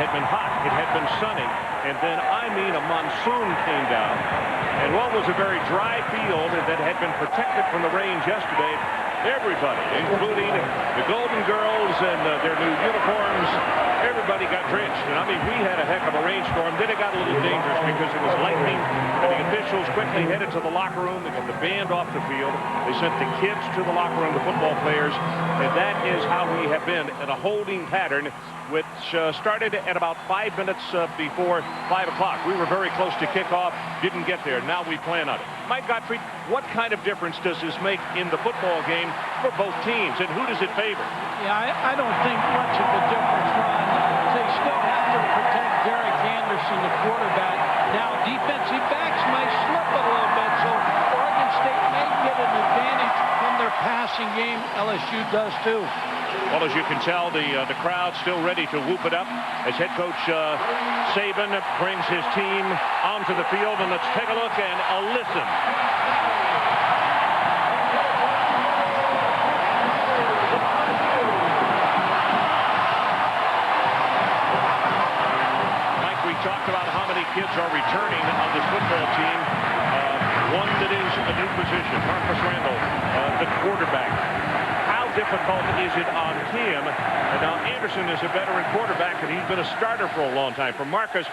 had been hot. It had been sunny. And then, I mean, a monsoon came down. And what was a very dry field that had been protected from the rain yesterday, everybody, including the Golden Girls and their new uniforms, everybody got drenched. And I mean, we had a heck of a rainstorm. Then it got a little dangerous because it was lightning. And the officials quickly headed to the locker room. They got the band off the field. They sent the kids to the locker room, the football players. And that is how we have been in a holding pattern, which started at about 5 minutes before 5 o'clock. We were very close to kickoff, didn't get there. Now we plan on it. Mike Gottfried, what kind of difference does this make in the football game for both teams, and who does it favor? Yeah, I don't think much of a difference, Ron. They still have to protect Derek Anderson, the quarterback. Now, defensive backs might slip a little bit, so Oregon State may get an advantage from their passing game. LSU does too. Well, as you can tell, the crowd still ready to whoop it up as head coach Saban brings his team onto the field. And let's take a look and a listen. Mike, we talked about how many kids are returning on this football team. One that is a new position, Marcus Randall, the quarterback. How difficult is it on him? And now Anderson is a veteran quarterback, and he's been a starter for a long time. For Marcus,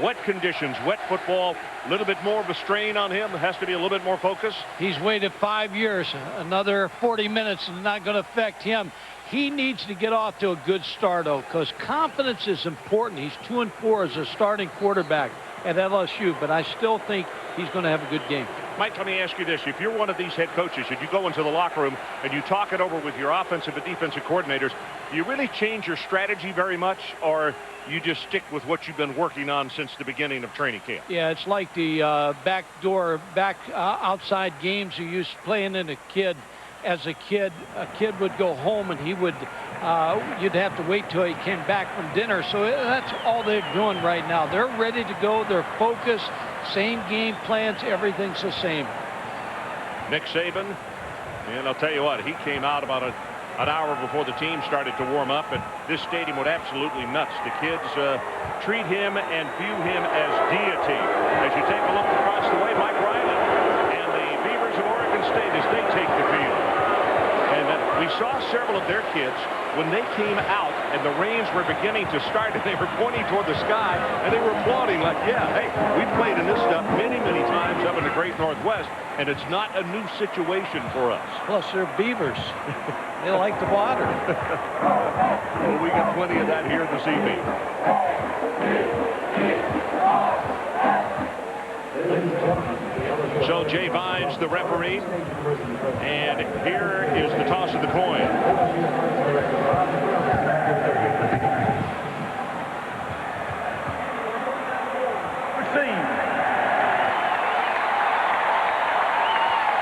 wet conditions, wet football, a little bit more of a strain on him. Has to be a little bit more focus. He's waited 5 years. Another 40 minutes is not going to affect him. He needs to get off to a good start, though, because confidence is important. He's 2-4 as a starting quarterback at LSU, but I still think he's going to have a good game. Mike, let me ask you this. If you're one of these head coaches and you go into the locker room and you talk it over with your offensive and defensive coordinators, do you really change your strategy very much, or you just stick with what you've been working on since the beginning of training camp? Yeah, it's like the outside games you used to playing in as a kid would go home and he would you'd have to wait till he came back from dinner. So that's all they're doing right now. They're ready to go. They're focused. Same game plans. Everything's the same. Nick Saban, and I'll tell you what, he came out about an hour before the team started to warm up, and this stadium was absolutely nuts. The kids treat him and view him as deity. As you take a look across the way, Mike Riley and the Beavers of Oregon State as they take the field. And we saw several of their kids when they came out and the rains were beginning to start and they were pointing toward the sky and they were applauding like, yeah, hey, we played in this stuff many, many times up in the great Northwest, and it's not a new situation for us. Plus, they're Beavers. They like the water. Well, we got plenty of that here this evening. So Jay Vines, the referee, and here is the toss of the coin.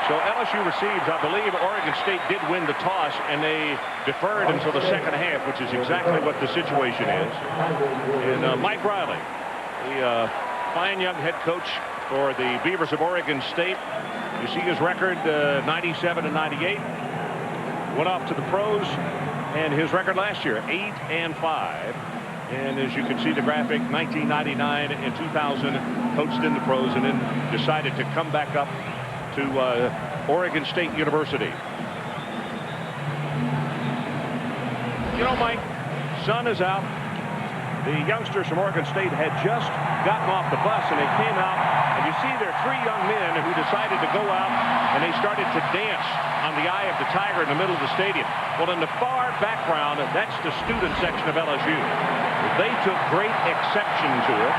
So LSU receives. I believe Oregon State did win the toss, and they deferred until the second half, which is exactly what the situation is. And Mike Riley, the fine young head coach for the Beavers of Oregon State. You see his record, 97-98. Went off to the pros, and his record last year, 8-5. And as you can see the graphic, 1999 and 2000 coached in the pros, and then decided to come back up to Oregon State University. You know, Mike, sun is out. The youngsters from Oregon State had just gotten off the bus, and they came out, and you see there are three young men who decided to go out, and they started to dance on the Eye of the Tiger in the middle of the stadium. Well, in the far background, that's the student section of LSU. They took great exception to it.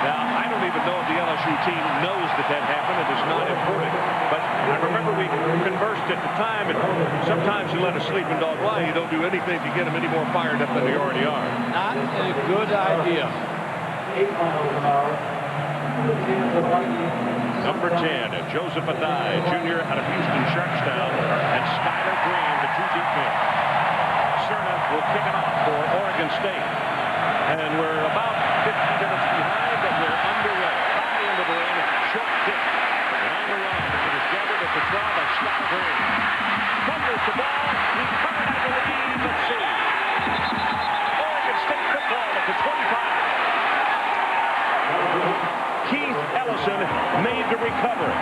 Now, I don't even know if the LSU team knows that that happened. It is not important. But I remember we conversed at the time, and sometimes you let a sleeping dog lie. You don't do anything to get them any more fired up than they already are. Not a good idea. Number 10, Joseph Adai, junior out of Houston Sharpstown, and Skylar Green, the two deep men. Cerna will kick it off for Oregon State. And we're about 50 minutes behind, but we're underway. High into the rain, short kick. And on the run, it is gathered at the 12 by Skylar Green. Fumbles the ball, return, I believe, let's see. Oregon State football at the 25. made the recovery.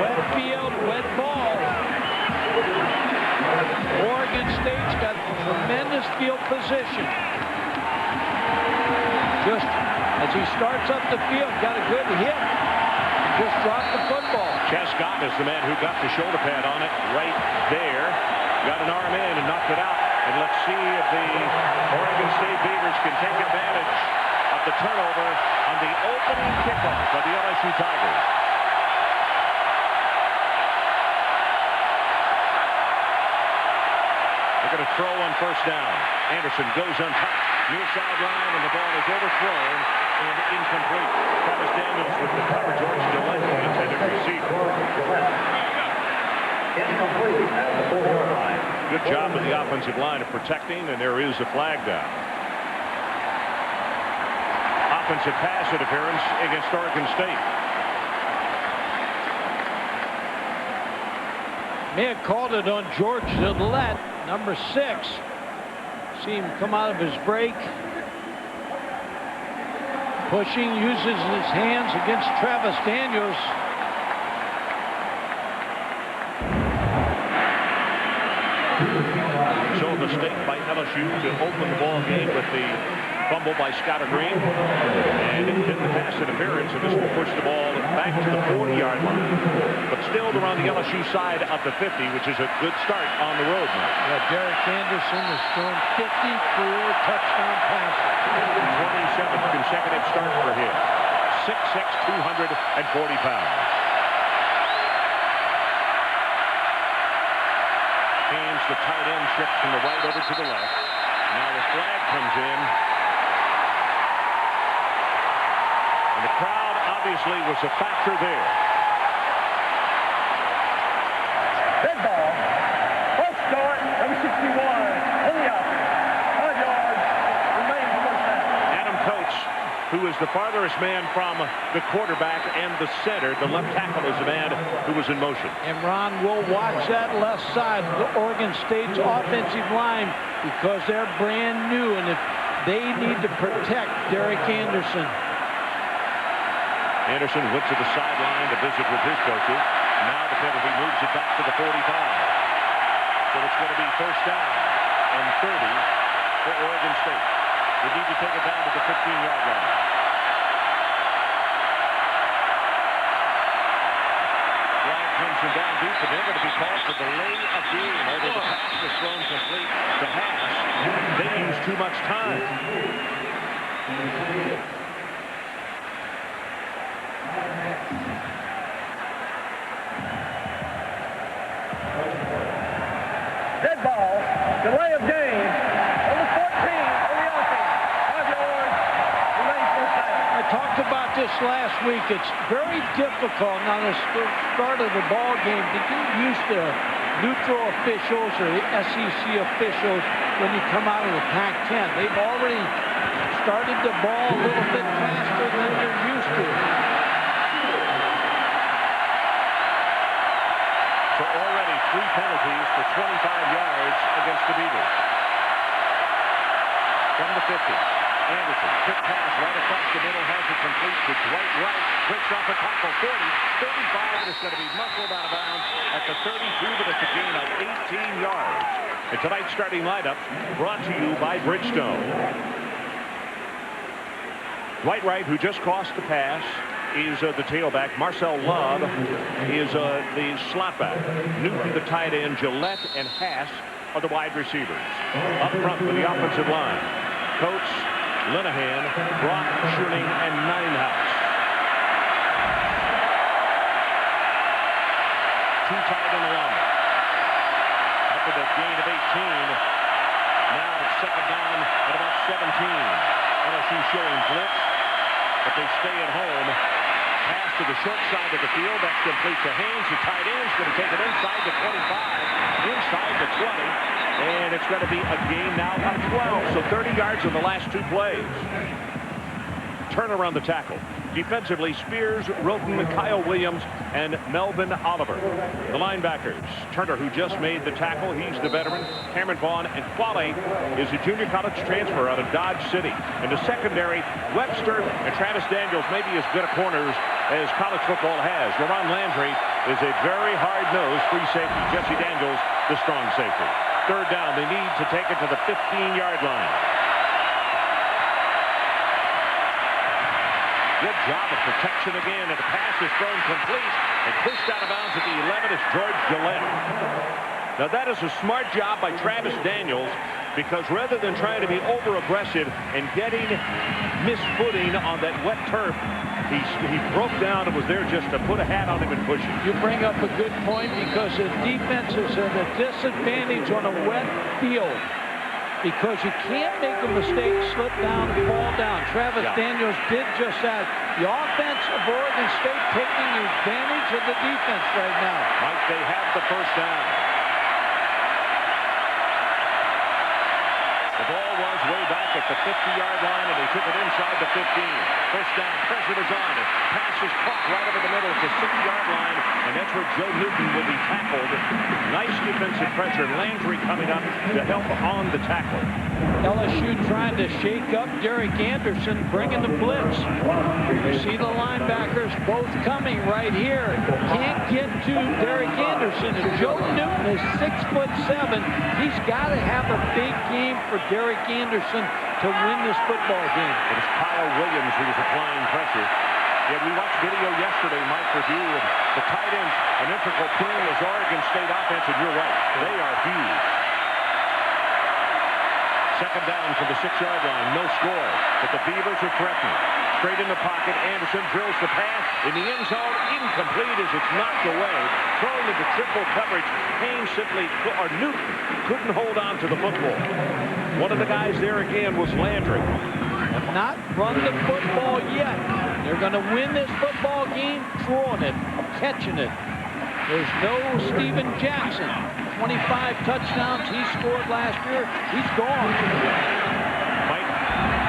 Wet field, wet ball. Oregon State's got tremendous field position. Just as he starts up the field, got a good hit. Just dropped the football. Chas Scott is the man who got the shoulder pad on it right there. Got an arm in and knocked it out. And let's see if the Oregon State Beavers can take advantage of the turnover on the opening kickoff of the LSU Tigers. They're going to throw on first down. Anderson goes on top. Near sideline, and the ball is overthrown and incomplete. Travis Daniels with the cover. George Gillette, the intended receiver. Good job with the offensive line of protecting, and there is a flag down. Offensive pass interference against Oregon State. May have called it on George Gillette, number 6. See him come out of his break. Pushing, uses his hands against Travis Daniels. So a mistake by LSU to open the ball game with the fumble by Skylar Green. And in the pass interference, and this will push the ball back to the 40-yard line. But still they're on the LSU side of the 50, which is a good start on the road now. Yeah, Derek Anderson has thrown 54 touchdown passes. 27th consecutive start for him. 6'6", 240 pounds. Haynes, the tight end, shifts from the right over to the left. Now the flag comes in. And the crowd obviously was a factor there. Dead ball. First start, number 61. On the offense. 5 yards. Remains the first down. Adam Coates, who is the farthest man from the quarterback and the center. The left tackle is the man who was in motion. And Ron will watch that left side of the Oregon State's offensive line because they're brand new, and if they need to protect Derek Anderson. Anderson went to the sideline to visit with his coaches. Now the penalty moves it back to the 45. So it's going to be first down and 30 for Oregon State. They need to take it down to the 15-yard line. Flag comes from down deep, and they're going to be called for delay of game. Although the pass was thrown complete to Haas, they used too much time. Dead ball. Delay of game. Number 14 on the offense. 5 yards. Remains first down. I talked about this last week. It's very difficult on the start of the ball game to get used to neutral officials or the SEC officials when you come out of the Pac-10. They've already started the ball a little bit faster than they're used to. So already 3 penalties for 25 yards against the Beavers. From the 50, Anderson, quick pass right across the middle, has it complete to Dwight Wright, breaks off a tackle, 40, 35, and it's going to be muscled out of bounds at the 32, but it's a gain of 18 yards. And tonight's starting lineup brought to you by Bridgestone. Dwight Wright, who just crossed the pass, is the tailback. Marcel Love is the slot back. Newton, the tight end. Gillette and Haas are the wide receivers. Up front with the offensive line, Coates, Linehan, Brock, Schuning, and Ninehouse. Two tight end alignment. Up with a gain of 18. Now it's second down at about 17. LSU showing blitz, but they stay at home. Pass to the short side of the field. That's complete to Haynes. The tight end's going to take it inside the 25, inside the 20, and it's going to be a gain now of 12. So 30 yards in the last 2 plays. Turner on the tackle. Defensively, Spears, Roten, Kyle Williams, and Melvin Oliver. The linebackers, Turner, who just made the tackle, he's the veteran. Cameron Vaughn, and Quale is a junior college transfer out of Dodge City. In the secondary, Webster and Travis Daniels may be as good a corners as college football has. Ron Landry is a very hard-nosed free safety. Jesse Daniels, the strong safety. Third down, they need to take it to the 15-yard line. Good job of protection again, and the pass is thrown complete and pushed out of bounds at the 11 is George Gillette. Now that is a smart job by Travis Daniels, because rather than trying to be over-aggressive and getting misfooting on that wet turf, he broke down and was there just to put a hat on him and push him. You bring up a good point, because the defense is at a disadvantage on a wet field, because you can't make a mistake, slip down, fall down. Travis Daniels did just that. The offense of Oregon State taking advantage of the defense right now. Might they have the first down? The ball was way back at the 50-yard line, and they took it inside the 15. First down, pressure is on. Pass is caught right over the middle at the 6-yard line, and that's where Joe Newton will be tackled. Nice defensive pressure. Landry coming up to help on the tackle. LSU trying to shake up Derek Anderson, bringing the blitz. You see the linebackers both coming right here. Can't get to Derek Anderson. And Joe Newton is 6'7". He's got to have a big game for Derek Anderson to win this football game. It was Kyle Williams who was applying pressure. Yeah, we watched video yesterday, Mike, review, and the tight ends, an integral part of this Oregon State offense, and you're right, they are huge. Second down from the 6-yard line, no score, but the Beavers are threatening. Straight in the pocket, Anderson drills the pass in the end zone, incomplete as it's knocked away. Thrown into triple coverage. Haynes Newton couldn't hold on to the football. One of the guys there again was Landry. Have not run the football yet. They're going to win this football game throwing it, catching it. There's no Steven Jackson. 25 touchdowns he scored last year. He's gone. Mike,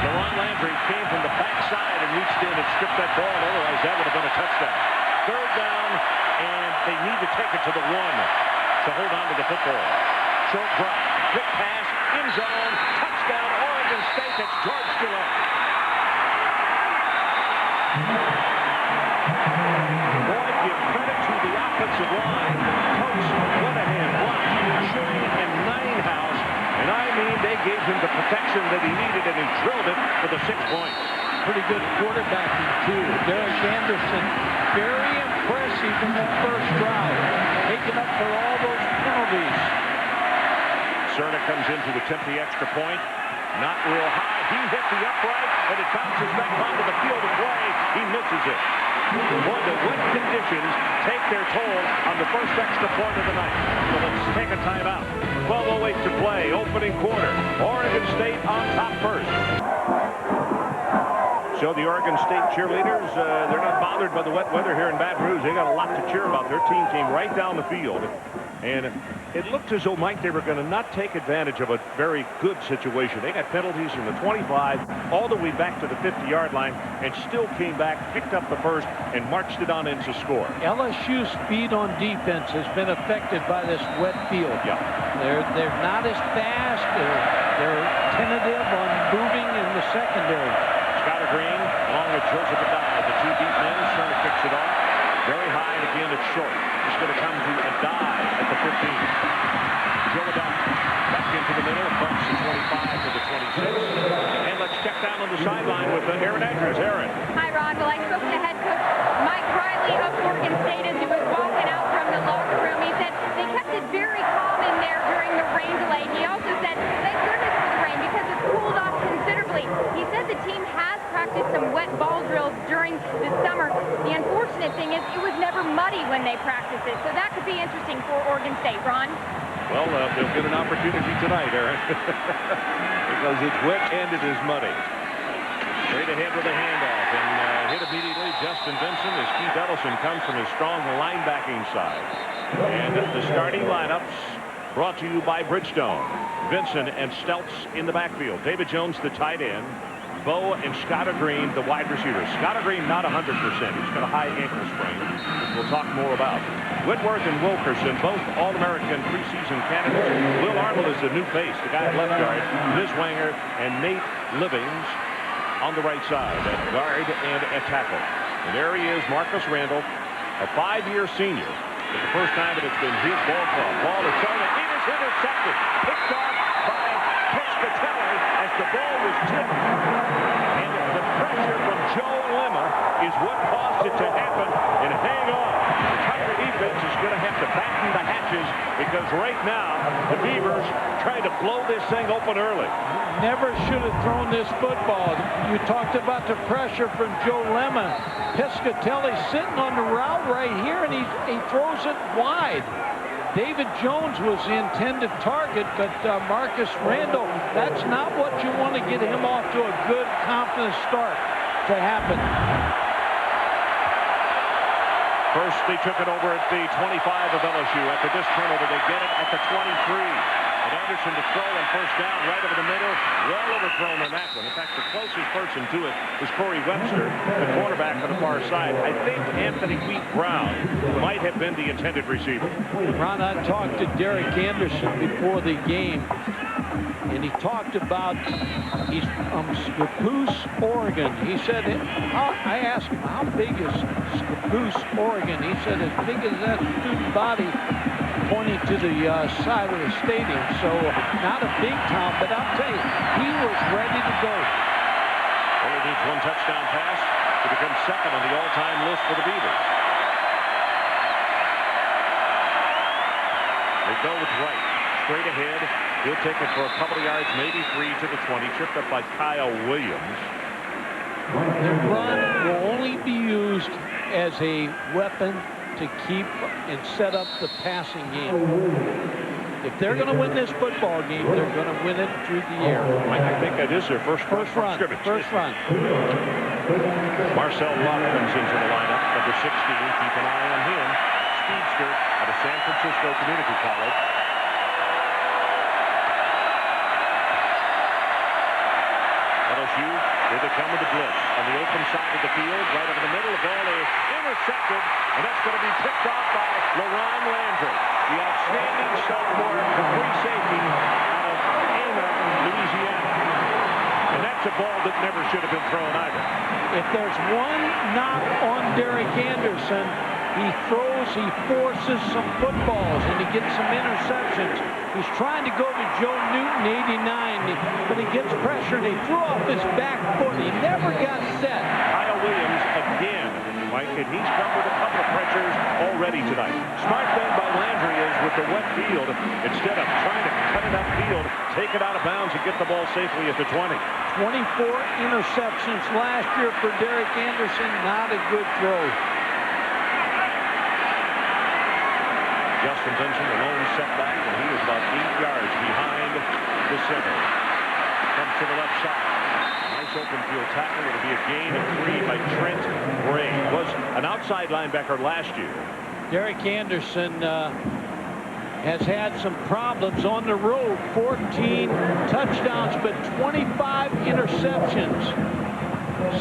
Ron Landry came from the backside and reached in and stripped that ball. Otherwise, that would have been a touchdown. Third down, and they need to take it to the 1 to hold on to the football. Short drop, quick pass, end zone, touchdown, Oregon State. That's George Gillette. Boy, give credit to the offensive line. Coach Lenahan, Block, Shea, and Ninehouse. And I mean, they gave him the protection that he needed, and he drilled it for the 6 points. Pretty good quarterbacking, too. Derek Anderson, very impressive in that first drive. Taking up for all those penalties. Cerna comes in to attempt the extra point. Not real high. He hit the upright, and it bounces back onto the field of play. He misses it. Boy, the wet conditions take their toll on the first extra point of the night. So let's take a timeout. 12:08 to play, opening quarter. Oregon State on top first. So the Oregon State cheerleaders, they're not bothered by the wet weather here in Baton Rouge. They got a lot to cheer about. Their team came right down the field. And it looked as though, Mike, they were going to not take advantage of a very good situation. They got penalties from the 25 all the way back to the 50-yard line and still came back, picked up the first, and marched it on into score. LSU's speed on defense has been affected by this wet field. Yeah. They're not as fast. They're tentative on moving in the secondary. Skylar Green along with Joseph Adai, the two deep men, trying to fix it off. Very high, and again it's short. It's going to come to Adai at the 15. Joe Adai back into the middle, across the 25 to the 26. And let's check down on the sideline with Aaron Andrews. Aaron. Hi, Ron. Well, I spoke to head coach Mike Riley of Oregon State as he was walking out from the locker room. He said they kept it very calm in there during the rain delay. He also said, thank goodness for the rain because it's cooled off considerably. He said the team has practiced some wet ball drills during the summer. The unfortunate thing is it was never muddy when they practiced it, so that could be interesting for Oregon State. Ron? Well, they'll get an opportunity tonight, Aaron, because it's wet and it is muddy. Straight ahead with a handoff, and hit immediately Justin Vincent as Keith Ellison comes from his strong linebacking side. And the starting lineups brought to you by Bridgestone. Vincent and Steltz in the backfield. David Jones, the tight end. Bo and Scott Green, the wide receivers. Scott Green not 100%. He's got a high ankle sprain, which we'll talk more about. Whitworth and Wilkerson, both All-American preseason candidates. Will Arnold is the new face, the guy at left guard. Liz Wanger and Nate Livings on the right side at guard and at tackle. And there he is, Marcus Randall, a 5-year senior. But the first time that it's been his ball club. Ball is thrown, and it is intercepted. Picked off by Pescatelli as the ball was tipped. And the pressure from Joe Lemma is what caused it to happen. And hang on, the Tiger defense is going to have to batten the hatches because right now the Beavers trying to blow this thing open early. Never should have thrown this football. You talked about the pressure from Joe Lemma. Pescatelli sitting on the route right here, and he throws it wide. David Jones was the intended target, but Marcus Randall, that's not what you want to get him off to a good, confident start to happen. First, they took it over at the 25 of LSU. After this turnover, they get it at the 23. And Anderson to throw on first down right over the middle. Well overthrown on that one. In fact, the closest person to it was Corey Webster, the cornerback on the far side. I think Anthony Wheat Brown might have been the intended receiver. Ron, I talked to Derek Anderson before the game, and he talked about he's from Scappoose, Oregon. He said, I asked him, how big is Scappoose, Oregon? He said, as big as that student body, pointing to the side of the stadium. So not a big town, but I'll tell you, he was ready to go. Only needs one touchdown pass to become second on the all-time list for the Beavers. They go with Wright. Straight ahead. He'll take it for a couple of yards, maybe 3 to the 20. Tripped up by Kyle Williams. The run will only be used as a weapon to keep and set up the passing game. If they're going to win this football game, they're going to win it through the air. I think that is their first run. Scrimmage. First run. Marcel Lott comes into the lineup, number 16. Keep an eye on him. Speedster out of San Francisco Community College. LSU, here they come with the blitz on the open side of the field, right over the middle. The ball is intercepted, and that's going to be picked off by LaRon Landry, the outstanding sophomore free safety out of Ana, Louisiana. And that's a ball that never should have been thrown either. If there's one knock on Derek Anderson, he forces some footballs, and he gets some interceptions. He's trying to go to Joe Newton, 89, but he gets pressure, and he threw off his back foot. He never got set. Kyle Williams again, Mike, and he's come with a couple of pressures already tonight. Smart thing by Landry is with the wet field, instead of trying to cut it upfield, take it out of bounds and get the ball safely at the 20. 24 interceptions last year for Derek Anderson. Not a good throw. Justin Benson, a lone setback, and he is about 8 yards behind the center. Comes to the left side. Nice open field tackle. It'll be a gain of 3 by Trent Bray. Was an outside linebacker last year. Derek Anderson has had some problems on the road. 14 touchdowns, but 25 interceptions.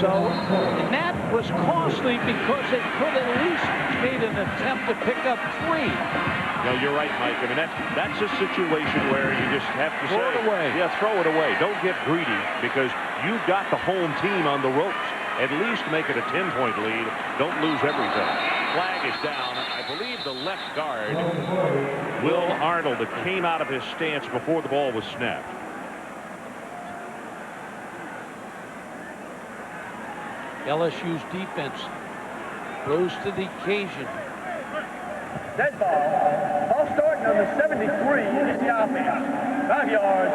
So, and that was costly because they could at least made an attempt to pick up 3. No, you're right, Mike. I mean, that's a situation where you just have to throw it away. Yeah, throw it away. Don't get greedy because you've got the home team on the ropes. At least make it a 10-point lead. Don't lose everything. Flag is down. I believe the left guard, Will Arnold, that came out of his stance before the ball was snapped. LSU's defense rose to the occasion. Dead ball. Ball starting on the 73 is the offense. 5 yards.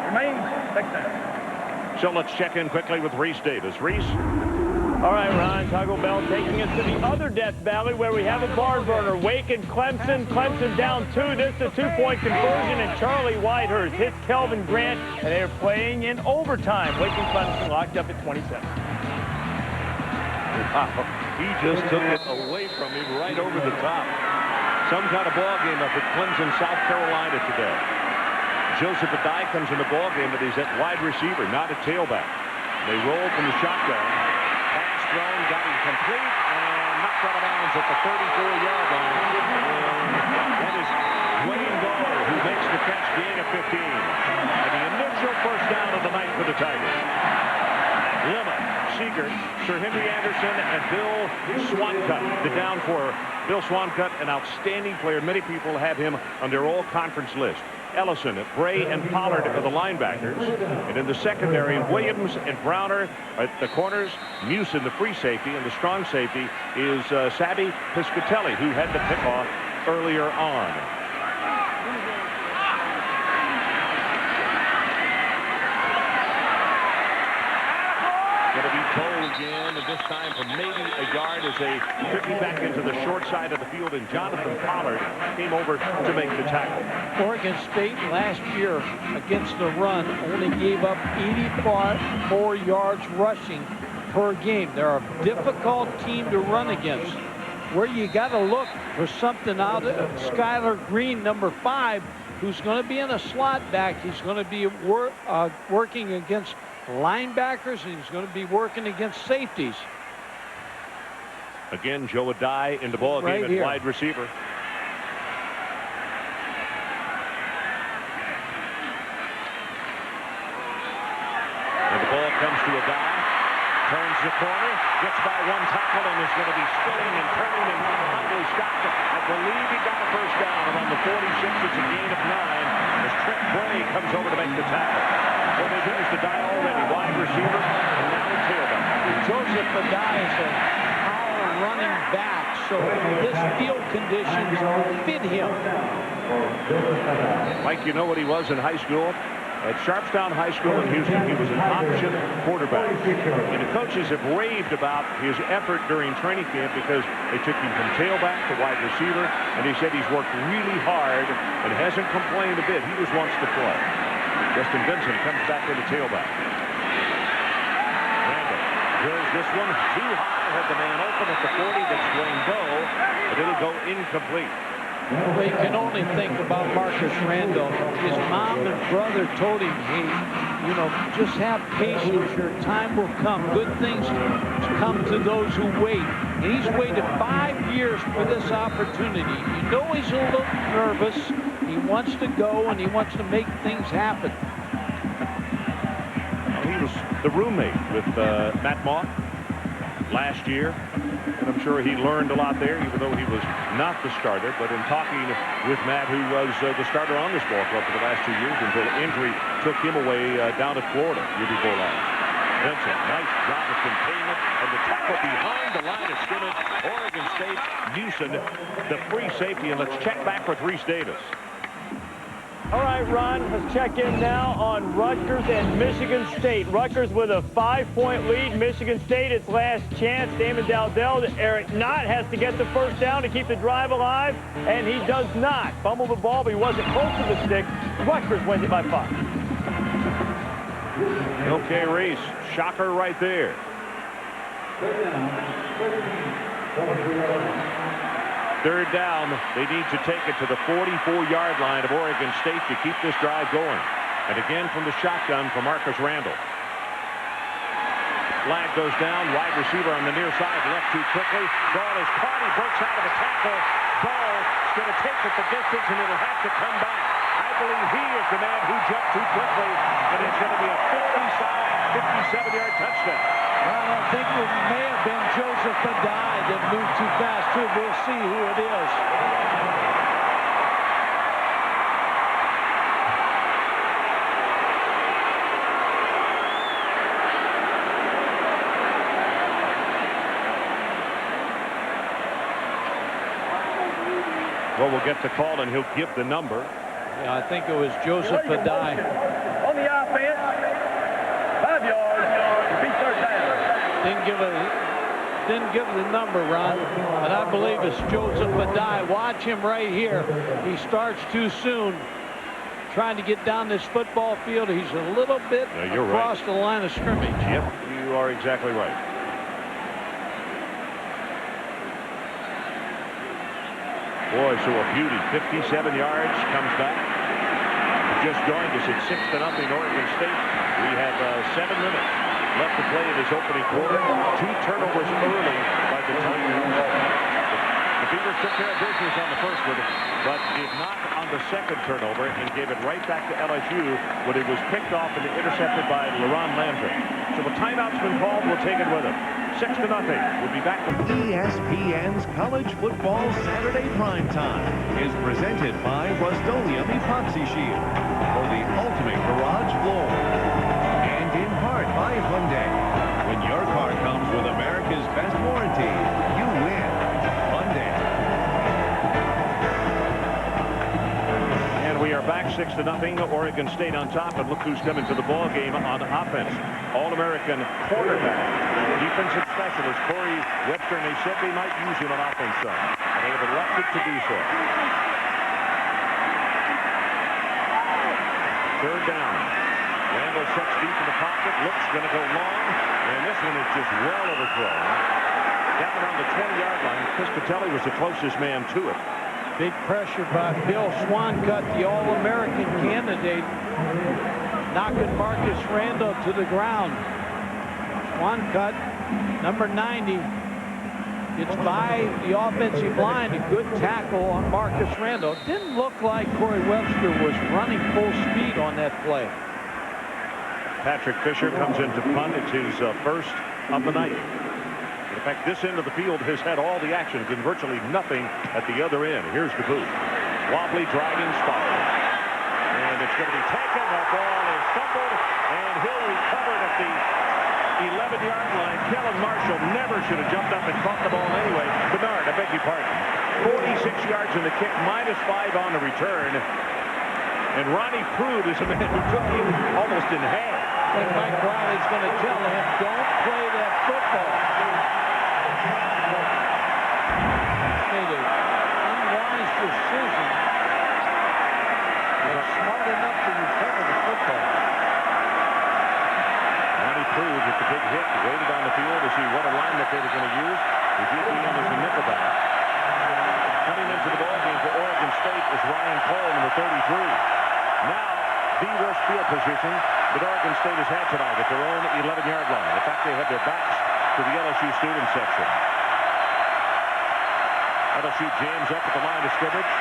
Remains 6 down. So let's check in quickly with Reese Davis. Reese? All right, Ron, Taco Bell taking us to the other Death Valley where we have a barn burner. Wake and Clemson. Clemson down 2. This is a 2-point conversion, and Charlie Whitehurst hits Kelvin Grant, and they're playing in overtime. Wake and Clemson locked up at 27. Wow, he just took it away from him right over the top. Some kind of ball game up at Clemson, South Carolina today. Joseph Adai comes in the ball game, but he's at wide receiver, not a tailback. They roll from the shotgun. Pass thrown, got him complete, and knocked out of bounds at the 34-yard line. And that is Wayne Gall who makes the catch, gain of 15. And the initial first down of the night for the Tigers. Lemma, Seeger, Sir Henry Anderson, and Bill Swancutt. The down for Bill Swancutt, an outstanding player. Many people have him on their all-conference list. Ellison, Bray, and Pollard are the linebackers. And in the secondary, Williams and Browner at the corners. Musin, the free safety, and the strong safety is Sabby Piscatelli, who had the pickoff earlier on. Going to be told again, and this time for maybe a yard as they took him back into the short side of the field, and Jonathan Pollard came over to make the tackle. Oregon State last year against the run only gave up 84 yards rushing per game. They're a difficult team to run against. Where you got to look for something out of Skylar Green, number 5, who's going to be in a slot back. He's going to be working against linebackers, and he's going to be working against safeties. Again, Joe Adai in the ball game Right at here. wide receiver. And the ball comes to Adai. Turns the corner, gets by one tackle, and is going to be spinning and turning and finally stopped it. I believe he got a first down around the 46. It's a gain of 9 as Trent Bray comes over to make the tackle. So they've used Adai already, wide receiver, and now the tailback. Joseph Adai is a power running back, so this field conditions fit him. Mike, you know what he was in high school? At Sharpstown High School in Houston, he was an option quarterback. And the coaches have raved about his effort during training camp because they took him from tailback to wide receiver, and they said he's worked really hard and hasn't complained a bit. He just wants to play. Justin Benson comes back to the tailback. Randall drills this one too high, had the man open at the 40. That's Dwayne Bowe, but it'll go incomplete. Well, you can only think about Marcus Randall. His mom and brother told him, hey, you know, just have patience. Your time will come. Good things come to those who wait. And he's waited 5 years for this opportunity. You know he's a little nervous. He wants to go, and he wants to make things happen. Well, he was the roommate with Matt Mock last year. And I'm sure he learned a lot there, even though he was not the starter. But in talking with Matt, who was the starter on this ball club for the last 2 years until injury took him away down at Florida year before last. Benson, nice job of containment, and the tackle behind the line of scrimmage. Oregon State, Musin, the free safety, and let's check back for Reese Davis. All right, Ron, let's check in now on Rutgers and Michigan State. Rutgers with a 5-point lead. Michigan State, its last chance. Damon Dowdell, Eric Knott has to get the first down to keep the drive alive, and he does not. Fumbled the ball, but he wasn't close to the stick. Rutgers wins it by 5. Okay, Reese, shocker right there. Third down, they need to take it to the 44-yard line of Oregon State to keep this drive going. And again from the shotgun for Marcus Randall. Flag goes down, wide receiver on the near side, left too quickly. Ball is caught, he breaks out of a tackle. Ball is going to take it the distance, and it'll have to come back. I believe he is the man who jumped too quickly, and it's going to be a 57-yard touchdown. Well, I think it may have been Joseph Adai that moved too fast, too. We'll see who it is. Well, we'll get the call, and he'll give the number. Yeah, I think it was Joseph Adai. On the offense, 5 yards, repeat third down. Didn't give the number, Ron, but I believe it's Joseph Adai. Watch him right here. He starts too soon, trying to get down this football field. He's a little bit across the line of scrimmage. Yep, you are exactly right. Boy, so a beauty. 57 yards, comes back. Just joined us at 6-0 Oregon State. We have 7 minutes left to play in his opening quarter. 2 turnovers early by the Tigers. The Beavers took care of business on the first one, but did not on the second turnover and gave it right back to LSU when it was picked off and intercepted by LaRon Landry. So a timeout's been called. We'll take it with him. 6-0. We'll be back. ESPN's College Football Saturday Primetime is presented by Rust-Oleum Epoxy Shield for the ultimate garage floor. And in part by Hyundai. When your car comes with America's best warranty, you win. Hyundai. And we are back 6-0. Oregon State on top, and look who's coming to the ball game on offense. All-American quarterback, defensive specialist Corey Webster, and they said they might use him on offense, and they have elected to do so. Third down. Randall sets deep in the pocket, looks going to go long, and this one is just well overthrown. Down around the 20-yard line. Piscatelli was the closest man to it. Big pressure by Bill Swancutt, the All-American candidate, knocking Marcus Randall to the ground. Swancutt, number 90, gets by the offensive line. A good tackle on Marcus Randall. Didn't look like Corey Webster was running full speed on that play. Patrick Fisher comes in to punt. It's his first of the night. In fact, this end of the field has had all the action and virtually nothing at the other end. Here's the boot. Wobbly, driving, spiral. And it's going to be taken. That ball is fumbled, and he'll recover it at the 11-yard line. Kellen Marshall never should have jumped up and caught the ball anyway. Bernard, I beg your pardon. 46 yards in the kick, -5 on the return. And Ronnie Prude is a man who took him almost in half. And Mike Riley's going to tell him, don't play that football. Made an unwise decision. They're smart enough to recover the football. Ronnie Prude with the big hit, waited on the field to see what alignment they were going to use. He did be in as a nickelback. Coming into the ballgame for Oregon State is Ryan Cole, number 33. Now, the worst field position that Oregon State has had tonight at their own 11-yard line. In fact, they have their backs to the LSU student section. LSU jams up at the line of scrimmage.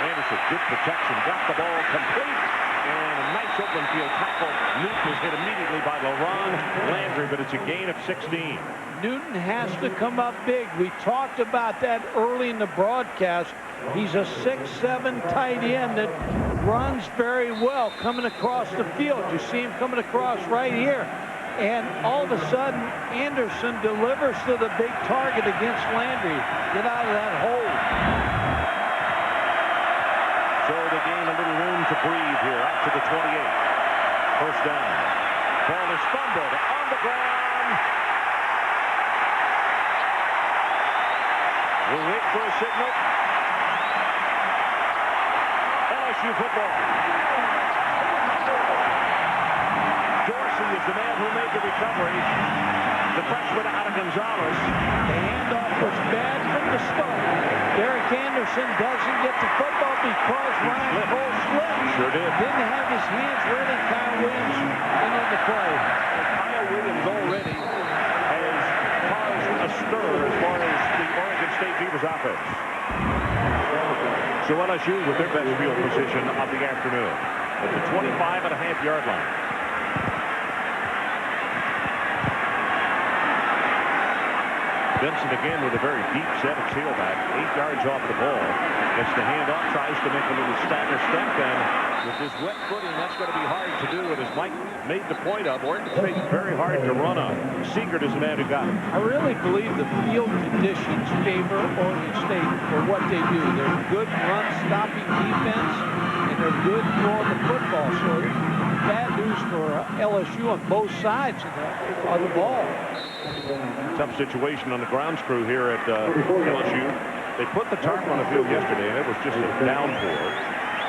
Anderson, good protection, got the ball complete, and a nice open field tackle. Newton is hit immediately by LaRon Landry, but it's a gain of 16. Newton has to come up big. We talked about that early in the broadcast. He's a 6'7" tight end that runs very well coming across the field. You see him coming across right here. And all of a sudden, Anderson delivers to the big target against Landry. Get out of that hole. So they gain a little room to breathe here out to the 28. First down. Ball is fumbled on the ground. We'll wait for a signal. LSU football. Dorsey is the man who made the recovery. The freshman out of Gonzalez. The handoff was bad from the start. Derek Anderson doesn't get the football because Ryan Cole slipped. Sure did. Didn't have his hands ready. Kyle Williams went in the play. Kyle Williams already has caused a stir as far as the Oregon State Beavers offense. So LSU with their best field position of the afternoon at the 25.5-yard line. Benson again with a very deep set of tailback, 8 yards off the ball. Gets the handoff, tries to make a little stagger step, and with his wet footing, that's going to be hard to do. And as Mike made the point of, Oregon State very hard to run on. Siegert is the man who got it. I really believe the field conditions favor Oregon State for what they do. They're good run-stopping defense, and they're good throwing the football. So bad news for LSU on both sides of the ball. Tough situation on the grounds crew here at LSU. They put the tarp on the field yesterday, and it was just a downpour.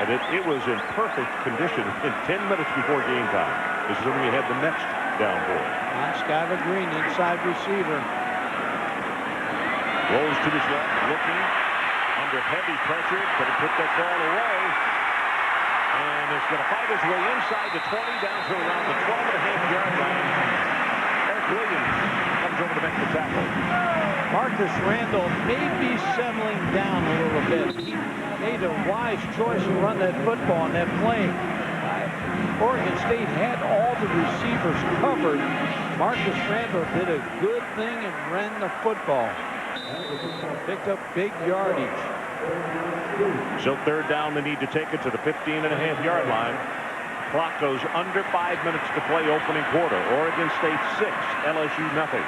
And it was in perfect condition in 10 minutes before game time. This is when we had the next downpour. Skylar Green, inside receiver. Rolls to his left, looking under heavy pressure, but he put that ball away. And is going to fight his way inside the 20, down to around the 12.5-yard line. Marcus Randall may be settling down a little bit. He made a wise choice to run that football in that play. Oregon State had all the receivers covered. Marcus Randall did a good thing and ran the football. Picked up big yardage. So third down, they need to take it to the 15.5-yard line. Clock goes under 5 minutes to play opening quarter. Oregon State 6, LSU nothing.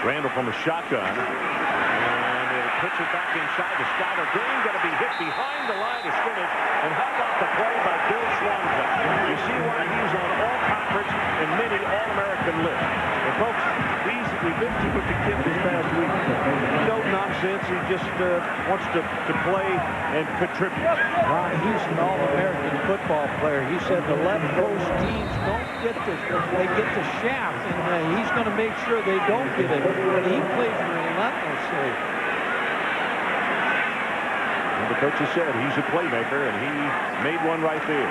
Randall from a shotgun. And it'll pitch it back inside to Skyler Green. Going to be hit behind the line of scrimmage. And how about the play by Bill Swanson? You see why he's on all conference and many All-American lists. And folks, we visited with the kid this past week. No nonsense. He just wants to play and contribute. Ron, he's an All-American football player. He said the left coast teams don't get this. They get the shaft, and he's going to make sure they don't get it. But he plays relentlessly. And the coach has said he's a playmaker, and he made one right there.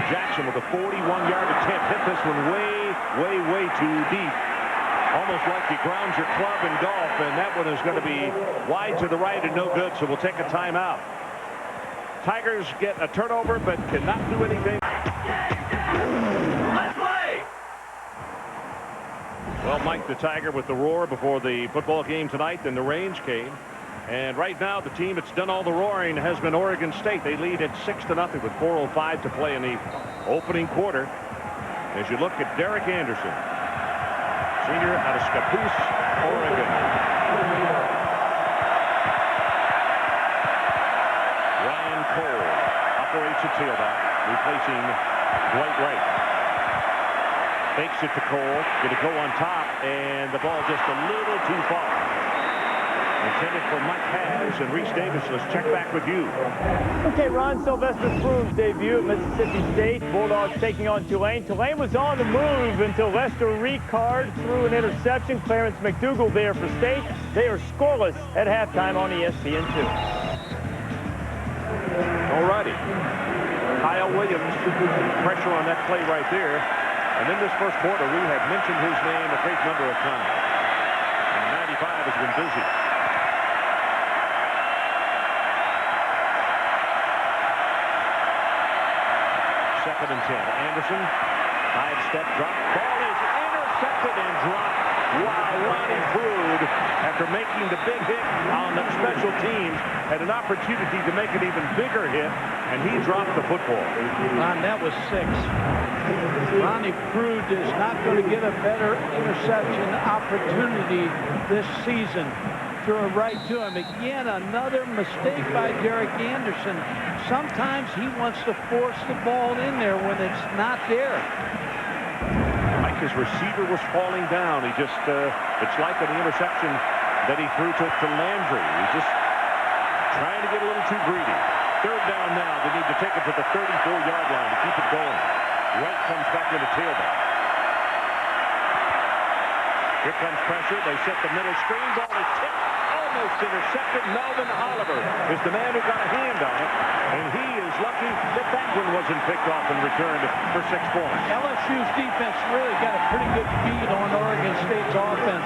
Jackson with a 41-yard attempt. Hit this one way too deep. Almost like you ground your club in golf, and that one is going to be wide to the right and no good, so we'll take a timeout. Tigers get a turnover, but cannot do anything. Let's play! Well, Mike the Tiger with the roar before the football game tonight, then the range came. And right now, the team that's done all the roaring has been Oregon State. They lead at 6-0 with 4:05 to play in the opening quarter. As you look at Derek Anderson, senior out of Scappoose, Oregon. Ryan Cole operates at tailback, replacing Dwight Wright. Fakes it to Cole, going to go on top, and the ball just a little too far. Intended for Mike Haas and Reese Davis. Let's check back with you. Okay, Ron, Sylvester Froome's debut at Mississippi State. Bulldogs taking on Tulane. Tulane was on the move until Lester Ricard threw an interception. Clarence McDougal there for State. They are scoreless at halftime on ESPN2. All righty. Kyle Williams, pressure on that play right there. And in this first quarter, we have mentioned his name a great number of times. And 95 has been busy. Second and 10. Anderson, 5-step drop. Ball is intercepted and dropped. Wow, Ronnie Brood, after making the big hit on the special teams, had an opportunity to make an even bigger hit, and he dropped the football. Ron, that was 6. Ronnie Brood is not going to get a better interception opportunity this season. Threw it right to him. Again, another mistake by Derek Anderson. Sometimes he wants to force the ball in there when it's not there. Like his receiver was falling down. He just, it's like an interception that he threw to Landry. He's just trying to get a little too greedy. Third down now. They need to take it to the 34-yard line to keep it going. Wright comes back in the tailback. Here comes pressure. They set the middle screen. Ball is tipped. Almost intercepted. Melvin Oliver is the man who got a hand on it. And he is lucky that one wasn't picked off and returned for 6 points. LSU's defense really got a pretty good beat on Oregon State's offense.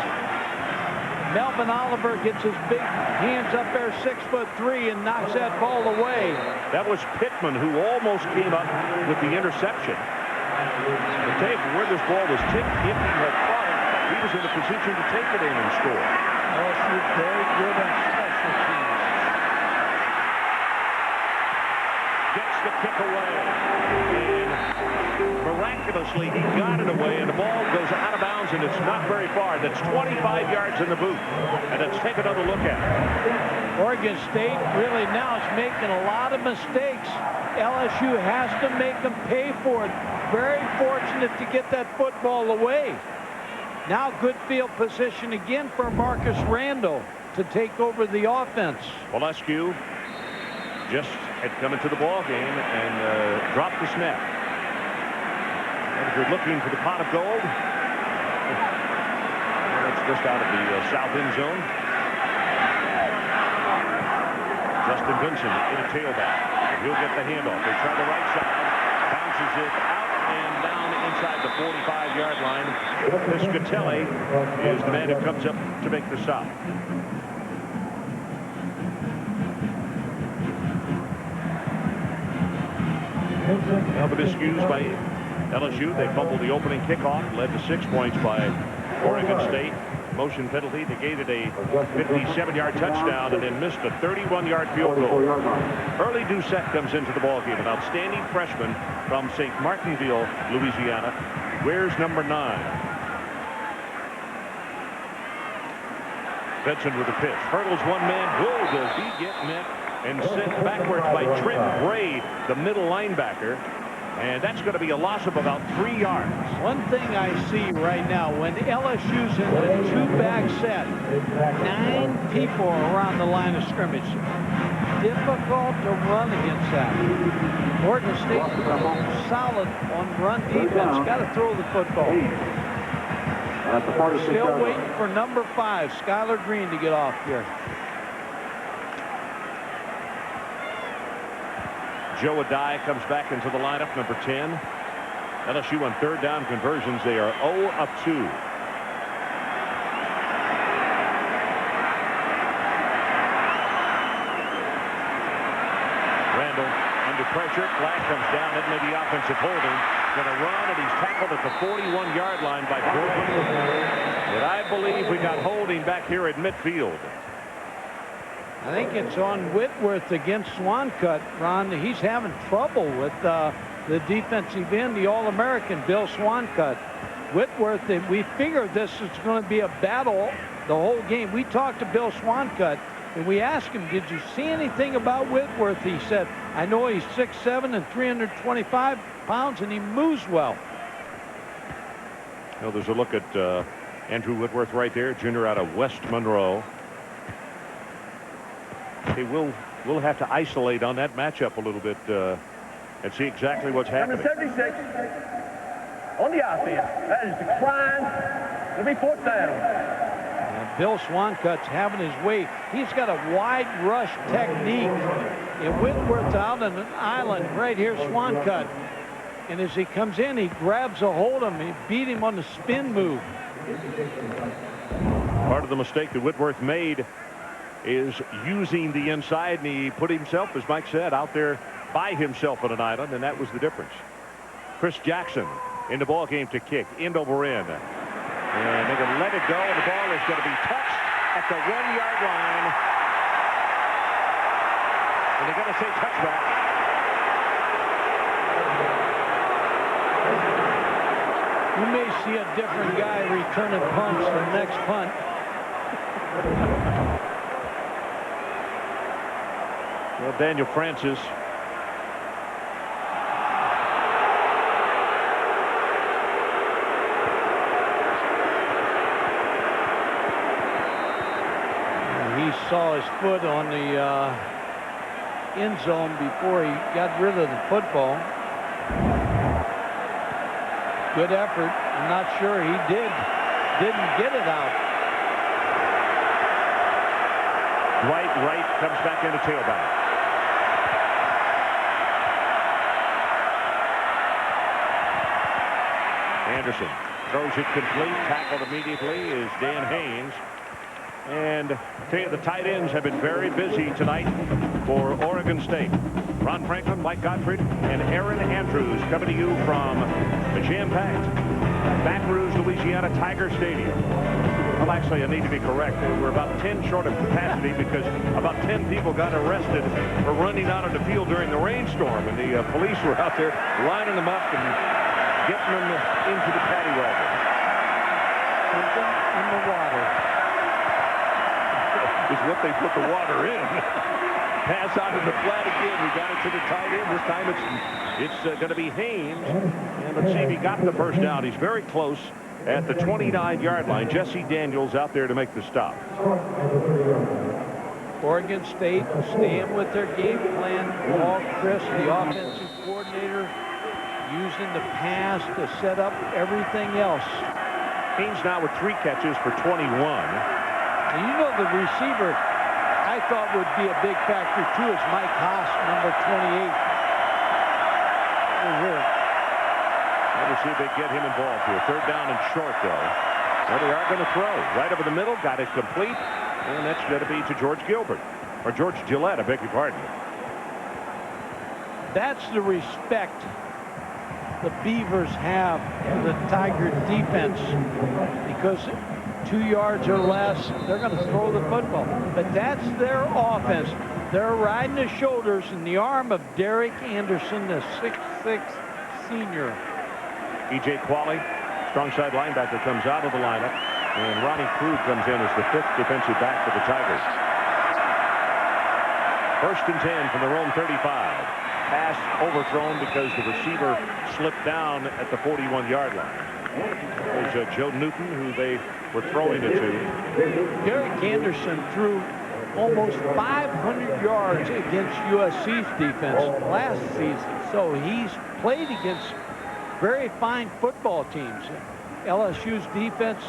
Melvin Oliver gets his big hands up there, 6'3", and knocks that ball away. That was Pittman who almost came up with the interception. The tape where this ball was tipped, if he had caught it, he was in a position to take it in and score. LSU very good on special teams. Gets the kick away. And miraculously, he got it away, and the ball goes out of bounds, and it's not very far. That's 25 yards in the boot. And let's take another look at it. Oregon State really now is making a lot of mistakes. LSU has to make them pay for it. Very fortunate to get that football away. Now good field position again for Marcus Randall to take over the offense. LSU just had come into the ball game and dropped the snap. And if you're looking for the pot of gold, that's just out of the south end zone. Justin Vincent in a tailback. And he'll get the handoff. They try the right side. Bounces it out and down inside the 45-yard line. Piscatelli is the man who comes up to make the stop. Now the miscues by LSU. They fumbled the opening kickoff, led to 6 points by Oregon State. Motion penalty negated a 57-yard touchdown and then missed a 31-yard field goal. Early Doucette comes into the ballgame, an outstanding freshman from St. Martinville, Louisiana. Wears number 9. Benson with a pitch. Hurdles one man. Whoa, does he get met and sent backwards by Trent Bray, the middle linebacker. And that's going to be a loss of about 3 yards. One thing I see right now, when LSU's in the 2-back set, 9 people around the line of scrimmage. Difficult to run against that. Oregon State solid on run defense. Got to throw the football. Still waiting for number 5, Skylar Green, to get off here. Joe Adai comes back into the lineup, number 10. LSU on third down conversions. They are 0 of 2. Randall under pressure. Flag comes down. That may be offensive holding. Going to run, and he's tackled at the 41-yard line by Corbin. But I believe we got holding back here at midfield. I think it's on Whitworth against Swancut, Ron. He's having trouble with the defensive end, the All-American, Bill Swancut. Whitworth, we figured this is going to be a battle the whole game. We talked to Bill Swancut, and we asked him, did you see anything about Whitworth? He said, I know he's 6'7" and 325 pounds, and he moves well. Well, there's a look at Andrew Whitworth right there, junior out of West Monroe. Okay, we'll have to isolate on that matchup a little bit and see exactly what's happening. Number 76 on the offense. That is declined. It'll be 4th down. And Bill Swancut's having his way. He's got a wide rush technique. And Whitworth out on an island right here, Swancut. And as he comes in, he grabs a hold of him. He beat him on the spin move. Part of the mistake that Whitworth made is using the inside, and he put himself, as Mike said, out there by himself on an island, and that was the difference. Chris Jackson in the ball game to kick, end over end. And they're going to let it go, and the ball is going to be touched at the 1-yard line. And they're going to say touchback. You may see a different guy returning punts the next punt. Well, Daniel Francis. He saw his foot on the end zone before he got rid of the football. Good effort. I'm not sure he didn't get it out. Dwight Wright comes back into tailback. Anderson throws it complete. Tackled immediately is Dan Haynes. And I tell you, the tight ends have been very busy tonight for Oregon State. Ron Franklin, Mike Gottfried, and Aaron Andrews coming to you from the jam-packed Baton Rouge, Louisiana Tiger Stadium. Well, actually, I need to be correct. We're about 10 short of capacity because about 10 people got arrested for running out of the field during the rainstorm, and the police were out there lining them up and getting them into the paddy wagon. Something in the water is what they put the water in. Pass out in the flat again. We got it to the tight end. This time it's going to be Haynes. And let's see if he got the first down. He's very close at the 29-yard line. Jesse Daniels out there to make the stop. Oregon State staying with their game plan. Paul Chryst, the offensive coordinator, using the pass to set up everything else. Haynes now with 3 catches for 21. And you know the receiver I thought would be a big factor too is Mike Haas, number 28. Over here. to see if they get him involved here. Third down and short, though. Well, they are going to throw. Right over the middle, got it complete. And that's going to be to George Gilbert. Or George Gillette, I beg your pardon. That's the respect the Beavers have for the Tiger defense, because 2 yards or less, they're going to throw the football. But that's their offense. They're riding the shoulders and the arm of Derek Anderson, the 6'6" senior. E.J. Qualley, strong side linebacker, comes out of the lineup. And Ronnie Krug comes in as the 5th defensive back for the Tigers. 1st and 10 from their own 35. Pass overthrown because the receiver slipped down at the 41-yard line. It was Joe Newton who they were throwing it to. Derek Anderson threw almost 500 yards against USC's defense last season. So he's played against very fine football teams. LSU's defense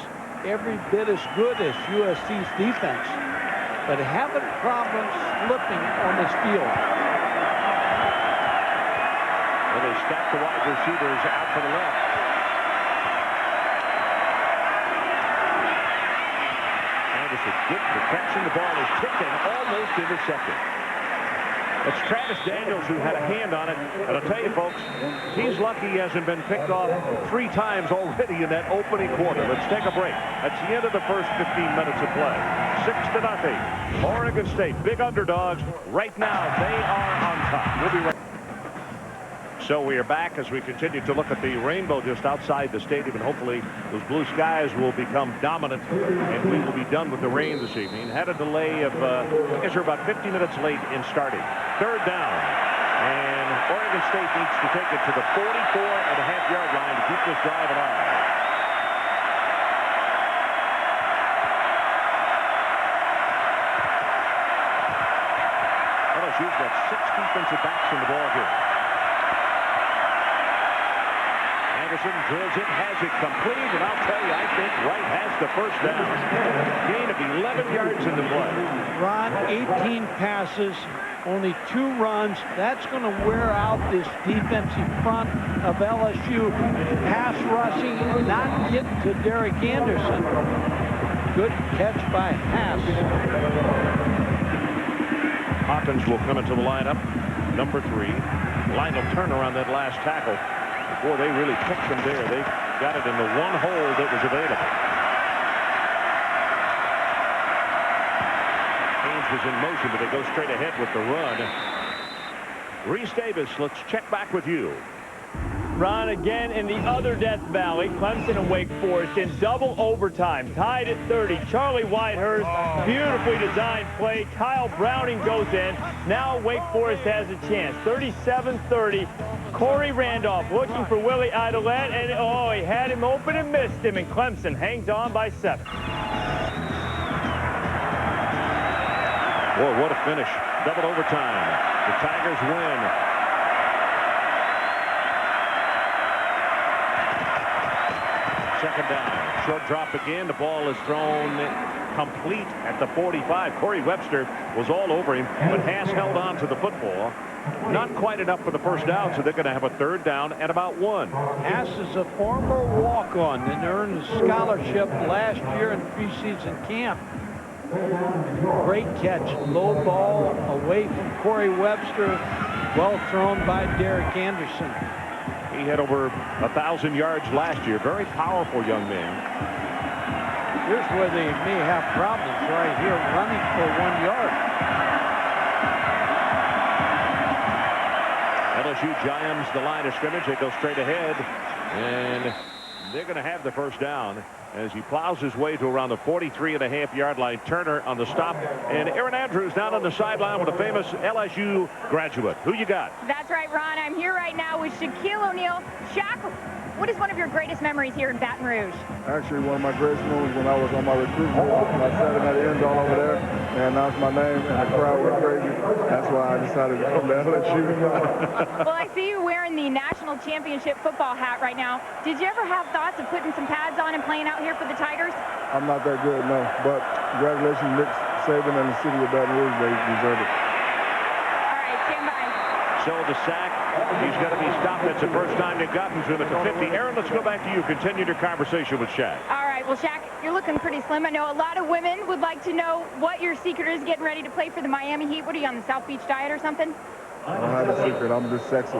every bit as good as USC's defense, but having problems slipping on this field. Well, they stack the wide receivers out to the left. Anderson, good protection. The ball is tipped and almost intercepted. It's Travis Daniels who had a hand on it. And I'll tell you, folks, he's lucky he hasn't been picked off 3 times already in that opening quarter. Let's take a break. That's the end of the first 15 minutes of play. 6-0. Oregon State, big underdogs. Right now, they are on top. We'll be right back. So we are back as we continue to look at the rainbow just outside the stadium, and hopefully those blue skies will become dominant and we will be done with the rain this evening. Had a delay of, I guess we're about 50 minutes late in starting. 3rd down, and Oregon State needs to take it to the 44.5-yard line to keep this drive alive. LSU's got 6 defensive backs in the ball here. Anderson drills it, has it complete, and I'll tell you, I think Wright has the first down. Gain of 11 yards in the play. Ron, 18 passes, only 2 runs. That's going to wear out this defensive front of LSU. Pass rushing, not getting to Derek Anderson. Good catch by Haas. Hawkins will come into the lineup. Number 3. Lionel Turner on that last tackle. Boy, they really picked them there. They got it in the one hole that was available. Haynes was in motion, but they go straight ahead with the run. Reese Davis, let's check back with you. Ron, again in the other Death Valley, Clemson and Wake Forest in double overtime, tied at 30. Charlie Whitehurst, beautifully designed play. Kyle Browning goes in. Now Wake Forest has a chance. 37-30. Corey Randolph looking for Willie Idolette, and oh, he had him open and missed him, and Clemson hangs on by 7. Boy, what a finish. Double overtime. The Tigers win. Second down. Short drop again. The ball is thrown complete at the 45. Corey Webster was all over him, but Haas held on to the football. Not quite enough for the first down, so they're going to have a 3rd down at about 1. Haas is a former walk-on and earned a scholarship last year in preseason camp. Great catch. Low ball away from Corey Webster. Well thrown by Derek Anderson. He had over 1,000 yards last year. Very powerful young man. Here's where they may have problems right here, running for 1 yard. LSU jams the line of scrimmage. They go straight ahead, and they're going to have the first down as he plows his way to around the 43.5-yard line. Turner on the stop, and Aaron Andrews down on the sideline with a famous LSU graduate. Who you got? That's right, Ron. I'm here right now with Shaquille O'Neal. Shaq, what is one of your greatest memories here in Baton Rouge? Actually, one of my greatest moments when I was on my recruitment. I sat in that end zone over there and announced my name, and the crowd went crazy. That's why I decided to come to LSU. Well, I see you wearing the national championship football hat right now. Did you ever have thoughts of putting some pads on and playing out here for the Tigers? I'm not that good, no. But congratulations, Nick Saban and the city of Baton Rouge. They deserve it. All right, stand by. So the sack, he's going to be stopped. That's the first time they've gotten to him at the 50. Aaron, let's go back to you. Continue your conversation with Shaq. All right, well, Shaq, you're looking pretty slim. I know a lot of women would like to know what your secret is getting ready to play for the Miami Heat. What are you, on the South Beach diet or something? I don't have a secret. I'm just sexy.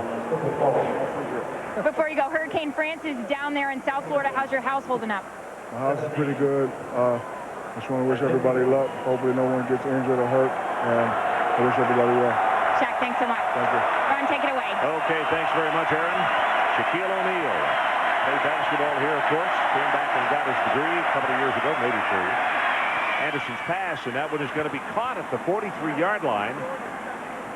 Before you go, Hurricane France is down there in South Florida. How's your house holding up? My house is pretty good. I just want to wish everybody luck. Hopefully no one gets injured or hurt. And I wish everybody well. Shaq, thanks so much. Thank you. Ron, take it away. Okay, thanks very much, Aaron. Shaquille O'Neal played basketball here, of course. Came back and got his degree a couple of years ago, maybe 3. Anderson's pass, and that one is going to be caught at the 43-yard line.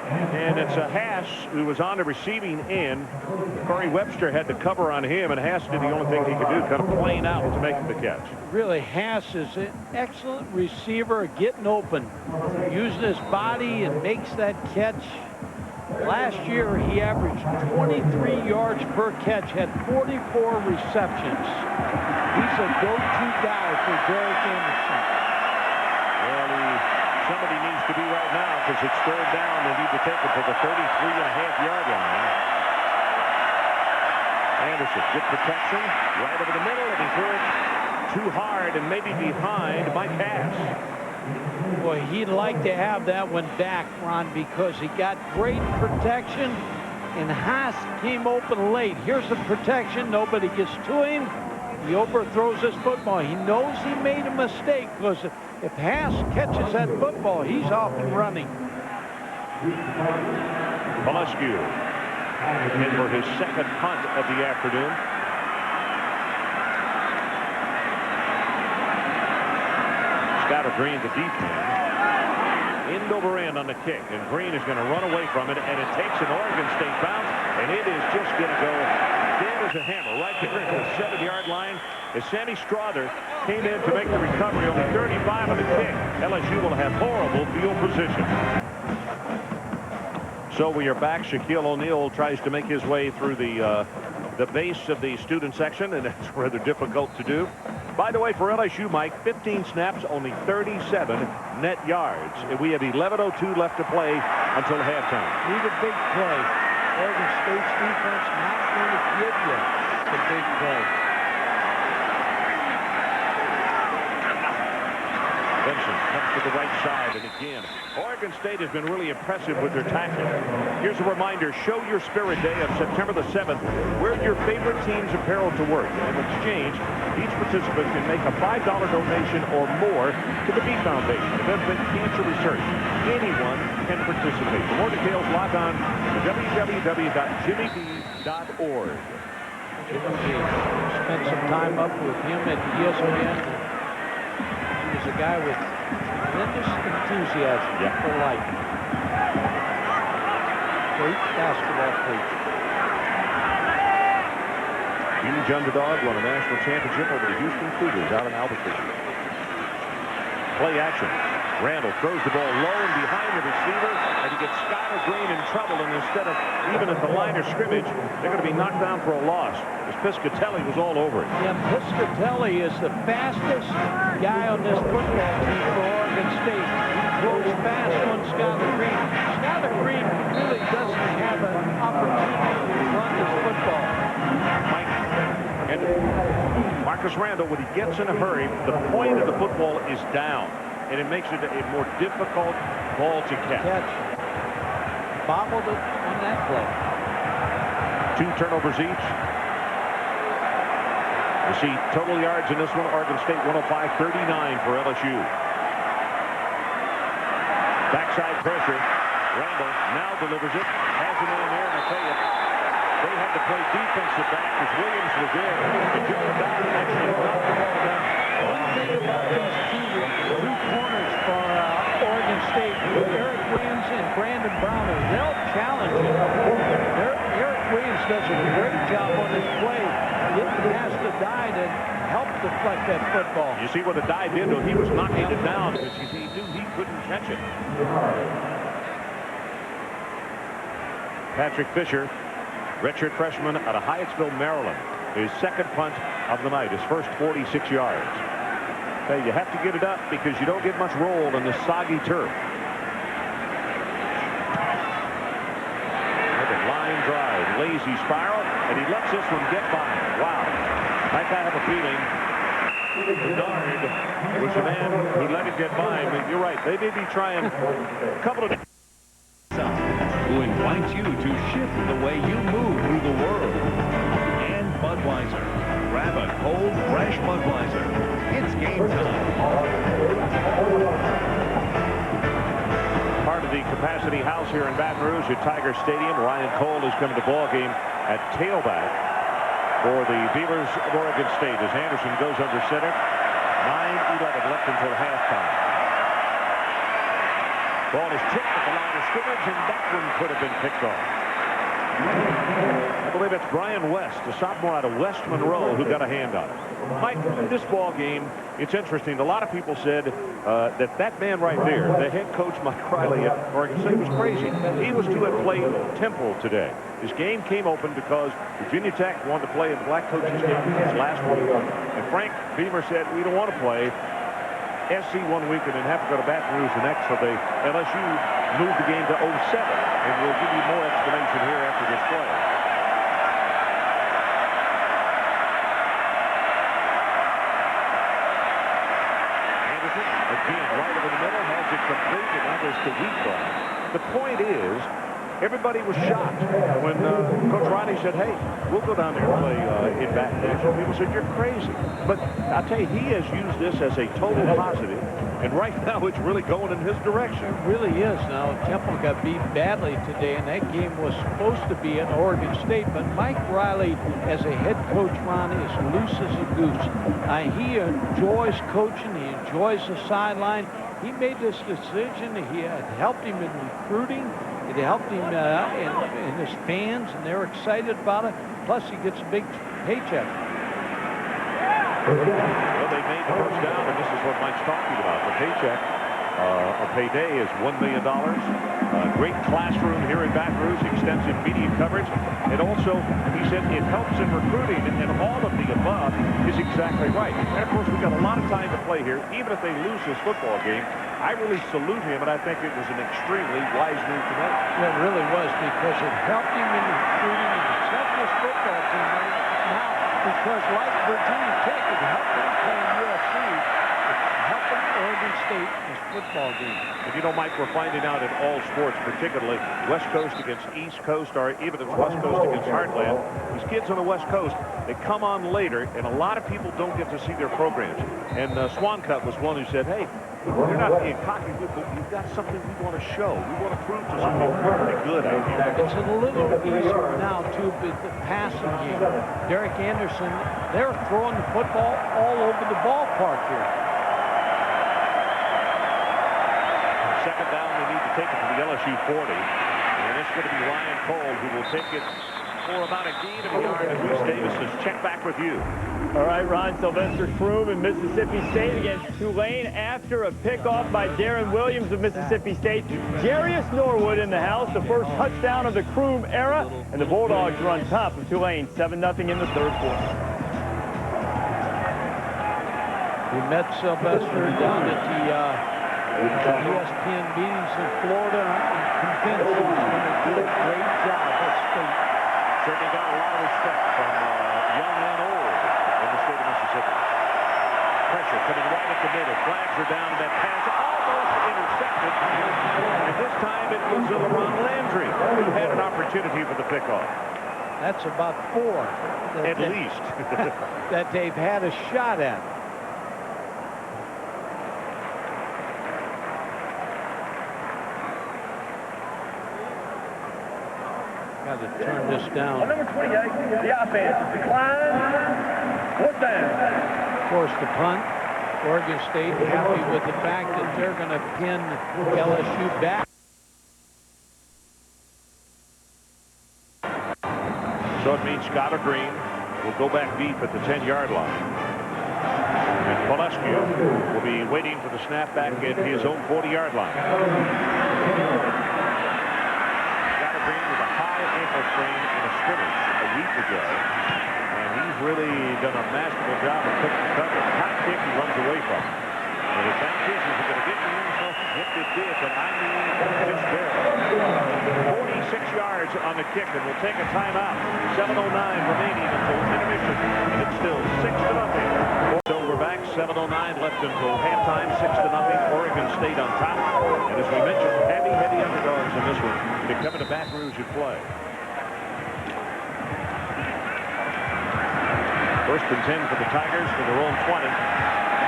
And it's Haas who was on the receiving end. Corey Webster had the cover on him, and Haas did the only thing he could do, kind of plane out to make the catch. Really, Haas is an excellent receiver, getting open, using his body, and makes that catch. Last year, he averaged 23 yards per catch, had 44 receptions. He's a go-to guy for Derek Anderson. Well, somebody needs to be right now because it's 3rd down. They need to take it to the 33.5-yard line. Anderson, good protection, right over the middle, and he threw it too hard and maybe behind Mike Haas. Boy, he'd like to have that one back, Ron, because he got great protection, and Haas came open late. Here's the protection. Nobody gets to him. He overthrows his football. He knows he made a mistake, because if Haas catches that football, he's off and running. Valescu in for his 2nd punt of the afternoon. Skyler Green, the deep man. End over end on the kick, and Green is going to run away from it, and it takes an Oregon State bounce, and it is just going to go dead as a hammer right there at the 7-yard line. As Sammy Strother came in to make the recovery, only 35 on the kick. LSU will have horrible field position. So we are back. Shaquille O'Neal tries to make his way through the base of the student section, and it's rather difficult to do. By the way, for LSU, Mike, 15 snaps, only 37 net yards. And we have 11:02 left to play until halftime. Need a big play. Oregon State's defense not going to give you the big play. Benson comes to the right side, and again, Oregon State has been really impressive with their tackling. Here's a reminder, Show Your Spirit Day of September the 7th. Wear your favorite team's apparel to work. In exchange, each participant can make a $5 donation or more to the Bee Foundation to benefit cancer research. Anyone can participate. For more details, log on to www.jimmyb.org. Spent some time up with him at ESPN. He's a guy with tremendous enthusiasm for life. Great basketball coach. Huge underdog won a national championship over the Houston Cougars out in Albuquerque. Play action. Randall throws the ball low and behind the receiver, and he gets Skyler Green in trouble, and instead of even at the line of scrimmage, they're going to be knocked down for a loss. As Piscatelli was all over it. Yeah, Piscatelli is the fastest guy on this football team for Oregon State. He throws fast on Skyler Green. Skyler Green really doesn't have an opportunity to run this football. Mike, and Marcus Randall, when he gets in a hurry, the point of the football is down, and it makes it a more difficult ball to catch. Bobbled it on that play. 2 turnovers each. You see total yards in this one, Oregon State 105-39 for LSU. Backside pressure. Randall now delivers it. Has a man there, and I tell you, they had to play defensive back as Williams was there. And Joe Dodd actually knocked the ball down. One thing about these two corners for Oregon State, Eric Williams and Brandon Browner, they'll challenge him. Eric Williams does a great job on this play. Getting past the die to help deflect that football. You see what the die did, though? He was knocking it down because he knew he couldn't catch it. Patrick Fisher, redshirt freshman out of Hyattsville, Maryland. His 2nd punt of the night, his first 46 yards. Okay, you have to get it up because you don't get much roll on this soggy turf. crazy spiral, and he lets this one get by him. Wow. I have a feeling Bedard was the man who let it get by him. And you're right. They may be trying a couple of... Who invites you to shift the way you move through the world. And Budweiser. Grab a cold, fresh Budweiser. It's game time. Part of the capacity house here in Baton Rouge at Tiger Stadium. Ryan Cole is coming to ball game at tailback for the Beavers of Oregon State as Anderson goes under center. 9:11 left until halftime. Ball is tipped at the line of scrimmage, and that one could have been picked off. I believe it's Brian West, a sophomore out of West Monroe, who got a hand on it. Mike, this ball game, it's interesting. A lot of people said that man right there, the head coach Mike Riley at Oregon State, was crazy. He was to have played Temple today. His game came open because Virginia Tech wanted to play in the black coaches game last week. And Frank Beamer said, we don't want to play SC one week and then have to go to Baton Rouge the next, so they LSU moved the game to 07, and we'll give you more explanation here after this play. Anderson, again, right over the middle, has it complete, and that is to Wheatball. The point is, everybody was shocked when Coach Riley said, hey, we'll go down there and play in Baton Rouge. People said, you're crazy. But I'll tell you, he has used this as a total positive, and right now it's really going in his direction. It really is. Now, Temple got beat badly today, and that game was supposed to be at Oregon State, but Mike Riley, as a head coach, Ron, is loose as a goose. He enjoys coaching. He enjoys the sideline. He made this decision. He had helped him in recruiting. It helped him in his fans, and they're excited about it. Plus, he gets a big paycheck. Well, they made the first down, and this is what Mike's talking about. The paycheck, a payday is $1 million. Great classroom here in Baton Rouge, extensive media coverage. And also, he said it helps in recruiting, and all of the above is exactly right. And, of course, we've got a lot of time to play here. Even if they lose this football game, I really salute him, and I think it was an extremely wise move to make. It really was, because it helped him in recruiting, and it helped this football team right now, because like Virginia Tech, it helped them play in USC. It helped them Oregon State in this football game. And you know, Mike, we're finding out in all sports, particularly West Coast against East Coast, or even if it's West Coast against Heartland, these kids on the West Coast, they come on later, and a lot of people don't get to see their programs. And Swan Cup was one who said, hey, you're not being cocky, but you've got something we want to show. We want to prove to some people pretty good out here. It's a little easier now, too, but the passing game. Derek Anderson, they're throwing the football all over the ballpark here. Second down, they need to take it to the LSU 40. And it's going to be Ryan Cole who will take it for about a gain of a yard. And Bruce Davis has checked back with you. All right, Ron, Sylvester Croom in Mississippi State against Tulane after a pickoff by Darren Williams of Mississippi State. Jarius Norwood in the house, the first touchdown of the Croom era, and the Bulldogs run top of Tulane 7-0 in the third quarter. We met Sylvester down at the ESPN meetings in Florida, and convinced he's going to do a great job at State. Certainly got a lot of respect from young and old in the state of Mississippi. Pressure coming right at the middle. Flags are down, and that pass almost intercepted. And this time it was LeBron Landry who had an opportunity for the pickoff. That's about 4. At least. that they've had a shot at. Got to turn this down. On number 28, the offense decline. 4th down. Of course, the punt. Oregon State happy with the fact that they're going to pin LSU back. So it means Scott Green will go back deep at the 10-yard line. And Valescu will be waiting for the snap back at his own 40-yard line. Scott Green with a high ankle sprain in a scrimmage a week ago. And he's really done a masterful job of picking cover. Hot kick he runs away from. And it bounces. Is it going to get in the end zone? Yes, it did, but I mean just barely. 46 yards on the kick, and we'll take a timeout. 7:09 remaining until intermission, and it's still 6-0. So we're back. 7:09 left until halftime. 6-0. Oregon State on top. And as we mentioned, heavy underdogs in this one. They're coming to Baton Rouge and play. First and 10 for the Tigers for their own 20.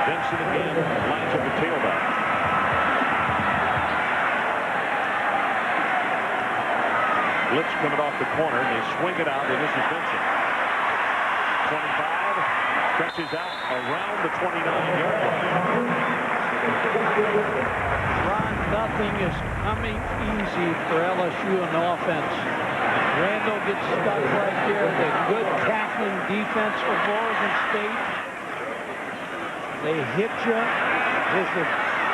Benson again lines up the tailback. Blitz coming off the corner, and they swing it out, and this is Benson. 25, stretches out around the 29-yard line. Ron, nothing is coming easy for LSU on offense. Randall gets stuck right there. The good tackling defense of Oregon State. They hit you. There's a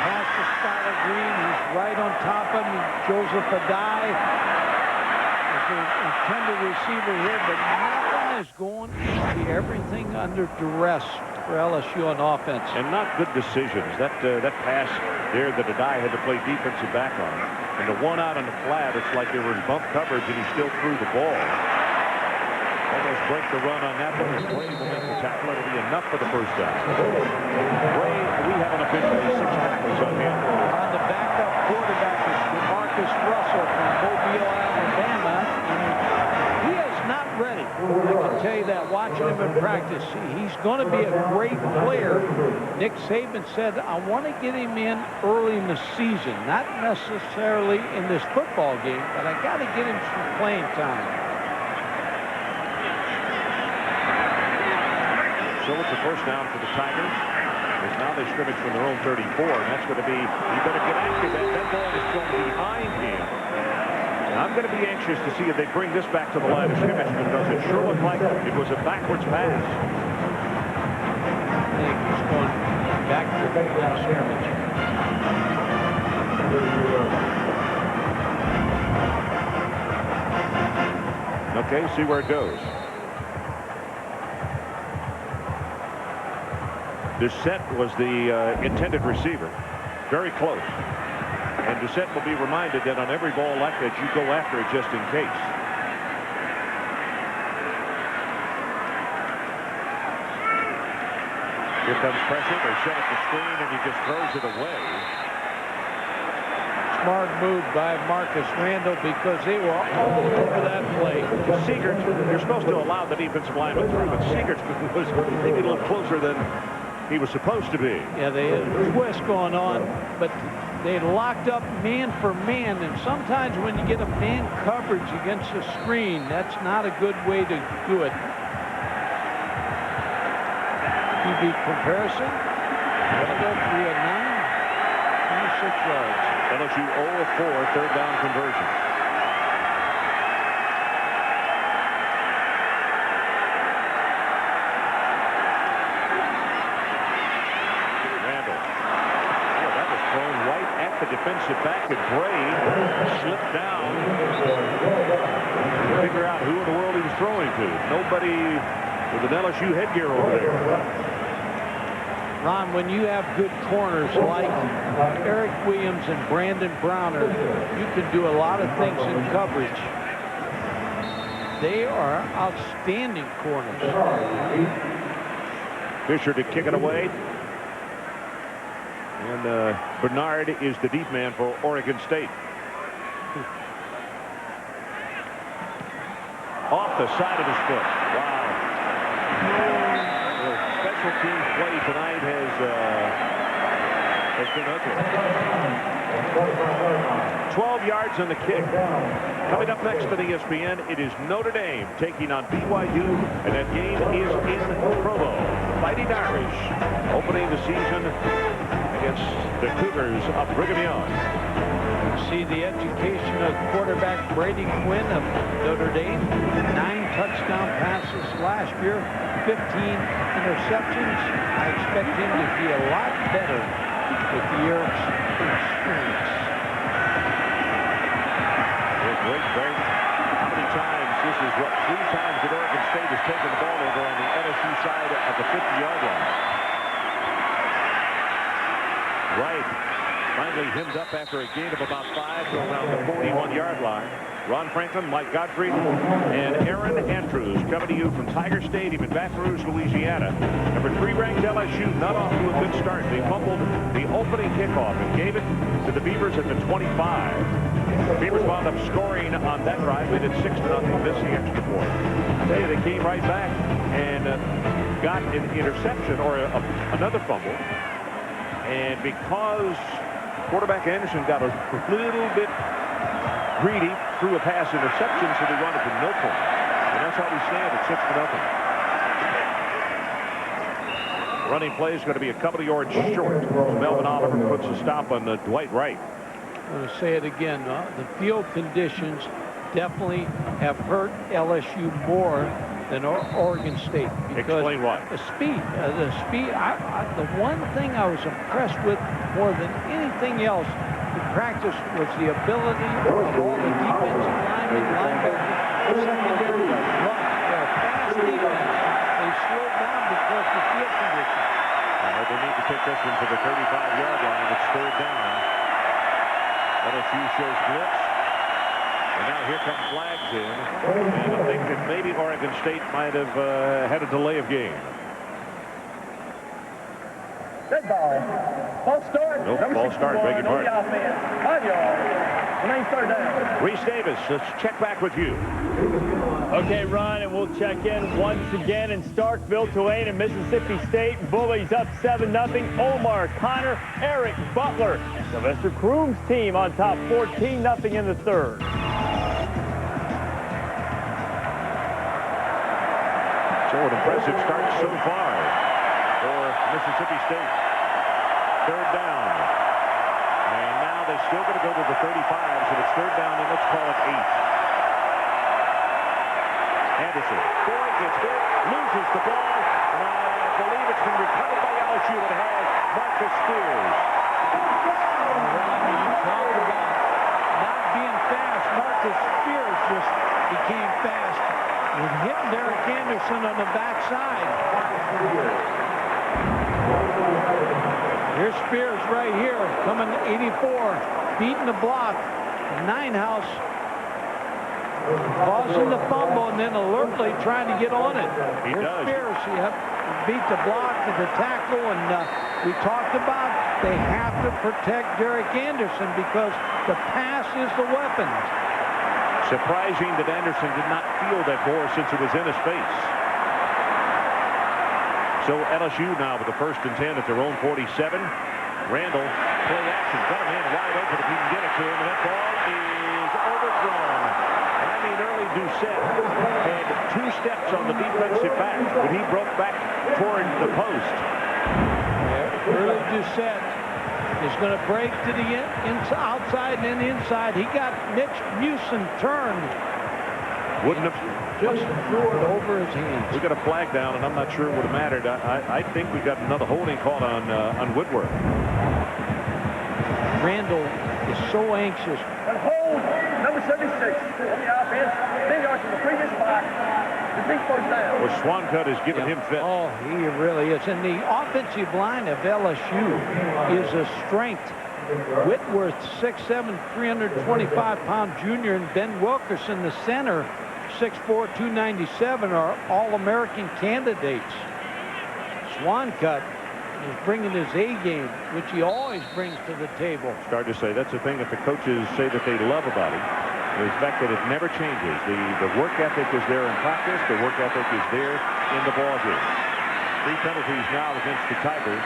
pass to Skylar Green. He's right on top of him. Joseph Adai is the intended receiver here, but nothing is going easy. Everything under duress for LSU on offense. And not good decisions. That pass there that Adai had to play defensive back on. And the one out on the flat, it's like they were in bump coverage and he still threw the ball. Almost break the run on that one. Bray will make the tackle. It'll be enough for the first down. Bray, we have an officially 6 tackles on him. On the backup quarterback is DeMarcus Russell from Mobile, Alabama. And he is not ready. I can tell you that watching him in practice. He's going to be a great player. Nick Saban said, I want to get him in early in the season. Not necessarily in this football game, but I got to get him some playing time. So it's a first down for the Tigers. As now they scrimmage from their own 34, and that's going to be, you better get after that. That ball is going behind him. And I'm going to be anxious to see if they bring this back to the line of scrimmage, because it sure looked like it was a backwards pass. I think he's going back to the line of scrimmage. Okay, see where it goes. Doucette was the intended receiver. Very close. And Doucette will be reminded that on every ball like that, you go after it just in case. Here comes pressure. They set up the screen, and he just throws it away. Smart move by Marcus Randall, because they were all over that play. Seegert, you're supposed to allow the defensive lineman through, but Seegert was maybe a little closer than he was supposed to be. Yeah, they had a twist going on, but they locked up man for man, and sometimes when you get a man coverage against the screen, that's not a good way to do it. QB comparison. Randall 3 of 9, 26 yards. LSU 0 of 4, third down conversion. The defensive back at Bray slipped down to figure out who in the world he was throwing to. Nobody with an LSU headgear over there. Ron, when you have good corners like Eric Williams and Brandon Browner, you can do a lot of things in coverage. They are outstanding corners. Fisher to kick it away. And Bernard is the deep man for Oregon State. Off the side of his foot. Wow. The special teams play tonight has been ugly. 12 yards on the kick. Coming up next on ESPN, it is Notre Dame taking on BYU, and that game is in Provo. Fighting Irish opening the season against the Cougars of Brigham Young. See the education of quarterback Brady Quinn of Notre Dame. 9 touchdown passes last year, 15 interceptions. I expect him to be a lot better with the year's experience. Great break. How many times? This is what, 3 times that Oregon State has taken the ball over on the LSU side of the 50-yard line. finally hemmed up after a gain of about 5 to around the 41-yard line. Ron Franklin, Mike Godfrey, and Aaron Andrews coming to you from Tiger Stadium in Baton Rouge, Louisiana. Number 3 ranked LSU not off to a good start. They fumbled the opening kickoff and gave it to the Beavers at the 25. Beavers wound up scoring on that drive, made it 6-0, missing extra point. I tell you, they came right back and got an interception or another fumble. And because quarterback Anderson got a little bit greedy, threw a pass interception, so they run it to no point. And that's how we stand at 6-0. Running play is going to be a couple of yards short. Melvin Oliver puts a stop on Dwight Wright. I'm going to say it again. The field conditions definitely have hurt LSU more than Oregon State. Explain why. The speed. The one thing I was impressed with more than anything else in practice was the ability of all the defensive linemen, linebackers, secondary to run. They're a fast defense. They slow down because of the field conditions. They need to take this one to the 35-yard line. It's 3rd down. LSU shows blitz. And now here come flags in. And I think that maybe Oregon State might have had a delay of game. Dead ball. False start. Nope, false start. Beg your pardon. 5 yards. Remains 3rd down. Reese Davis, let's check back with you. Okay, Ron, and we'll check in once again in Starkville, Tulane, and Mississippi State. Bullies up 7-0. Omar, Connor, Eric Butler, Sylvester Croom's team on top 14-0 in the 3rd. So an impressive start so far for Mississippi State. 3rd down. And now they're still going to go to the 35, so it's 3rd down, and let's call it 8. Anderson, boy, gets hit, loses the ball, and I believe it's been recovered by LSU, and it has Marcus Spears. You talk about not being fast. Marcus Spears just became fast with hitting Derek Anderson on the backside. Here's Spears right here, coming 84, beating the block. Ninehouse causing the fumble and then alertly trying to get on it. Here's Spears. Beat the block to the tackle, and we talked about they have to protect Derek Anderson because the pass is the weapon. Surprising that Anderson did not feel that ball since it was in his face. So LSU now with the 1st and 10 at their own 47. Randall, play action, got a man wide open if he can get it to him, and that ball is overthrown. I mean, early Doucette had 2 steps on the defensive back when he broke back toward the post. Early Doucette is going to break to the outside and then inside. He got Mitch Musin turned. Wouldn't have just threw it over his hands. We got a flag down, and I'm not sure it would have mattered. I think we got another holding call on Woodward. Randall is so anxious. And hold number 76 on the offense. 10 yards from the previous block. The big 1st down. Well, Swancut has given him fits. Oh, he really is. And the offensive line of LSU is a strength. Whitworth, 6'7", 325-pound junior, and Ben Wilkerson, the center, 6'4", 297, are All-American candidates. Swancut is bringing his A game, which he always brings to the table. Start to say that's the thing that the coaches say that they love about him. The fact that it never changes. The work ethic is there in practice. The work ethic is there in the ball game. 3 penalties now against the Tigers.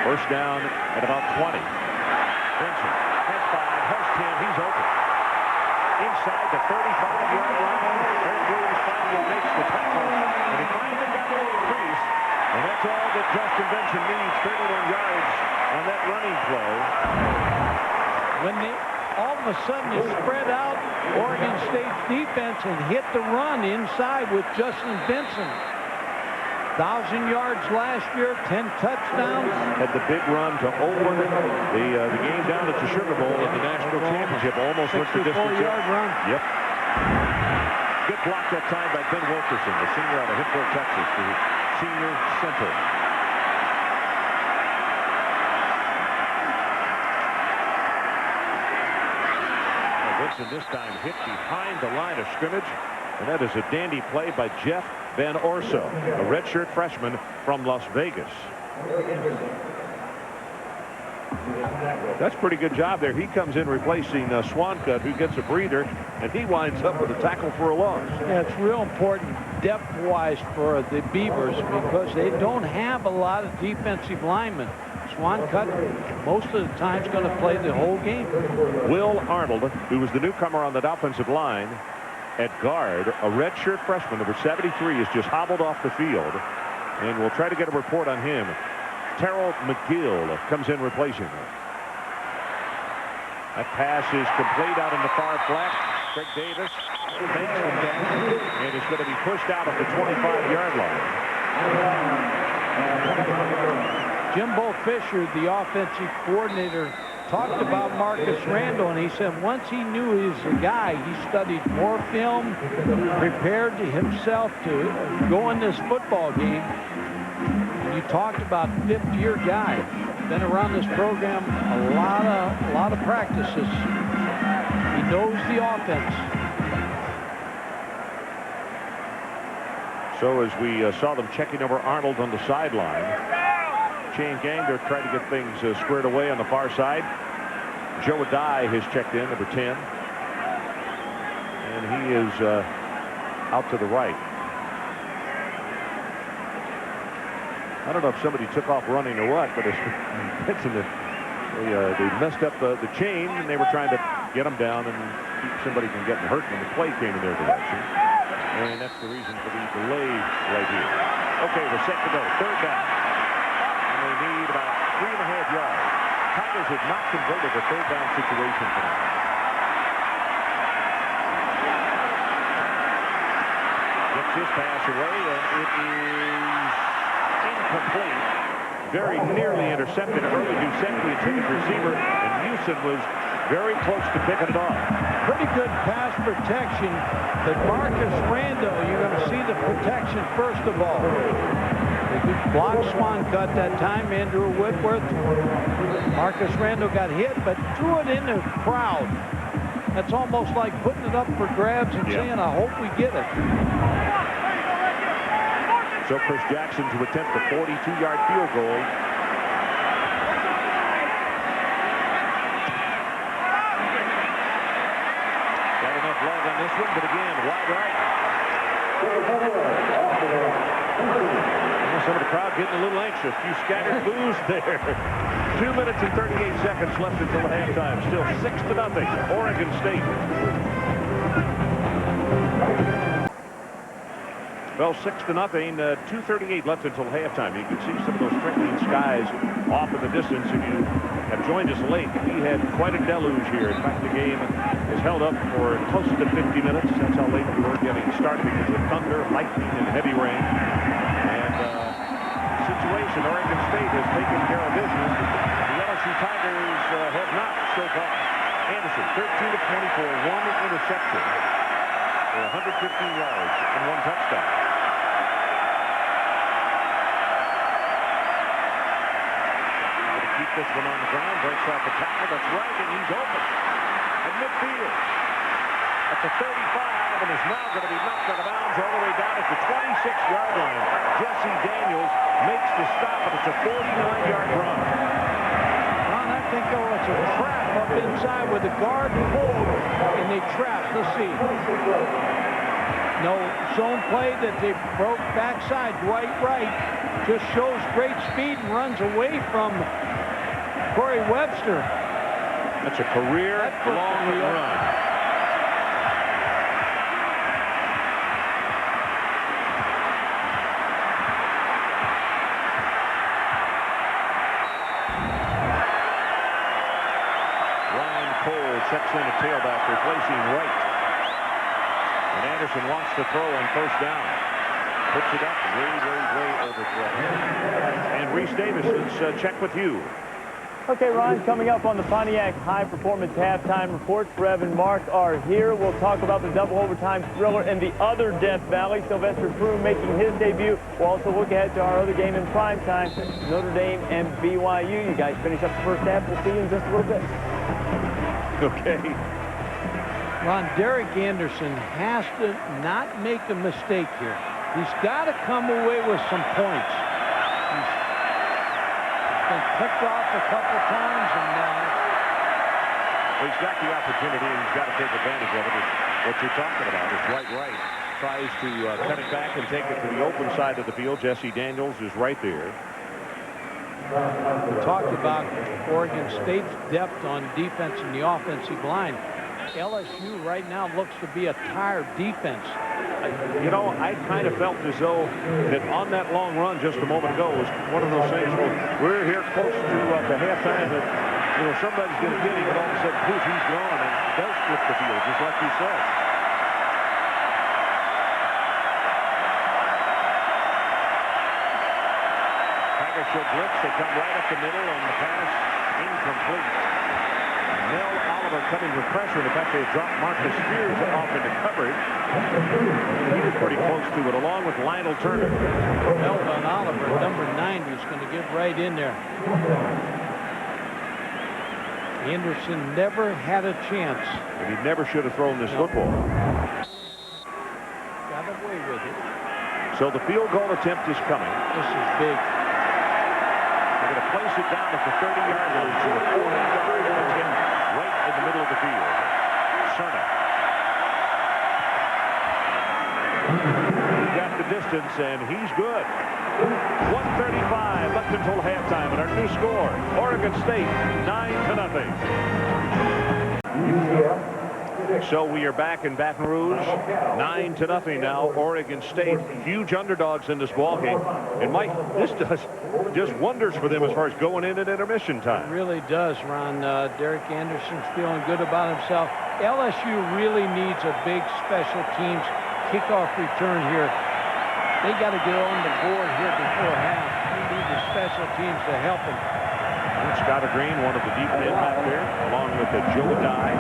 1st down at about 20. Benson has 5, has 10. He's open. Inside the 35-yard line. Eric Williams finally makes the tackle. And he finally got the crease. And that's all that Justin Benson needs. 31 yards on that running play. When they all of a sudden you spread out Oregon State's defense and hit the run inside with Justin Benson. 1,000 yards last year, 10 touchdowns. Had the big run to open the game down at the Sugar Bowl in the national championship. Almost went the distance. 64-yard run. Yep. Good block that time by Ben Wilkerson, the senior out of Hickville, Texas, the senior center. Jackson this time hit behind the line of scrimmage, and that is a dandy play by Jeff Van Orso, a redshirt freshman from Las Vegas. That's a pretty good job there. He comes in replacing Swancut, who gets a breather, and he winds up with a tackle for a loss. Yeah, it's real important depth-wise for the Beavers because they don't have a lot of defensive linemen. Swancut, most of the time, is going to play the whole game. Will Arnold, who was the newcomer on that offensive line at guard, a redshirt freshman, number 73, is just hobbled off the field, and we'll try to get a report on him. Terrell McGill comes in replacing him. That pass is complete out in the far flat. Craig Davis makes him down, and is going to be pushed out at the 25-yard line. Jimbo Fisher, the offensive coordinator, talked about Marcus Randall, and he said once he knew he was the guy, he studied more film, prepared himself to go in this football game. And you talked about fifth-year guy, been around this program a lot of practices. He knows the offense. So as we saw them checking over Arnold on the sideline, Shane Ganger tried to get things squared away on the far side. Joe Adai has checked in, number 10. And he is out to the right. I don't know if somebody took off running or what, but it's they messed up the chain, and they were trying to get them down and keep somebody from getting hurt when the play came in their direction. And that's the reason for the delay right here. Okay, we're set to go. Third down. They need about 3.5 yards. Tigers have not converted a third down situation tonight. Gets his pass away, and it is incomplete. Very nearly intercepted. Early Ducenti intended receiver, and Houston was very close to picking it off. Pretty good pass protection, but Marcus Randall, you're going to see the protection first of all. Block Swancut that time. Andrew Whitworth. Marcus Randall got hit, but threw it in the crowd. That's almost like putting it up for grabs and saying, I hope we get it. So Chris Jackson to attempt a 42-yard field goal. Got enough leg on this one, but again, wide right. Some of the crowd getting a little anxious. A few scattered boos there. 2 minutes and 38 seconds left until the halftime. Still 6-0, Oregon State. Well, 6-0, 2:38 left until halftime. You can see some of those threatening skies off in the distance. If you have joined us late, we had quite a deluge here. In fact, the game is held up for close to 50 minutes. That's how late we were getting started because of thunder, lightning, and heavy rain. And situation, Oregon State has taken care of business. The LSU Tigers have not so far. Anderson, 13 of 24, one interception for 115 yards and one touchdown. Keep this one on the ground, breaks off the tackle. That's right, and he's open at midfield at the 35, and is now going to be knocked out of bounds all the way down at the 26-yard line. Jesse Daniels makes the stop, and it's a 49-yard run. Ron, I think there was a trap up inside with the guard pulled, and they trapped. Let's see. No zone play that they broke backside. Dwight Wright just shows great speed and runs away from Corey Webster. That's a career long run. Ryan Cole checks in a tailback, replacing Wright. And Anderson wants to throw on first down. Puts it up way overthrown. And Reese Davis, let's check with you. Okay, Ron, coming up on the Pontiac High Performance Halftime Report, Trev and Mark are here. We'll talk about the double overtime thriller in the other Death Valley. Sylvester Crew making his debut. We'll also look ahead to our other game in prime time, Notre Dame and BYU. You guys finish up the first half. We'll see you in just a little bit. Okay. Ron, Derek Anderson has to not make a mistake here. He's got to come away with some points. He's been picked off a couple times, and well, he's got the opportunity, and he's got to take advantage of it. It's what you're talking about. It's right. Tries to cut it back and take it to the open side of the field. Jesse Daniels is right there. We talked about Oregon State's depth on defense and the offensive line. LSU right now looks to be a tired defense. You know, I kind of felt as though that on that long run just a moment ago was one of those things where we're here close to halftime that, you know, somebody's going to get him, and all of a sudden, poof, he's gone, and does flip the field, just like you said. Tigers show blitz. They come right up the middle, and the pass incomplete. Mel Oliver coming with pressure. In fact, they dropped Marcus Spears off into coverage. He was pretty close to it, along with Lionel Turner. Melvin Oliver, number 9, who's going to get right in there. Anderson never had a chance. And he never should have thrown this football. Got away with it. So the field goal attempt is coming. This is big. They're going to place it down at the 30-yard line. So a 40-yard attempt right in the middle of the field. Cerna. He got the distance, and he's good. 1:35 left until halftime, and our new score, Oregon State 9-0. So we are back in Baton Rouge, 9-0 now. Oregon State, huge underdogs in this ballgame. And Mike, this does just wonders for them as far as going in at intermission time. It really does, Ron. Derek Anderson's feeling good about himself. LSU really needs a big special teams kickoff return here. They got to get on the board here before half. They need the special teams to help them. And Scott Green, one of the deep men back there, along with the Joe Dye.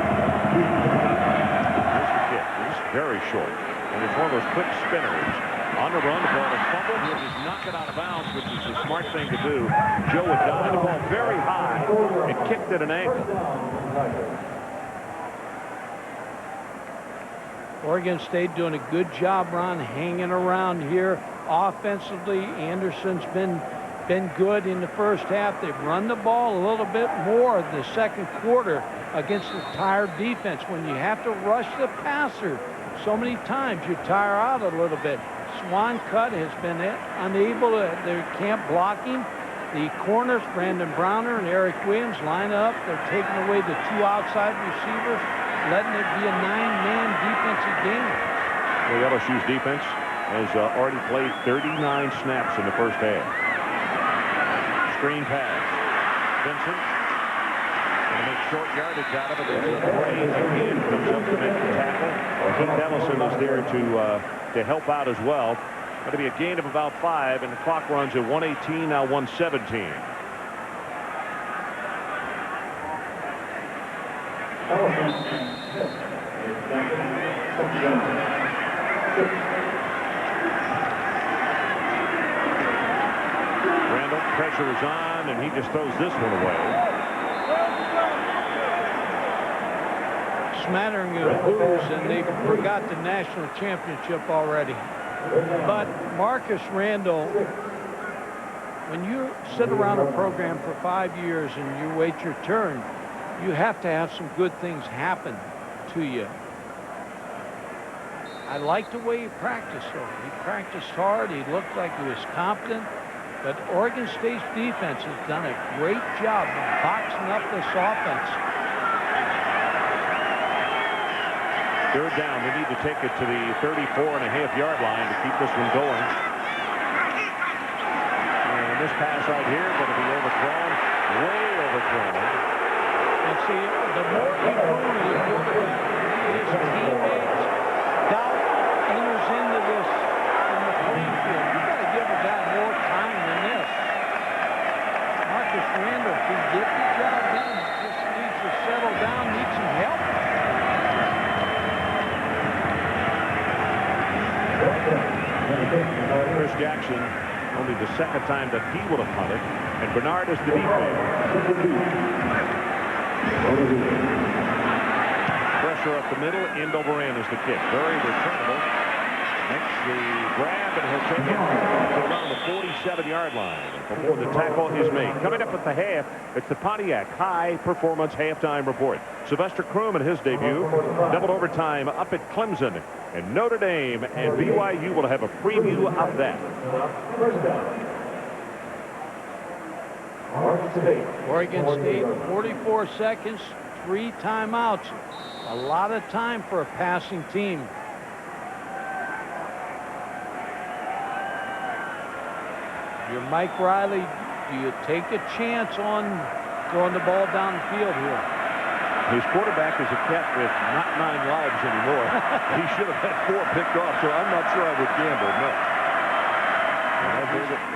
Here's the kick. It's very short. And it's one of those quick spinners. On the run, the ball is fumbled. He'll just knock it out of bounds, which is the smart thing to do. Joe Dye, the ball very high. It kicked at an angle. Oregon State doing a good job, Ron, hanging around here. Offensively, Anderson's been good in the first half. They've run the ball a little bit more the second quarter against the tired defense. When you have to rush the passer so many times, you tire out a little bit. Swan Cut has been unable to, their camp blocking. The corners, Brandon Browner and Eric Williams, line up. They're taking away the 2 outside receivers, letting it be a 9-man defensive game. Well, LSU's defense has already played 39 snaps in the first half. Screen pass. Vincent going to make short yardage out of it. Gray again comes up to make the tackle. Keith Ellison is there to help out as well. Going to be a gain of about 5, and the clock runs at 1:18, now 1:17. Randall, pressure is on, and he just throws this one away. Smattering of boos, and they forgot the national championship already. But Marcus Randall, when you sit around a program for 5 years and you wait your turn, you have to have some good things happen to you. I like the way he practiced, though. He practiced hard. He looked like he was confident. But Oregon State's defense has done a great job of boxing up this offense. Third down, they need to take it to the 34.5-yard line to keep this one going. And this pass right here going to be overthrown, way overthrown. And see, the more he moves, his teammates, doubt enters into this in the playing field. You got to give a guy more time than this. Marcus Randall can get the job done. Just needs to settle down, needs some help. Chris Jackson, only the second time that he would have punted, and Bernard is the deep man. Pressure pressure up the middle. End over end is the kick. Very returnable. Makes the grab, and he'll take it to around the 47-yard line before the tackle is made. Coming up at the half, it's the Pontiac High Performance Halftime Report. Sylvester Croom in his debut. Double overtime up at Clemson. And Notre Dame and BYU will have a preview of that. Oregon State, 44 seconds, 3 timeouts. A lot of time for a passing team. You're Mike Riley. Do you take a chance on throwing the ball down the field here? His quarterback is a cat with not 9 lives anymore. He should have had 4 picked off, so I'm not sure I would gamble, no.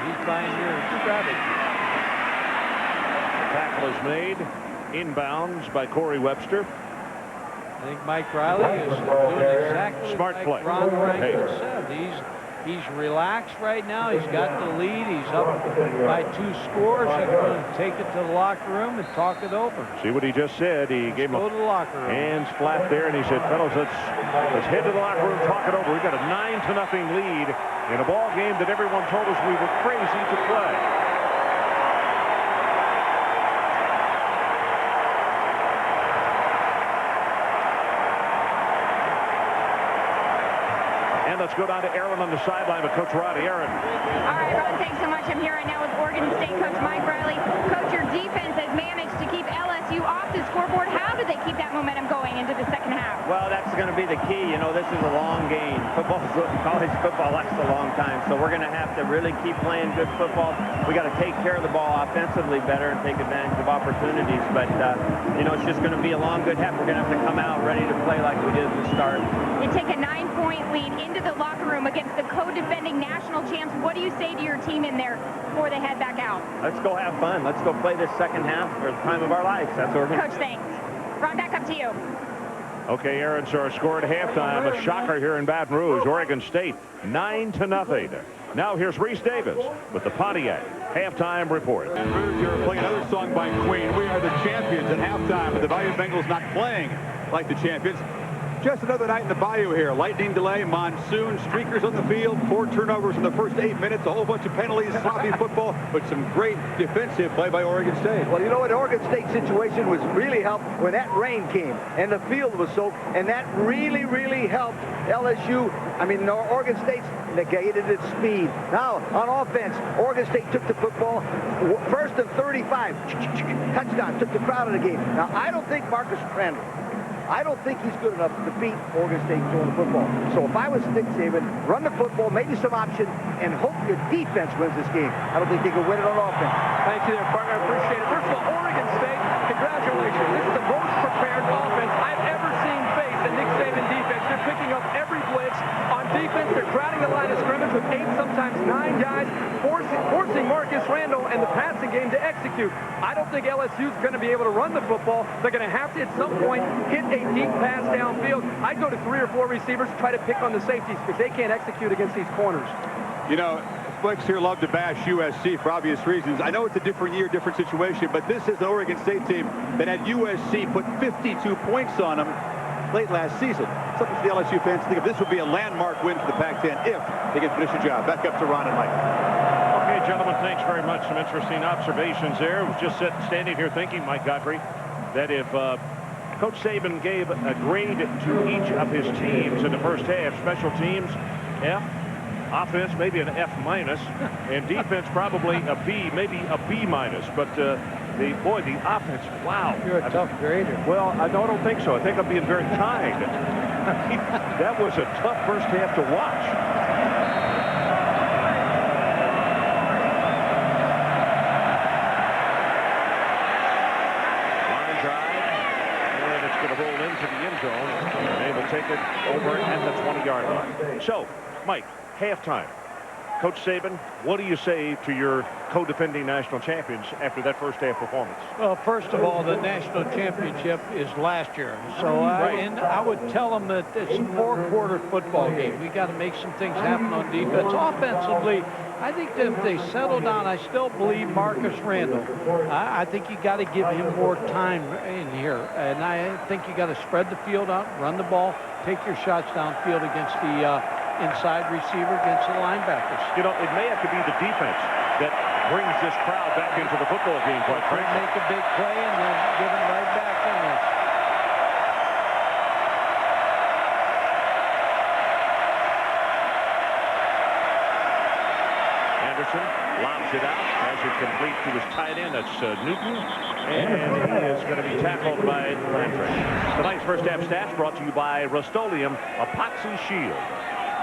He's buying your strategy. The tackle is made. Inbounds by Corey Webster. I think Mike Riley is doing exactly Smart like play. Ron Rankin said. He's relaxed right now. He's got the lead. He's up by 2 scores. He's going to take it to the locker room and talk it over. See what he just said. He gave him Go to the locker room. hands flat there, and he said, fellows, let's head to the locker room, talk it over. We've got a 9-0 lead in a ball game that everyone told us we were crazy to play. Let's go down to Aaron on the sideline with Coach Roddy. Aaron. All right, Ron, thanks so much. I'm here right now with Oregon State coach Mike Riley. Coach, your defense has managed to keep LSU off the scoreboard. How do they keep that momentum going into the second half? Well, that's going to be the key. You know, this is a long game. College football lasts a long time, so we're going to have to really keep playing good football. We got to take care of the ball offensively better and take advantage of opportunities. But, you know, it's just going to be a long, good half. We're going to have to come out ready to play like we did at the start. You take a 9-point lead into the locker room against the co-defending national champs. What do you say to your team in there before they head back out? Let's go have fun. Let's go play this second half for the time of our lives. That's what we're going to do. Coach, thanks. Ron, back up to you. Okay, Aaron, so our score at halftime, a shocker here in Baton Rouge. Oregon State, 9-0. Now here's Reese Davis with the Pontiac Halftime Report. You're playing another song by Queen. We are the champions at halftime, but the Bayou Bengals not playing like the champions. Just another night in the Bayou here. Lightning delay, monsoon, streakers on the field, 4 turnovers in the first 8 minutes, a whole bunch of penalties, sloppy football, but some great defensive play by Oregon State. Well, you know what? Oregon State's situation was really helped when that rain came and the field was soaked, and that really, really helped LSU. I mean, Oregon State's negated its speed. Now, on offense, Oregon State took the football, first and 35, touchdown, took the crowd of the game. Now, I don't think Marcus Randall, I don't think he's good enough to beat Oregon State throwing the football. So if I was Nick Saban, run the football, maybe some option, and hope your defense wins this game. I don't think they can win it on offense. Thank you there, partner. I appreciate it. First of all, Oregon State, congratulations. This is the most prepared offense I've ever seen face a Nick Saban defense. They're picking up every blitz. On defense, they're crowding the line of scrimmage with 8, sometimes 9 guys, forcing Marcus Randall and the passing game to execute. I don't think LSU's going to be able to run the football. They're going to have to, at some point, hit a deep pass downfield. I'd go to 3 or 4 receivers, try to pick on the safeties because they can't execute against these corners. You know, folks here love to bash USC for obvious reasons. I know it's a different year, different situation, but this is the Oregon State team that had USC put 52 points on them late last season. Something for the LSU fans to think of. This would be a landmark win for the Pac-10 if they can finish the job. Back up to Ron and Mike. Okay, gentlemen, thanks very much. Some interesting observations there. I was just standing here thinking, Mike Godfrey, that if Coach Saban gave a grade to each of his teams in the first half, special teams, F, offense, maybe an F-, and defense, probably a B, maybe a B-. But the offense, wow. You're a tough grader. Well, I don't think so. I think I'm being very kind. That was a tough first half to watch. Line drive, and it's going to roll into the end zone, and they will take it over at the 20-yard line. So, Mike, halftime. Coach Saban, what do you say to your co-defending national champions after that first half performance? Well, first of all, the national championship is last year. So, and I would tell them that it's a four-quarter football game. We got to make some things happen on defense. Offensively, I think that if they settle down, I still believe Marcus Randall. I think you got to give him more time in here. And I think you got to spread the field out, run the ball, take your shots downfield against the inside receiver, against the linebackers. You know, it may have to be the defense that brings this crowd back into the football game, quite frankly. Make a big play and then give them right back in there. Anderson lobs it out, has it complete to his tight end. That's Newton, and he is going to be tackled by Landry. Tonight's first half stats brought to you by Rust-Oleum Epoxy Shield.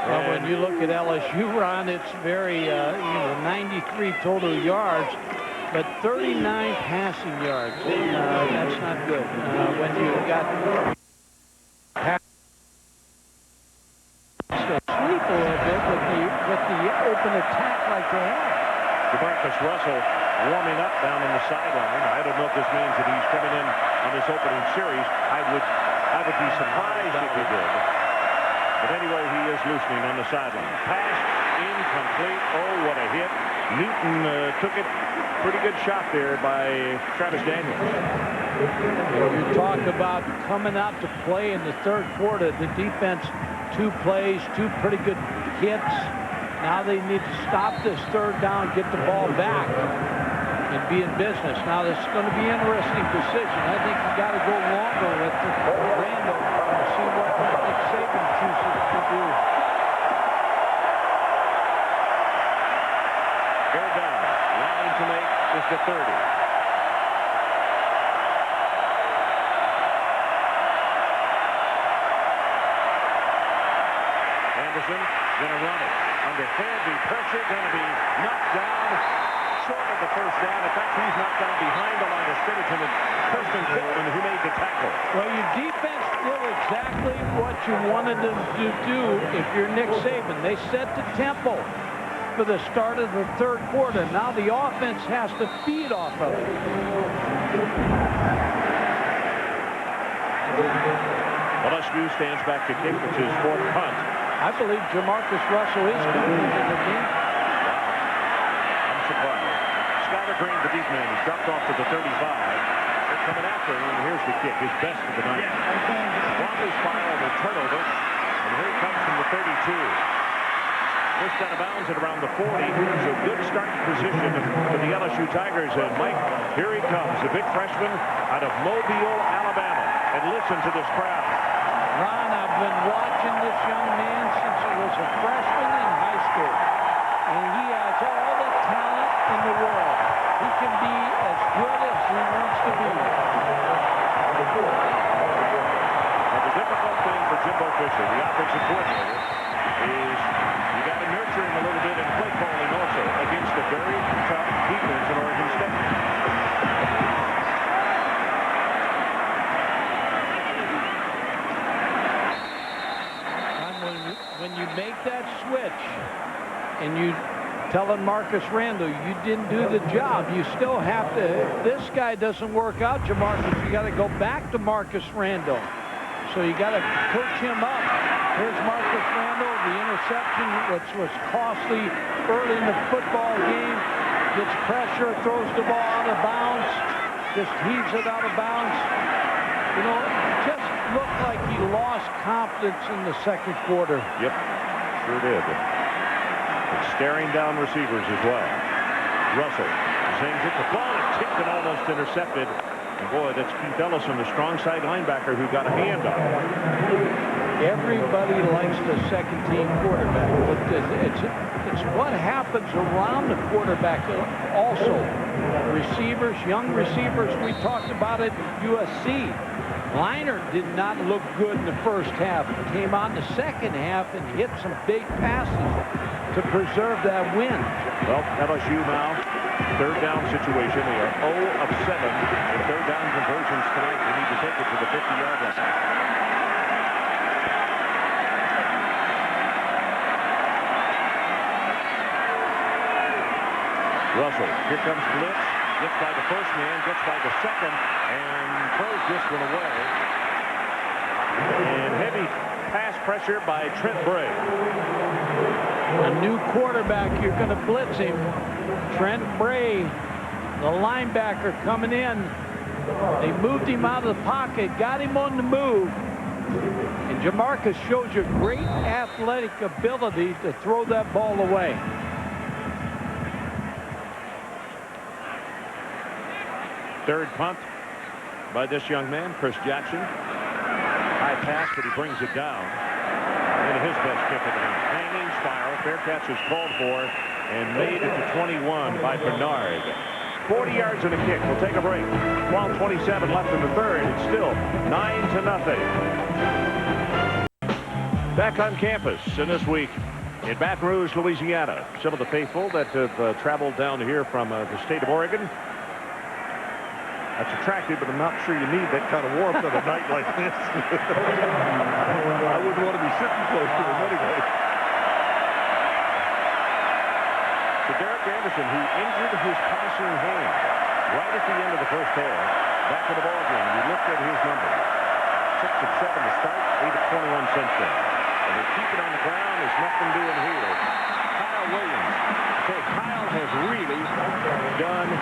Well, when you look at LSU, Ron, it's very, 93 total yards, but 39 passing yards. And, that's not good. When you've got sleep a little bit with the open attack like they have. DeMarcus Russell warming up down on the sideline. I don't know if this means that he's coming in on this opening series. I would be surprised if he did. But anyway, he is loosening on the sideline. Pass incomplete. Oh, what a hit. Newton took it. Pretty good shot there by Travis Daniels. You talk about coming out to play in the third quarter. The defense, 2 plays, 2 pretty good hits. Now they need to stop this third down, get the ball back, and be in business. Now, this is going to be an interesting decision. I think you got to go longer with Randall and see what Nick Saban chooses to do. Third down. Line to make is the 30. Anderson going to run it. Under heavy pressure, going to be knocked down short of the first down. In fact, he's knocked down behind the line of scrimmage, and it's Preston Coleman who made the tackle. Well, your defense did exactly what you wanted them to do if you're Nick Saban. They set the tempo for the start of the third quarter. Now the offense has to feed off of it. LSU stands back to kick, which is 4th punt. I believe Jamarcus Russell is coming into the game. I'm surprised. Skylar Green, the deep man, he's dropped off to the 35. They're coming after him, and here's the kick, his best of the night. Wobbly's fire on the turnover, and here it comes from the 32. Pushed out of bounds at around the 40. It's a good starting position for the LSU Tigers. And Mike, here he comes, the big freshman out of Mobile, Alabama. And listen to this crowd. Ron, I've been watching this young man since he was a freshman in high school. And he has all the talent in the world. He can be as good as he wants to be. Now, the difficult thing for Jimbo Fisher, the offensive coordinator, is you got to nurture him a little bit in play calling also against a very tough defense in Oregon State. When you make that switch and you telling Marcus Randall you didn't do the job, you still have to, if this guy doesn't work out, Jamarcus, you got to go back to Marcus Randall. So you got to coach him up. Here's Marcus Randall, the interception, which was costly early in the football game. Gets pressure, throws the ball out of bounds, just heaves it out of bounds. You know, just looked like he lost confidence in the second quarter. Yep, sure did. It's staring down receivers as well. Russell zings it. The ball is tipped and almost intercepted. And boy, that's Keith Ellison, the strong side linebacker, who got a hand on it. Everybody likes the second-team quarterback, but it's what happens around the quarterback also. Receivers, young receivers, we talked about it, USC. Leinart did not look good in the first half. Came on the second half and hit some big passes to preserve that win. Well, LSU now, third down situation. They are 0 of 7 in third down conversions tonight. They need to take it to the 50-yard line. Russell, here comes blitz. Gets by the first man, gets by the second, and throws this one away. And heavy pass pressure by Trent Bray. A new quarterback, you're going to blitz him. Trent Bray, the linebacker coming in. They moved him out of the pocket, got him on the move. And Jamarcus shows you great athletic ability to throw that ball away. Third punt by this young man, Chris Jackson. High pass, but he brings it down. And his best kick of the night. Hanging spiral. Fair catch is called for and made it to 21 by Bernard. 40 yards and a kick. We'll take a break. 12:27 left in the third. It's still 9-0. Back on campus, and this week in Baton Rouge, Louisiana. Some of the faithful that have traveled down here from the state of Oregon. That's attractive, but I'm not sure you need that kind of warmth on a night like this. I wouldn't want to be sitting close to him anyway. So Derek Anderson, who injured his passing hand right at the end of the first half, back in the ball game. We looked at his numbers. 6 of 7 to start, 8 of 21 since then. And they keep it on the ground. There's nothing doing here. Kyle Williams. Okay, Kyle has really done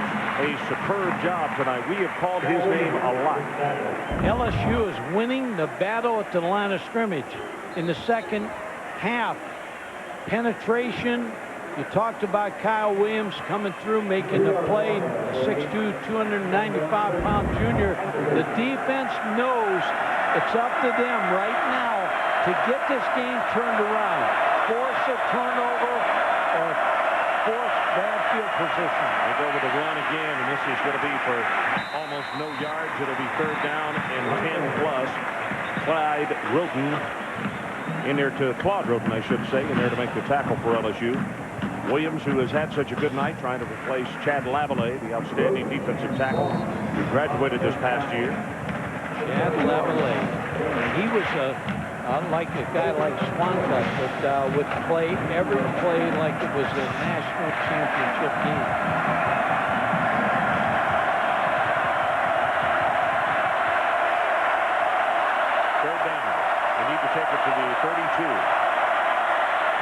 a superb job tonight. We have called his name a lot. LSU is winning the battle at the line of scrimmage in the second half. Penetration. You talked about Kyle Williams coming through, making the play. 6'2", 295-pound junior. The defense knows it's up to them right now to get this game turned around. Force a turnover or force bad field position. They go with the run again, and this is going to be for almost no yards. It'll be third down and 10 plus. Clyde Roten in there to Claude Roten, I should say, in there to make the tackle for LSU. Williams, who has had such a good night, trying to replace Chad Lavallee, the outstanding defensive tackle, who graduated this past year. Chad Lavallee. He was like a guy like Swancutt, but would play every play like it was a national championship game. Third down. They need to take it to the 32.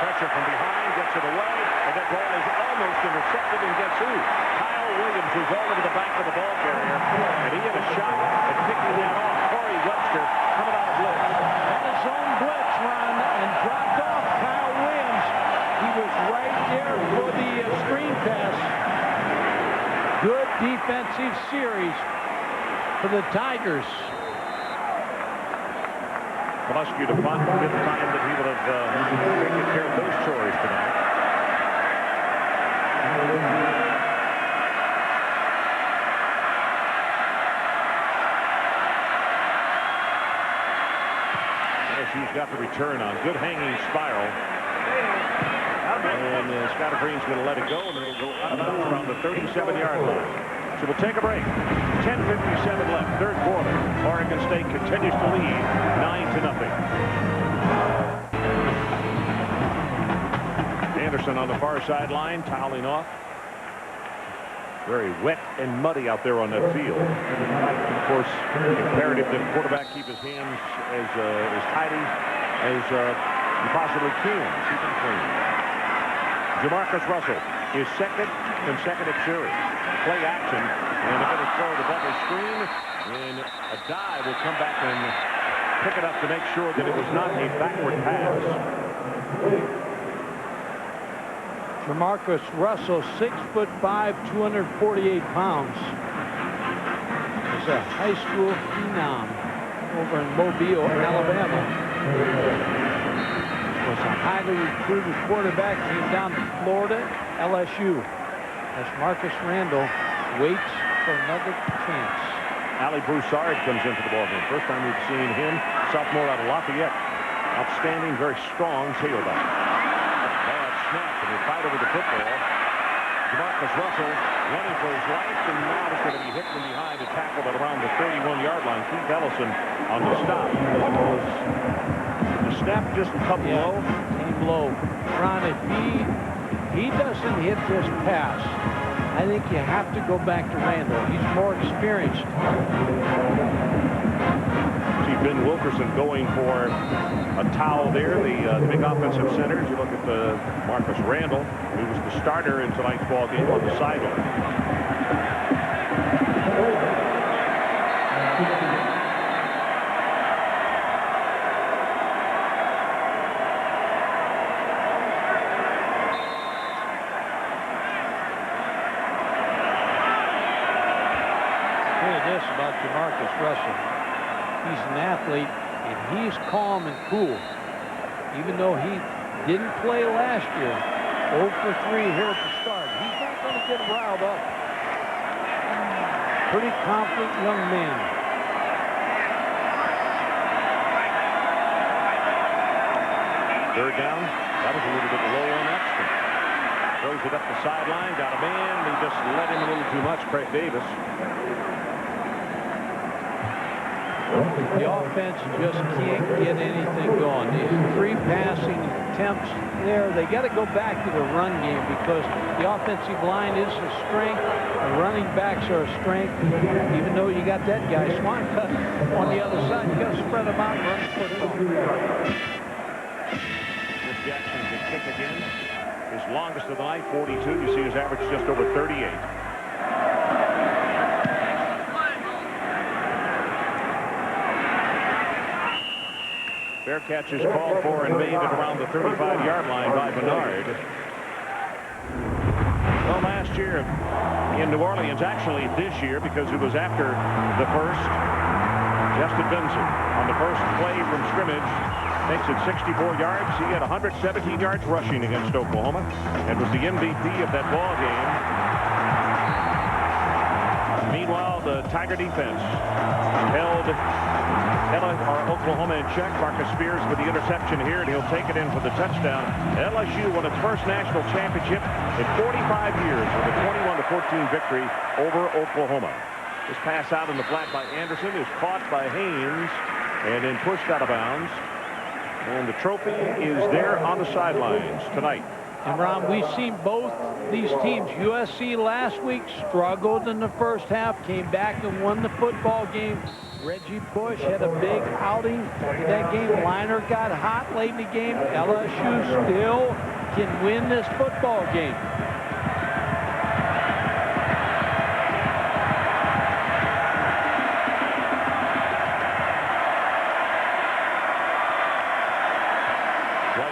Pressure from behind, gets it away, and that ball is almost intercepted, and guess who? Kyle Williams, who's all over the back of the ball carrier, and he had a shot at picking that off. Corey Webster coming out of blitz. On his own blitz run and dropped off Kyle Williams. He was right there for the screen pass. Good defensive series for the Tigers. Muskie to punt, fifth time that he would have taken care of those chores tonight. LSU's got the return on. Good hanging spiral. And Scott Green's going to let it go, and it'll go out of bounds around the 37-yard line. So we'll take a break. 10:57 left, third quarter. Oregon State continues to lead 9-0. Anderson on the far sideline, toweling off. Very wet and muddy out there on that field. Of course, imperative that the quarterback keep his hands as tidy as he possibly can. Keep them clean. Jamarcus Russell, his second consecutive series. Play action, and they're going to throw the bubble screen, and a dive will come back and pick it up to make sure that it was not a backward pass. Jamarcus Russell, 6'5", 248 pounds. He's a high school phenom over in Mobile, Alabama. Was a highly recruited quarterback, came down to Florida, LSU. As Marcus Randall waits for another chance. Ali Broussard comes into the ballgame. First time we've seen him, sophomore out of Lafayette. Outstanding, very strong tailback. Bad snap, and they fight over the football. Jamarcus Russell running for his life, and now he's going to be hit from behind and tackled at around the 31-yard line. Keith Ellison on the stop. The snap just come low. Came low. Ron, if he doesn't hit this pass, I think you have to go back to Randall. He's more experienced. See Ben Wilkerson going for a towel there, the big offensive centers. You look at Marcus Randall, who was the starter in tonight's ball game on the sideline. About Jamarcus Russell. He's an athlete, and he's calm and cool. Even though he didn't play last year, 0 for 3 here at the start. He's not going to get riled up. Pretty confident young man. Third down. That was a little bit low on that. Throws it up the sideline. Got a man. He just let him a little too much, Craig Davis. The offense just can't get anything going. The 3 passing attempts there, they got to go back to the run game because the offensive line is a strength. The running backs are a strength. Even though you got that guy, Swanka, on the other side, you got to spread them out and run the football. Chris Jackson can kick again. His longest of the night, 42. You see his average just over 38. Fair catch is called for and made at around the 35-yard line by Bernard. Well, last year in New Orleans, actually this year, because it was after the first, Justin Vincent on the first play from scrimmage makes it 64 yards. He had 117 yards rushing against Oklahoma and was the MVP of that ball game. Meanwhile, the Tiger defense held Oklahoma in check. Marcus Spears with the interception here, and he'll take it in for the touchdown. LSU won its first national championship in 45 years with a 21-14 victory over Oklahoma. This pass out in the flat by Anderson is caught by Haynes and then pushed out of bounds. And the trophy is there on the sidelines tonight. And Ron, we've seen both these teams. USC last week struggled in the first half, came back and won the football game. Reggie Bush had a big outing in that game. Liner got hot late in the game. LSU still can win this football game.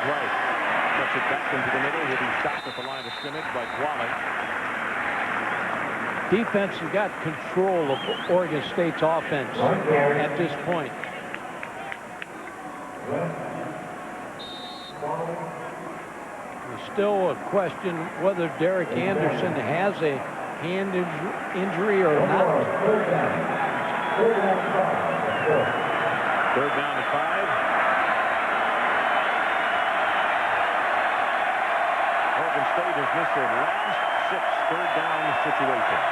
Right. Cuts it back into the middle. He'll be stopped at the line of scrimmage by Qualley. Defense has got control of Oregon State's offense at this point. There's still a question whether Derek Anderson has a hand injury or not. Third down and 5. Oregon State has missed their last 6 third down situations.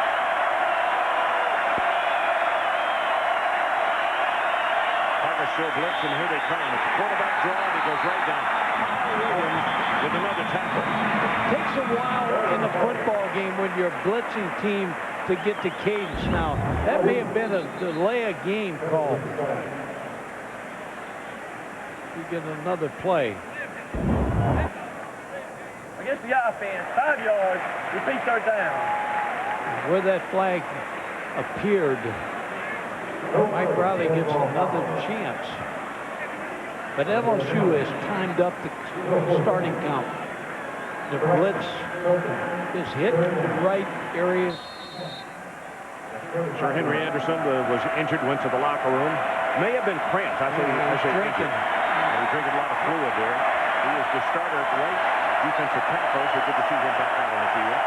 Tigers still blitz, and here they come. It's a quarterback draw, and he goes right down. Williams with another tackle. It takes a while in a football game when you're a blitzing team to get to cadence. Now, that may have been a delay of game call. We get another play. Against the offense, 5 yards, repeat third down. Where that flag appeared, Mike Riley gets another chance. But LSU has timed up the starting count. The blitz is hit in the right areas. Sir Henry Anderson was injured, went to the locker room. May have been cramped. I say drinking. He's drinking a lot of fluid there. He is the starter at right defensive tackle, so good to see him back out on the field.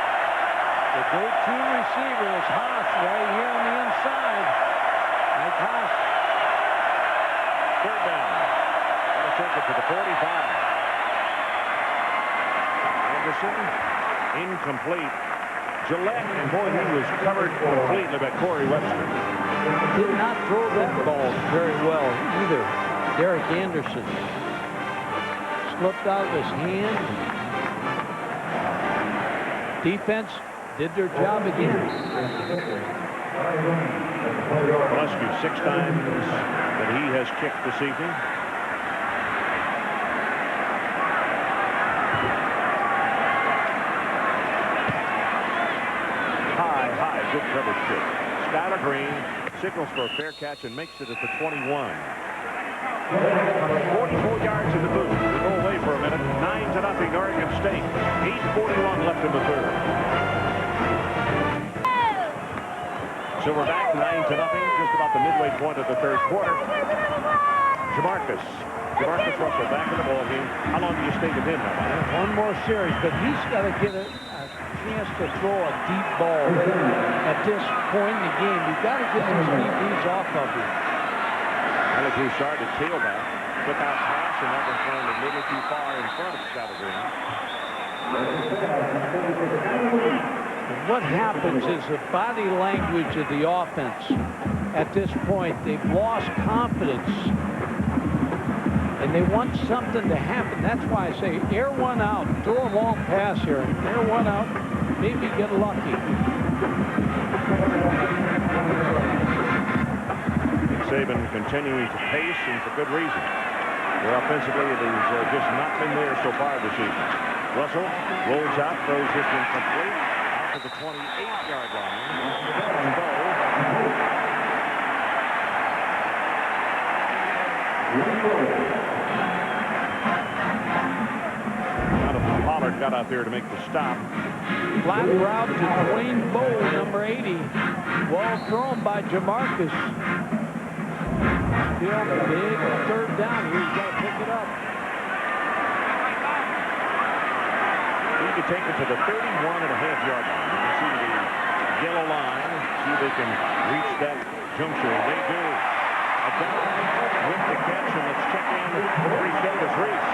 The go-to receiver is Haas right here on the inside. Mike Haas. Third down. That'll take it to the 45. Anderson, incomplete. Gillette, and boy, he was covered completely by Corey Webster. Did not throw that ball very well either. Derek Anderson slipped out of his hand. Defense did their job again. LSU 6 times that he has kicked this evening. High, good coverage kick. Skylar Green signals for a fair catch and makes it at the 21. 44 yards in the boot. We go away for a minute. 9-0 Oregon State. 8:41 left in the third. So we're back 9-0, just about the midway point of the third quarter. Jamarcus Russell back in the ball game. How long do you stay with him now? One more series, but he's got to get a chance to throw a deep ball at this point in the game. You've got to get those DBs off of you. Alex Broussard, the tailback, took out pass, and that was thrown a little too far in front of Skylar Green. What happens is the body language of the offense at this point. They've lost confidence, and they want something to happen. That's why I say air one out, throw a long pass here, air one out, maybe get lucky. Saban continuing to pace, and for good reason. Their offensively, it has just not been there so far this season. Russell rolls out, throws this one complete out to the 28-yard line. Jonathan Pollard got out there to make the stop. Flat route to Dwayne Bowe, number 80. Well thrown by Jamarcus. Still big third down here. He's got to pick it up. He could take it to the 31.5-yard line. You can see the yellow line. See if they can reach that juncture. They do. A down with the catch, and let's check in with Davis Reese.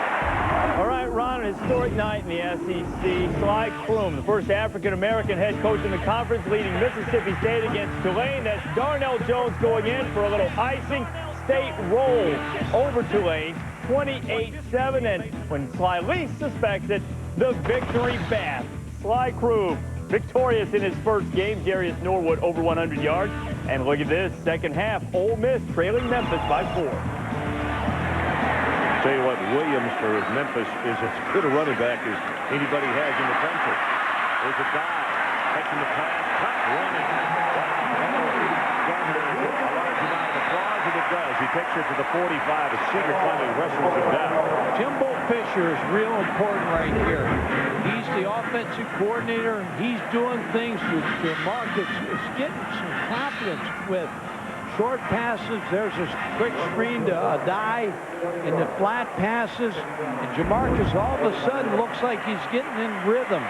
All right, Ron, an historic night in the SEC. Sly Kroom, the first African-American head coach in the conference, leading Mississippi State against Tulane. That's Darnell Jones going in for a little icing. State rolls over Tulane, 28-7, and when Sly least suspects it, the victory bath. Sly Kroom, victorious in his first game. Darius Norwood over 100 yards. And look at this, second half, Ole Miss trailing Memphis by 4. Tell you what, Williams for Memphis is as good a running back as anybody has in the country. There's a dive, catching the pass, top running. It does. He takes it to the 45 as Cedar finally wrestles him down. Jimbo Fisher is real important right here. He's the offensive coordinator, and he's doing things that Jamarcus is getting some confidence with. Short passes, there's a quick screen to Adai in the flat passes, and Jamarcus all of a sudden looks like he's getting in rhythm.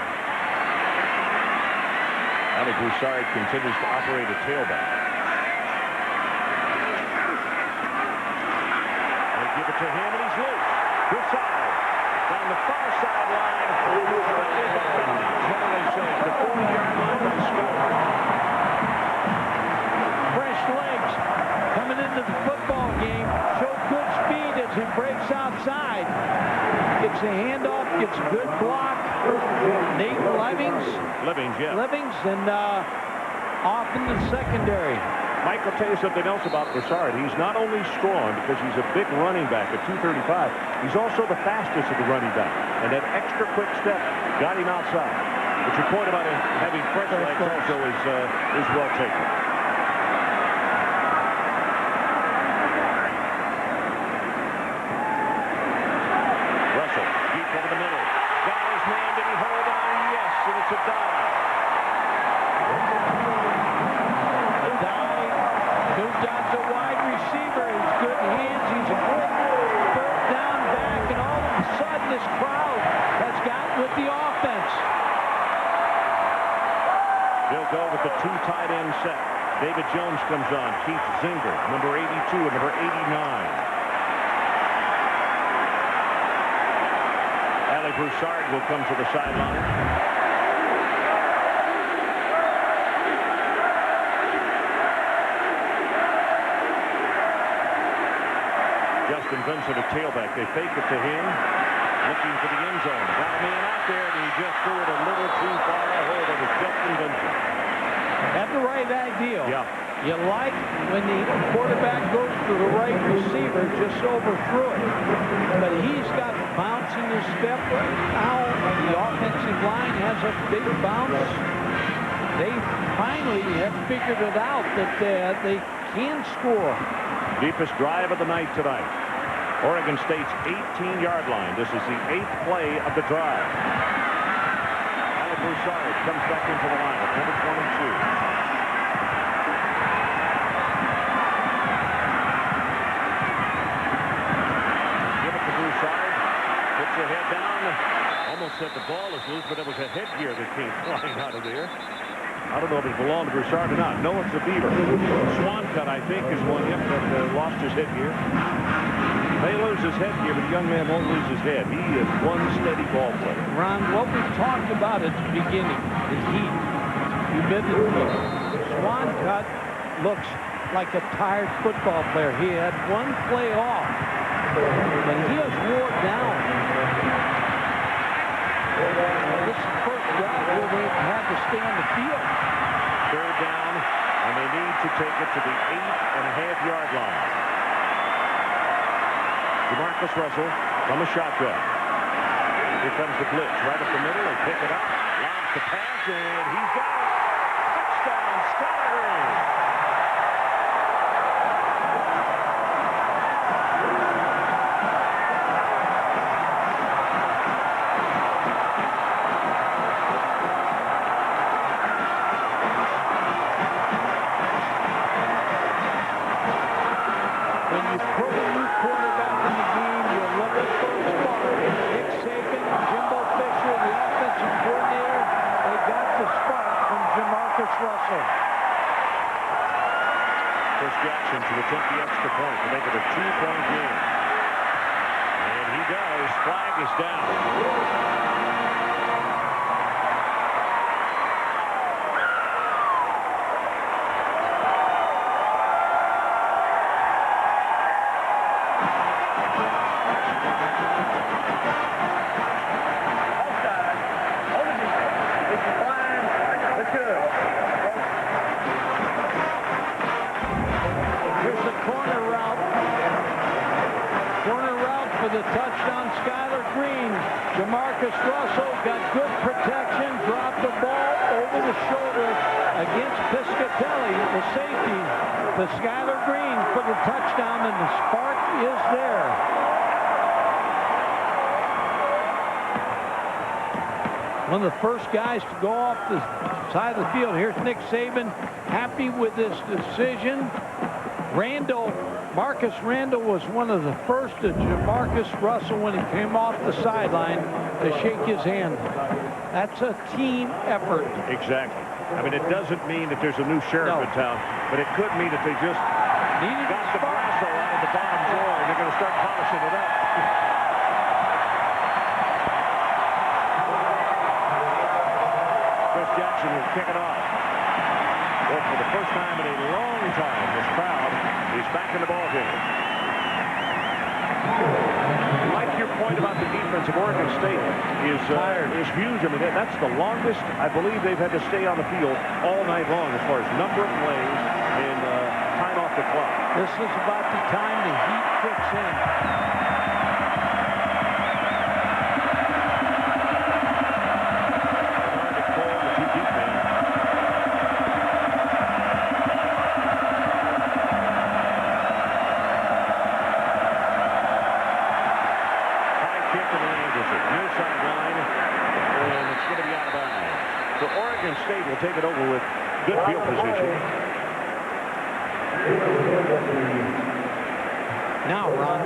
Alex Broussard continues to operate a tailback. Give it to him, and he's loose. Broussard down the far sideline. The 40-yard line for the score. Fresh legs coming into the football game. Show good speed as he breaks outside. Gets a handoff, gets a good block. Nate Levings, yeah. Levings, and off in the secondary. Mike will tell you something else about Broussard. He's not only strong because he's a big running back at 235, he's also the fastest of the running back. And that extra quick step got him outside. But your point about him having fresh legs also is well taken. Russell, deep over the middle. Got his man, did he hold on? Yes, and it's a dive. Moved out to wide receiver. He's good hands. He's a good third down back. And all of a sudden, this crowd has gotten with the offense. They'll go with the two tight end set. David Jones comes on. Keith Zinger, number 82 and number 89. Alex Broussard will come to the sideline. Justin Vincent, a tailback. They fake it to him, looking for the end zone. Got a man out there, and he just threw it a little too far ahead. It was Justin Vincent. the right idea. Yeah. You like when the quarterback goes to the right receiver, just overthrew it. But he's got bounce in his step. Now the offensive line has a big bounce. They finally have figured it out that they can score. Deepest drive of the night tonight. Oregon State's 18-yard line. This is the 8th play of the drive. Broussard comes back into the line at number 22. Puts her head down. Almost said the ball is loose, but it was a headgear that came flying out of there. I don't know if it belonged to Broussard or not. No, it's a Beaver. Swan cut, I think, is one hip that lost his headgear. May lose his headgear, but the young man won't lose his head. He is one steady ball player. Ron, what we talked about at the beginning, the heat, humidity. Swan cut looks like a tired football player. He had one play off, but he has wore down. This is the first drive where they had to stay on the field. Third down, and they need to take it to the 8.5-yard line. DeMarcus Russell from a shotgun. Here comes the blitz right up the middle. They pick it up, lobs the pass, and he's got it. Touchdown, Skyler Green. Jackson to attempt the extra point to make it a 2-point game. And he does. Flag is down. The touchdown, Skyler Green. DeMarcus Russell got good protection, dropped the ball over the shoulder against Piscatelli, the safety. The Skyler Green for the touchdown, and the spark is there. One of the first guys to go off the side of the field. Here's Nick Saban, happy with this decision. Marcus Randall was one of the first to Marcus Russell when he came off the sideline to shake his hand. That's a team effort. Exactly. I mean, it doesn't mean that there's a new sheriff in town, but it could mean that they just got the Brasso out of the bottom drawer and they're going to start polishing it up. Chris Jackson will kick it off. Well, for the first time in a long time, this crowd is back in the ballgame. Like your point about the defense of Oregon State is huge. I mean, that's the longest I believe they've had to stay on the field all night long as far as number of plays and time off the clock. This is about the time the heat kicks in. State will take it over with good field position. Now, Ron,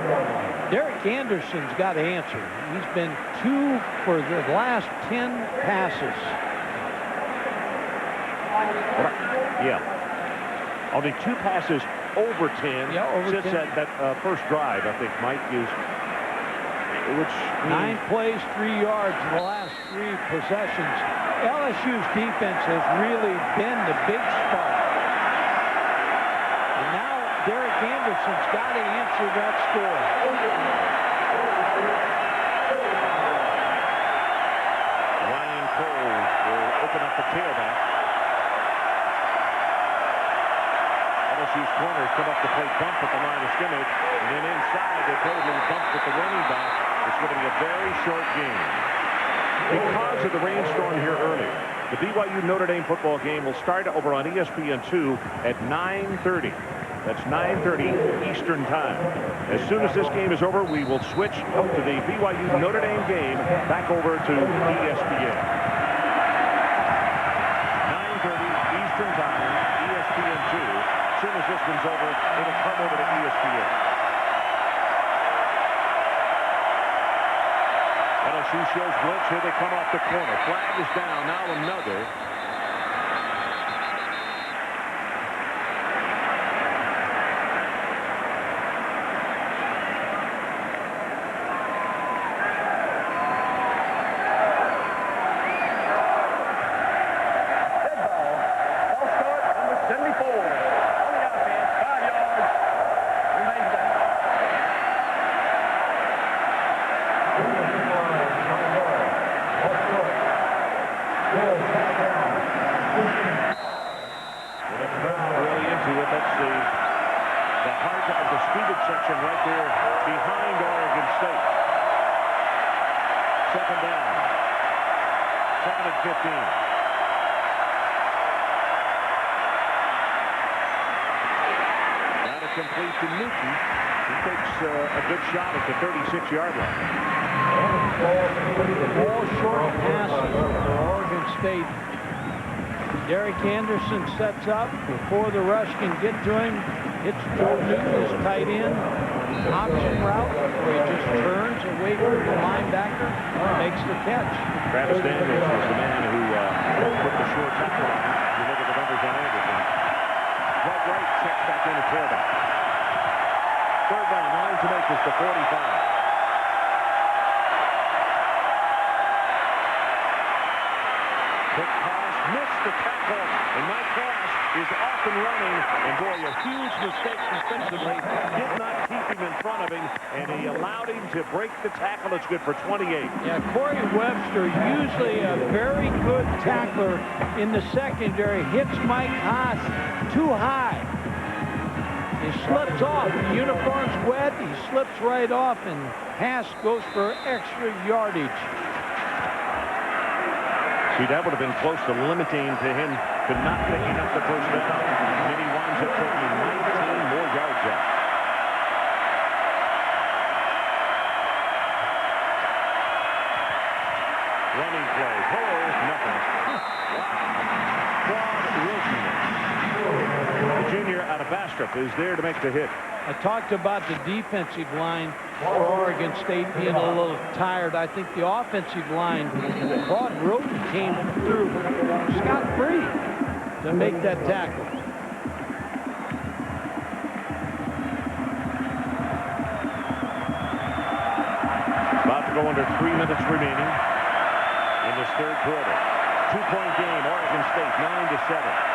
Derek Anderson's got to answer. He's been 2 for the last 10 passes. Yeah. Only 2 passes over 10 since 10. that first drive, I think, Mike, is which 9 plays, 3 yards in the last 3 possessions. LSU's defense has really been the big spark. And now Derek Anderson's got to answer that score. Ryan Cole will open up the tailback. LSU's corners come up to play bump at the line of scrimmage, and then inside they play a little bump with the running back. It's going to be a very short game. Because of the rainstorm here earlier, the BYU Notre Dame football game will start over on ESPN2 at 9:30. That's 9:30 Eastern Time. As soon as this game is over, we will switch out to the BYU Notre Dame game back over to ESPN. 9:30 Eastern Time, ESPN2. As soon as this one's over, it'll come over to ESPN. LSU shows blitz. Here they come off the corner. Flag is down. Now another. Complete to Newton. He takes a good shot at the 36-yard line. All short passes for Oregon State. Derek Anderson sets up before the rush can get to him. Hits Joe Newton, his tight end. Option route where he just turns away from the linebacker and makes the catch. Travis Daniels was the man who put the short tackle on. You look at the numbers on Anderson. Right checks back in at tailback. Third down, 9 to make is the 45. Quick pass, missed the tackle, and Mike Cash is off and running. And boy, a huge mistake defensively. Did not keep him in front of him, and he allowed him to break the tackle. It's good for 28. Yeah, Corey Webster, usually a very good tackler in the secondary, hits Mike Haas too high. He slips off. The uniform's wet. He slips right off, and Haas goes for extra yardage. See, that would have been close to limiting to him to not picking up the first down. And he winds up taking 19 more yards out. Running play. Nothing. The junior out of Bastrop is there to make the hit. I talked about the defensive line for Oregon State being a little tired. I think the offensive line, Claude Roten came through scot-free to make that tackle. About to go under 3 minutes remaining in this third quarter. 2-point game, Oregon State, 9-7.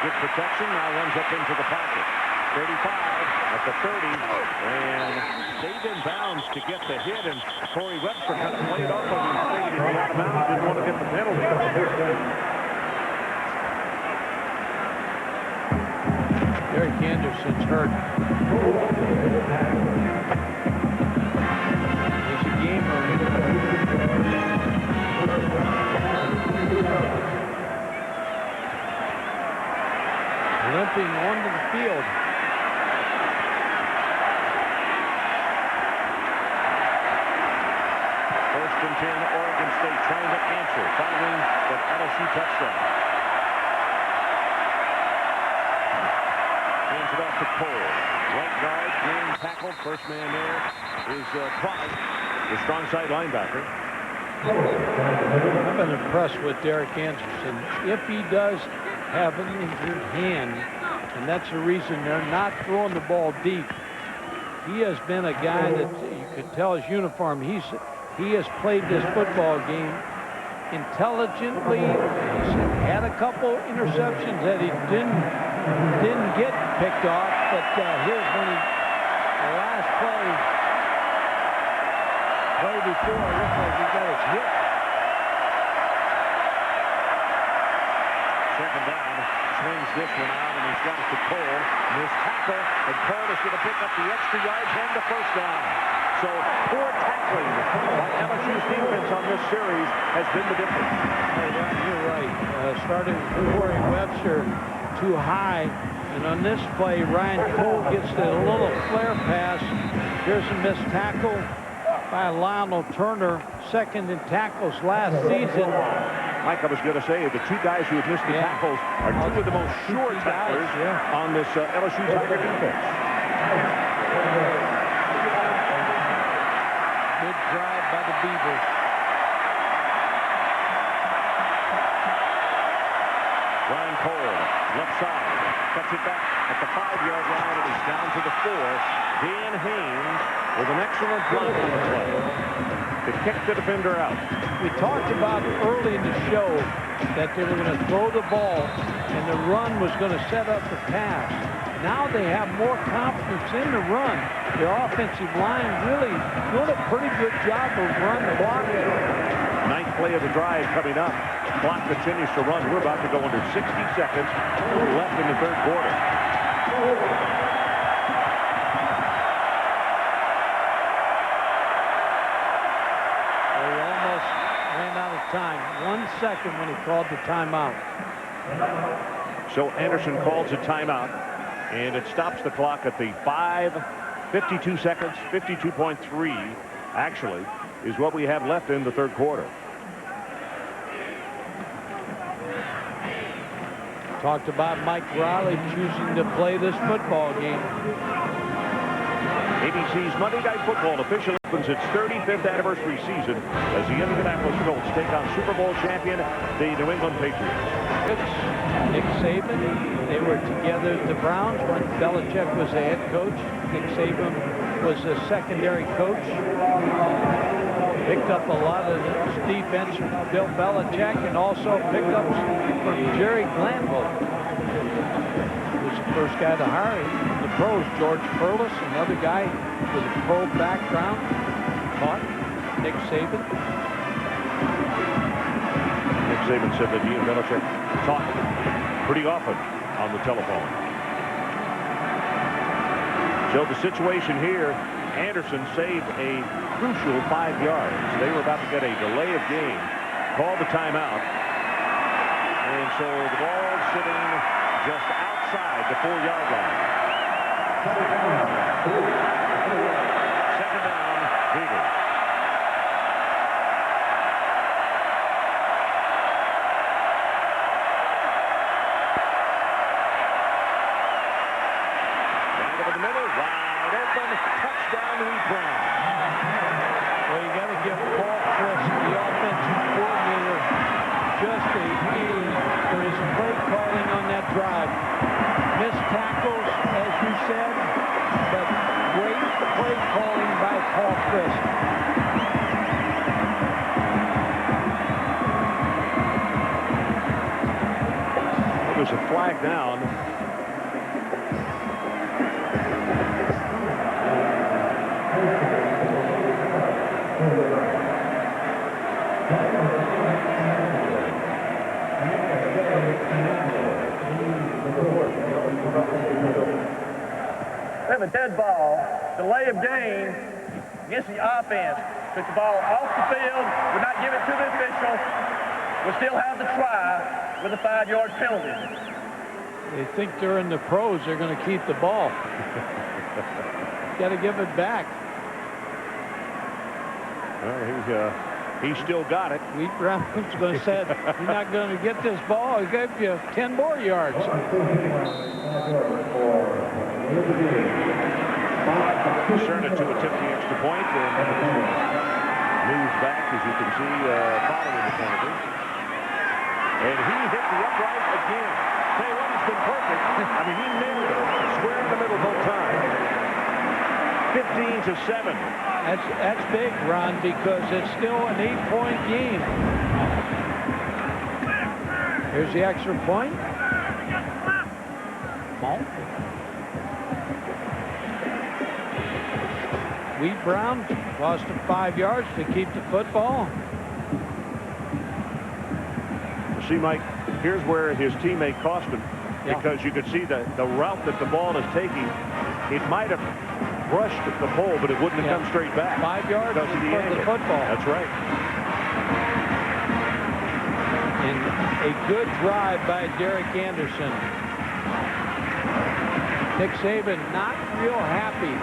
Good protection, now runs up into the pocket. 35 at the 30, and stayed in bounds to get the hit, and Corey Webster kind of played off of him, stayed in the out of bounds, didn't want to get the penalty. Derek Anderson's hurt. He's a gamer. Limping onto the field. First and 10, Oregon State trying to answer following the LSU touchdown. Hands it off to Cole. Right guard, being tackled. First man there is Price, the strong side linebacker. I've been impressed with Derek Anderson. If he does have an injured hand, and that's the reason they're not throwing the ball deep. He has been a guy that you could tell his uniform. He has played this football game intelligently. He's had a couple interceptions that he didn't get picked off, but here's when the last play before, it looked like he got his hip. Second down, swings this one out, and he's got it to Cole. Missed tackle, and Cole is going to pick up the extra yards and the first down. So poor tackling by LSU's defense on this series has been the difference. You're right. Starting with Corey Webster too high. And on this play, Ryan Cole gets a little flare pass. Here's a missed tackle by Lionel Turner, second in tackles last season. Mike, I was going to say, the two guys who have missed the tackles are two of the most sure tacklers on this LSU Tiger defense. Good drive by the Beavers. Ryan Cole, left side, cuts it back at the 5-yard line, and he's down to the 4. Dan Haynes with an excellent block on the play to kick the defender out. We talked about early in the show that they were going to throw the ball and the run was going to set up the pass. Now they have more confidence in the run. The offensive line really doing a pretty good job of run blocking. Ninth play of the drive coming up. Clock continues to run. We're about to go under 60 seconds left in the third quarter. They almost ran out of time. 1 second when he called the timeout. So Anderson calls a timeout, and it stops the clock at the 5:52 seconds. 52.3 actually is what we have left in the third quarter. Talked about Mike Riley choosing to play this football game. ABC's Monday Night Football officially opens its 35th anniversary season as the Indianapolis Colts take on Super Bowl champion, the New England Patriots. Nick Saban, they were together at the Browns when Belichick was the head coach. Nick Saban was the secondary coach. Picked up a lot of defense from Bill Belichick and also picked up from Jerry Glanville. He was the first guy to hire him from the pros. George Perlis, another guy with a pro background, taught Nick Saban. Nick Saban said that he and Belichick talked pretty often on the telephone. So the situation here, Anderson saved a crucial 5 yards. They were about to get a delay of game, called the timeout, and so the ball sitting just outside the 4-yard line. Second down, Beavers. Right over the middle, wide open, touchdown, Wheat Brown. Well, you got to give Paul Chris, the offensive coordinator, just a A for his play calling on that drive. Missed tackles, as you said, but great play calling by Paul Chris. There's a flag down. They have a dead ball, delay of game against the offense. Took the ball off the field, would not give it to the official. We'll still have the try with a 5-yard penalty. They think they're in the pros. They're going to keep the ball. Got to give it back. Well, he still got it. Wheat Brown's going to say, you're not going to get this ball. I'll give you 10 more yards. Cerna to attempt the extra point and moves back, as you can see, following the penalty. And he hit the upright again. Tell you what, he's been perfect. I mean, he nailed it square in the middle both times. 15-7. That's big, Ron, because it's still an 8-point game. Here's the extra point. Ball. Wheat Brown lost him 5 yards to keep the football. See, Mike, Here's where his teammate cost him, because you could see the route that the ball is taking. It might have brushed the pole, but it wouldn't have come straight back. 5 yards because of the from angle. the football. That's right. And a good drive by Derek Anderson. Nick Saban not real happy.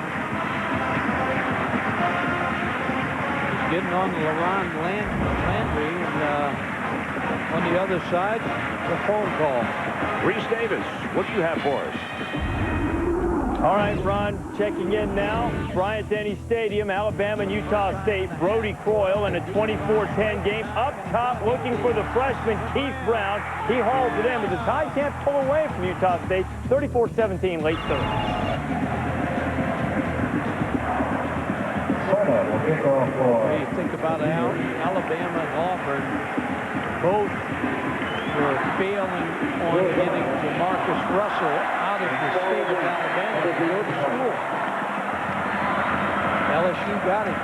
He's getting on LaRon Landry, and on the other side, the phone call. Reese Davis, what do you have for us? All right, Ron, checking in now. Bryant-Denny Stadium, Alabama and Utah State. Brody Croyle in a 24-10 game. Up top, looking for the freshman, Keith Brown. He hauls it in, but the Tide can't pull away from Utah State. 34-17, late third. What do you think about Alabama and Auburn? Both were failing on getting Jamarcus Russell out of the state of Alabama to go to school. LSU got him.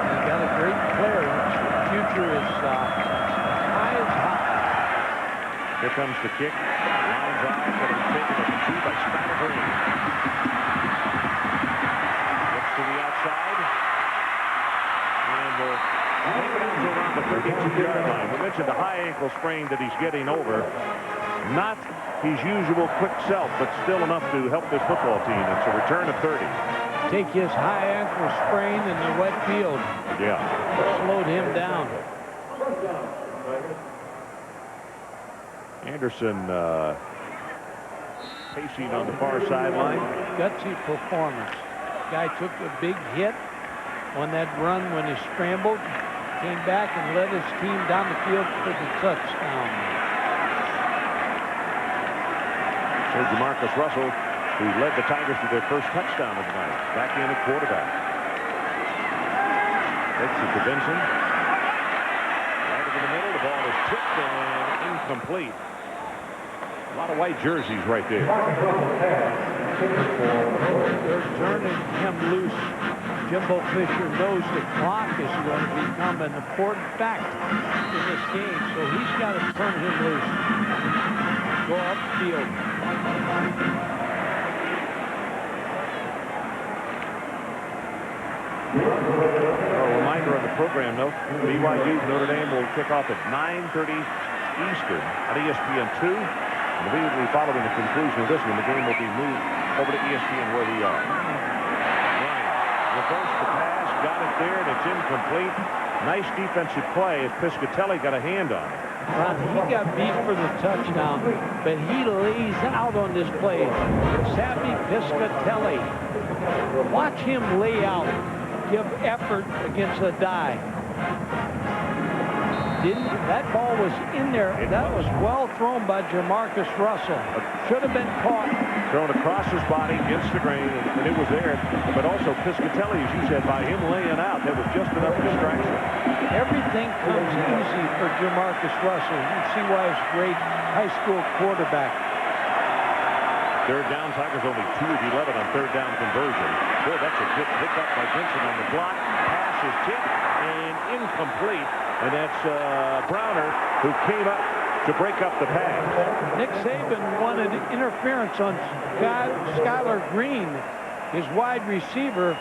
He got a great player. His future is high as high. Here comes the kick. Line drive, but it's taken at the 2 by Skyler Green. Gets to the outside. And will take it out to around the 32-yard line. We mentioned the high ankle sprain that he's getting over. Not his usual quick self, but still enough to help this football team. It's a return of 30. Take his high ankle sprain in the wet field. Yeah. Slowed him down. Anderson pacing on the far sideline. Gutsy performance. Guy took a big hit on that run when he scrambled, came back and led his team down the field for the touchdown. So Jamarcus Russell, who led the Tigers to their first touchdown of the night, back in at quarterback. Takes it to Benson. Right over the middle, the ball is tipped and incomplete. A lot of white jerseys right there. They're turning him loose. Jimbo Fisher knows the clock is going to become an important fact in this game, so he's got to turn him loose. Go upfield. A reminder on the program, though, BYU Notre Dame will kick off at 9:30 Eastern on ESPN 2. And immediately following the conclusion of this one, the game will be moved over to ESPN where we are. Ryan reversed the pass, got it there, and it's incomplete. Nice defensive play as Piscatelli got a hand on it. Ron, he got beat for the touchdown, but he lays out on this play. Savvy Piscatelli. Watch him lay out, give effort against a dive. That ball was in there. That was well thrown by Jamarcus Russell. Should have been caught. Thrown across his body against the grain, and it was there. But also Piscatelli, as you said, by him laying out, there was just enough distraction. Everything comes easy for Jamarcus Russell. You can see why he's a great high school quarterback. Third down, Tigers only 2 of 11 on third down conversion. Boy, that's a good pickup by Benson on the block. Pass is tipped and incomplete. And that's Browner who came up to break up the pass. Nick Saban wanted interference on Skyler Green, his wide receiver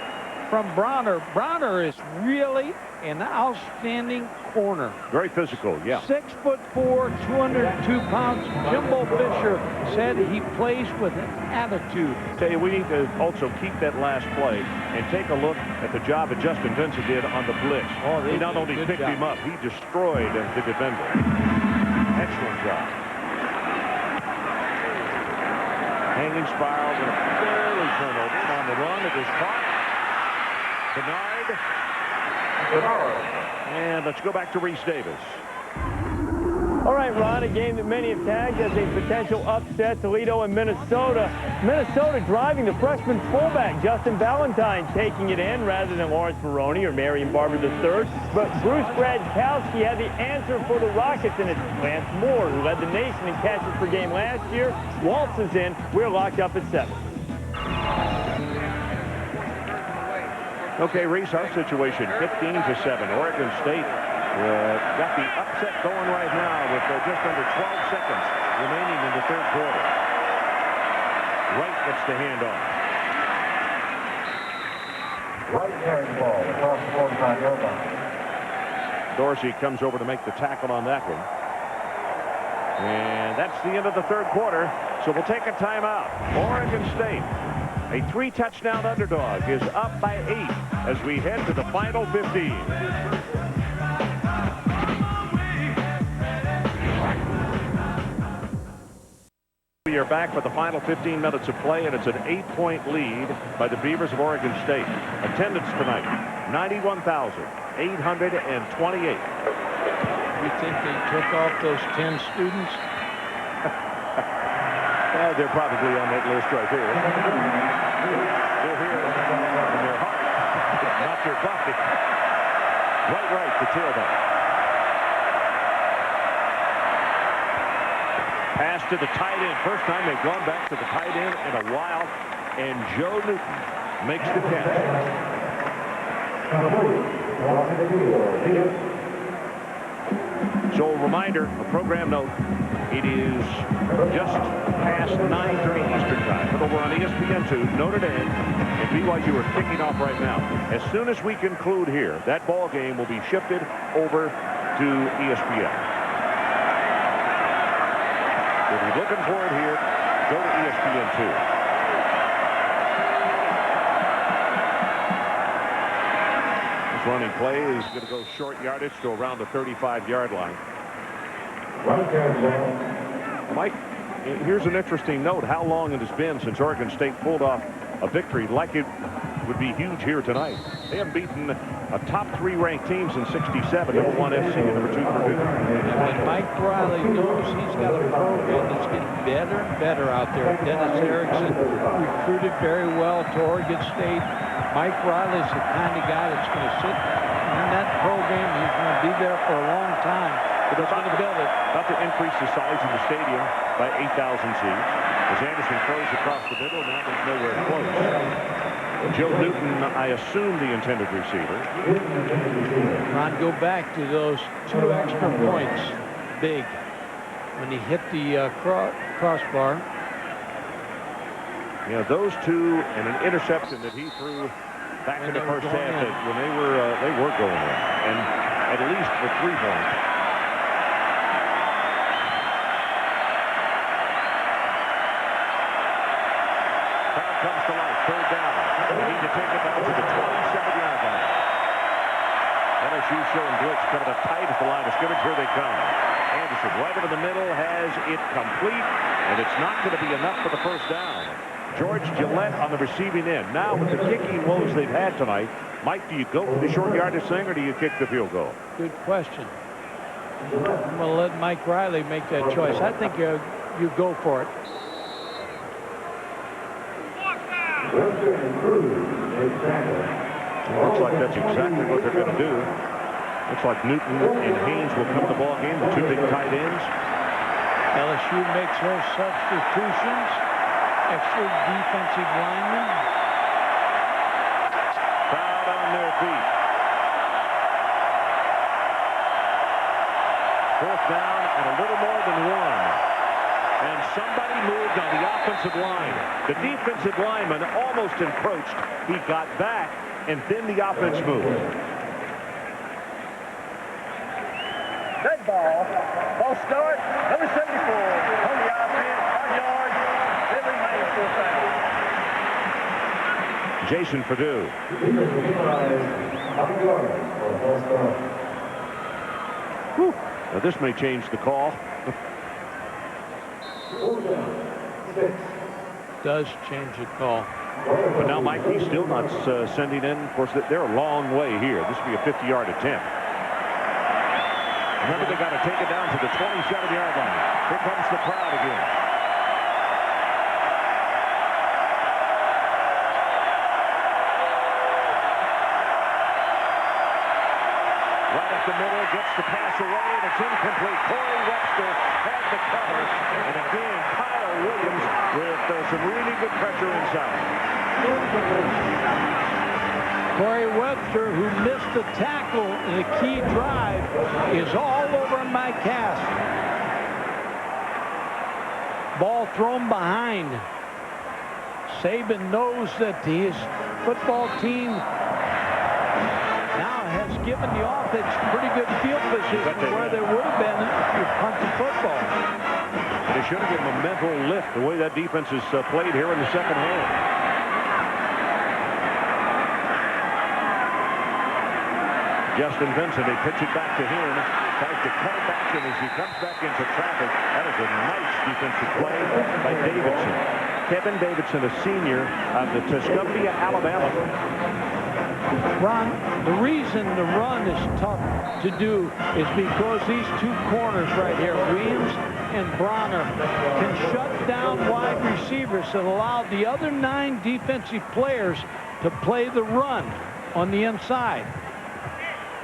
from Browner. Browner is really an outstanding corner. Very physical, yeah. 6'4", 202 pounds. Jimbo Fisher said he plays with an attitude. Tell you, we need to also keep that last play and take a look at the job that Justin Vincent did on the blitz. Oh, he not only picked him up, he destroyed the defender. Excellent job. Hanging spirals and a barely turnover on the run. It is caught. Bernard. And let's go back to Reese Davis. All right, Ron, a game that many have tagged as a potential upset, Toledo and Minnesota. Minnesota driving the freshman fullback, Justin Valentine, taking it in rather than Lawrence Maroney or Marion Barber III. But Bruce Gradkowski had the answer for the Rockets, and it's Lance Moore, who led the nation in catches per game last year. Waltz is in. We're locked up at 7. Okay, Reese, our situation, 15-7. Oregon State got the upset going right now with just under 12 seconds remaining in the third quarter. Wright gets the handoff. Right carrying ball across the 45-yard line. Dorsey comes over to make the tackle on that one. And that's the end of the third quarter. So we'll take a timeout. Oregon State, a 3-touchdown underdog, is up by 8 as we head to the final 15. We are back for the final 15 minutes of play, and it's an 8-point lead by the Beavers of Oregon State. Attendance tonight, 91,828. You think they took off those 10 students? They're probably on that list right there. They're here in their heart, not their body. Right, the tailback. Pass to the tight end. First time they've gone back to the tight end in a while, and Joe Newton makes the catch. So a reminder, a program note, it is just past 9:30 Eastern time. But over on ESPN2, Notre Dame and BYU are kicking off right now. As soon as we conclude here, that ball game will be shifted over to ESPN. If you're looking for it here, go to ESPN2. This running play is going to go short yardage to around the 35-yard line. Mike, here's an interesting note. How long it has been since Oregon State pulled off a victory like it would be huge here tonight. They have beaten a top 3 ranked teams in '67, number 1 FC and number 2 Purdue. And Mike Riley knows he's got a program that's getting better and better out there. Dennis Erickson recruited very well to Oregon State. Mike Riley's the kind of guy that's going to sit in that program. He's going to be there for a long time. But they're going to build it. About to increase the size of the stadium by 8,000 seats. As Anderson throws across the middle, now there's nowhere close. Joe Newton, I assume, the intended receiver. Ron, go back to those 2 extra points. Big. When he hit the crossbar. Yeah, those 2 and an interception that he threw back in the first half when they were going in. And at least for 3 points. Crowd comes to life. Third down. They need to take it back to the 27-yard line. LSU showing blitz coming up tight at the line of scrimmage. Here they come. Anderson right over the middle has it complete, and it's not going to be enough for the first down. George Gillette on the receiving end. Now with the kicking woes they've had tonight, Mike, do you go for the short yardage thing or do you kick the field goal? Good question. I'm going to let Mike Riley make that choice. I think you go for it. Looks like that's exactly what they're going to do. Looks like Newton and Haynes will come to the ball game, the 2 big tight ends. LSU makes those substitutions. Extra defensive linemen. Crowd on their feet. 4th down and a little more than 1. And somebody moved on the offensive line. The defensive lineman almost encroached. He got back, and then the offense moved. Dead ball. Ball start. Number 74 on the offense. 5 yards. It remains full time. Jason Purdue. Whew. Now this may change the call. Does change the call. But now, Mike, he's still not sending in. Of course, they're a long way here. This will be a 50-yard attempt. Remember, they got to take it down to the 27-yard line. Here comes the crowd again. Right up the middle, gets the pass away, and it's incomplete. Corey Webster had the cover, and again, Kyle Williams with some really good pressure inside. Corey Webster, who missed the tackle in a key drive, is all over Mike Cass. Ball thrown behind. Saban knows that his football team now has given the offense pretty good field position where they would have been if you punted football. They should have given them a mental lift the way that defense is played here in the second half. Justin Vincent, they pitch it back to him, tries to cut it back, and as he comes back into traffic, that is a nice defensive play by Davidson. Kevin Davidson, a senior of the Tuscumbia, Alabama. Ron, the reason the run is tough to do is because these two corners right here, Williams and Bronner, can shut down wide receivers that allow the other 9 defensive players to play the run on the inside.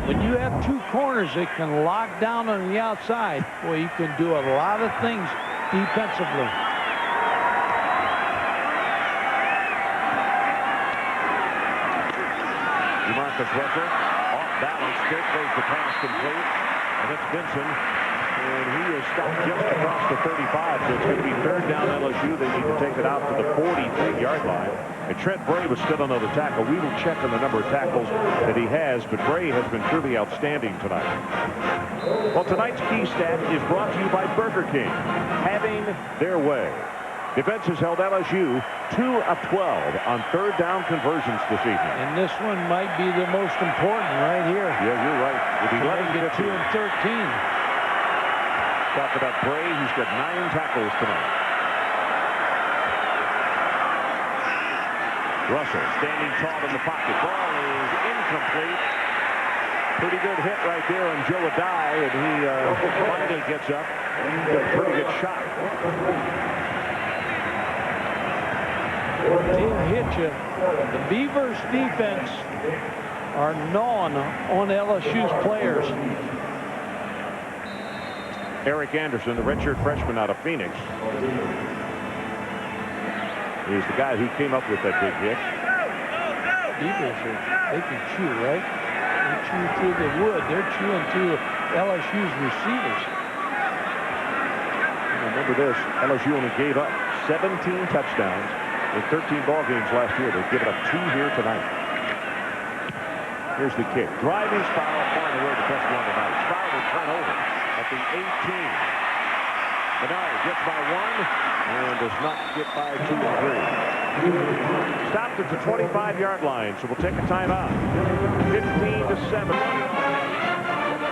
When you have 2 corners that can lock down on the outside, well, you can do a lot of things defensively. DeMarcus Russell off balance, still plays the pass complete, and it's Vincent, and he is stopped just across the 35, so it's going to be third down LSU. They need to take it out to the 43-yard line. And Trent Bray was still another tackle. We will check on the number of tackles that he has, but Bray has been truly outstanding tonight. Well, tonight's key stat is brought to you by Burger King, having their way. Defense has held LSU 2 of 12 on third down conversions this evening. And this one might be the most important right here. Yeah, you're right. With 11 2 and 13. Talk about Bray. He's got 9 tackles tonight. Russell standing tall in the pocket. Ball is incomplete. Pretty good hit right there on Joe Adai, and he finally gets up. Got a pretty good shot. They'll hit you. The Beavers defense are gnawing on LSU's players. Eric Anderson, the redshirt freshman out of Phoenix, is the guy who came up with that big hit. Beavers, they can chew, right? They chew through the wood. They're chewing through LSU's receivers. Remember this, LSU only gave up 17 touchdowns in 13 ball games last year. They've given up 2 here tonight. Here's the kick. Driving foul, far and away the best one tonight. Foul will turn over at the 18. Bernard gets by 1 and does not get by 2 or 3. Stopped at the 25-yard line, so we'll take a timeout. 15-7.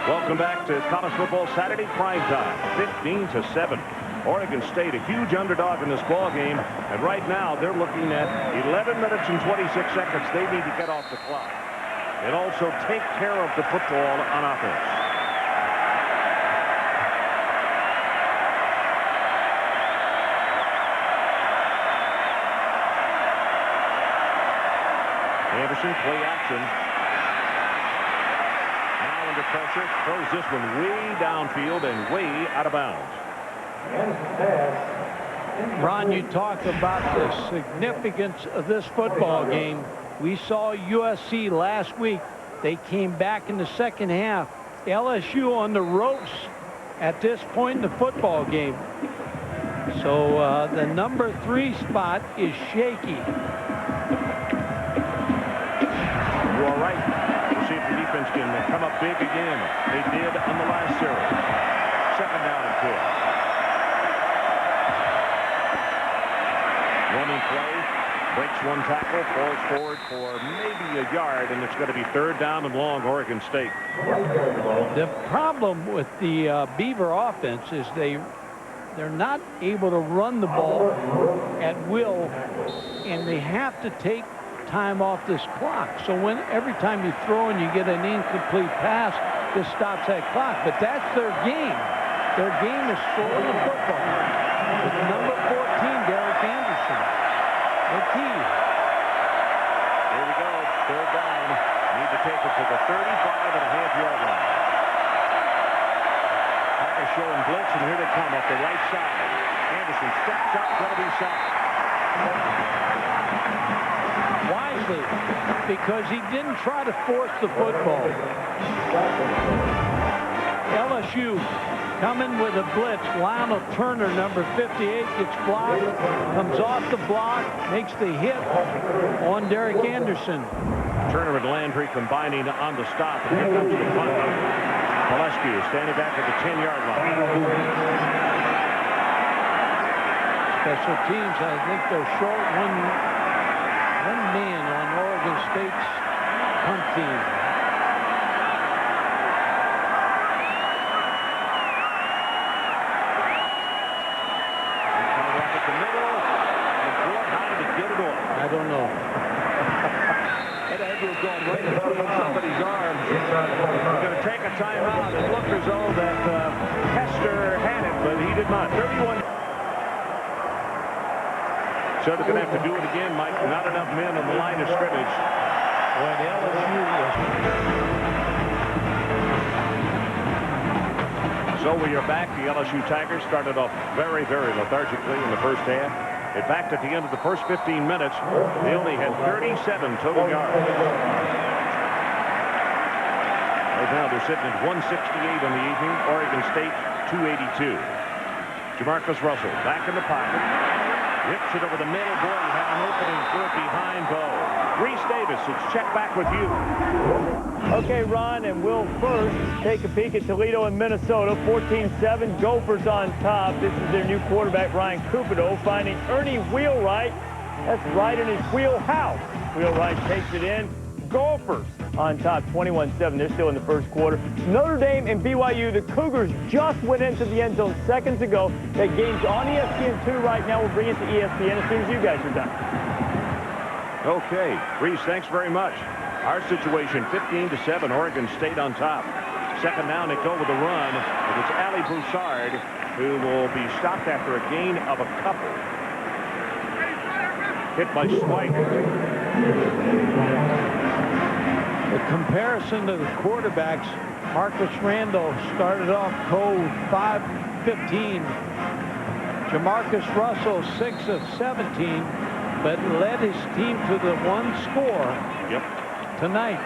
Welcome back to college football Saturday prime time. 15-7. Oregon State, a huge underdog in this ball game, and right now they're looking at 11 minutes and 26 seconds. They need to get off the clock and also take care of the football on offense. Anderson, play action. Now under pressure, throws this one way downfield and way out of bounds. Ron, you talk about the significance of this football game. We saw USC last week. They came back in the second half. LSU on the ropes at this point in the football game. So the number 3 spot is shaky. You all right? We'll see if the defense can come up big again. They did on the last series. Second down and 2. Running play, breaks 1 tackle, falls forward for maybe a yard, and it's going to be third down and long, Oregon State. The problem with the Beaver offense is they're not able to run the ball at will, and they have to take time off this clock. So every time you throw and you get an incomplete pass, this stops that clock. But that's their game. Their game is throwing the football. With number 14, Derek Anderson, the key. Here we go, third down. Need to take it to the 35.5-yard line. Packers showing blitz, and here they come up the right side. Anderson steps up, going to be sacked. wisely, because he didn't try to force the football. LSU coming with a blitz. Lionel Turner, number 58, gets blocked, comes off the block, makes the hit on Derek Anderson. Turner and Landry combining on the stop. And here comes the punt. LSU standing back at the 10-yard line. Special teams, I think they're short one man on Oregon State's punt team. I don't know. That Andrew going right between somebody's arms. We're going to take a timeout. It looked as though that Hester had it, but he did not. 31. So they're going to have to do it again, Mike. Not enough men on the line of scrimmage. Boy, the LSU was... So we are back. The LSU Tigers started off very, very lethargically in the first half. In fact, at the end of the first 15 minutes, they only had 37 total yards. Right now, they're sitting at 168 on the evening. Oregon State, 282. Jamarcus Russell back in the pocket. Rips it over the middle. Boy, he had an opening good behind Bo. Reese Davis, it's check back with you. Okay, Ron, and we'll first take a peek at Toledo and Minnesota. 14-7, Gophers on top. This is their new quarterback, Ryan Cupido, finding Ernie Wheelwright. That's right in his wheelhouse. Wheelwright takes it in. Gophers on top, 21-7. They're still in the first quarter. Notre Dame and BYU, the Cougars just went into the end zone seconds ago. That game's on ESPN2 right now. We'll bring it to ESPN as soon as you guys are done. Okay, Reese, thanks very much. Our situation, 15-7, Oregon State on top. Second down, they go with a run, and it's Ali Broussard who will be stopped after a gain of a couple. Hit by Swipe. The comparison to the quarterbacks, Marcus Randall started off cold, 5-15. Jamarcus Russell, 6 of 17, but led his team to the one score tonight.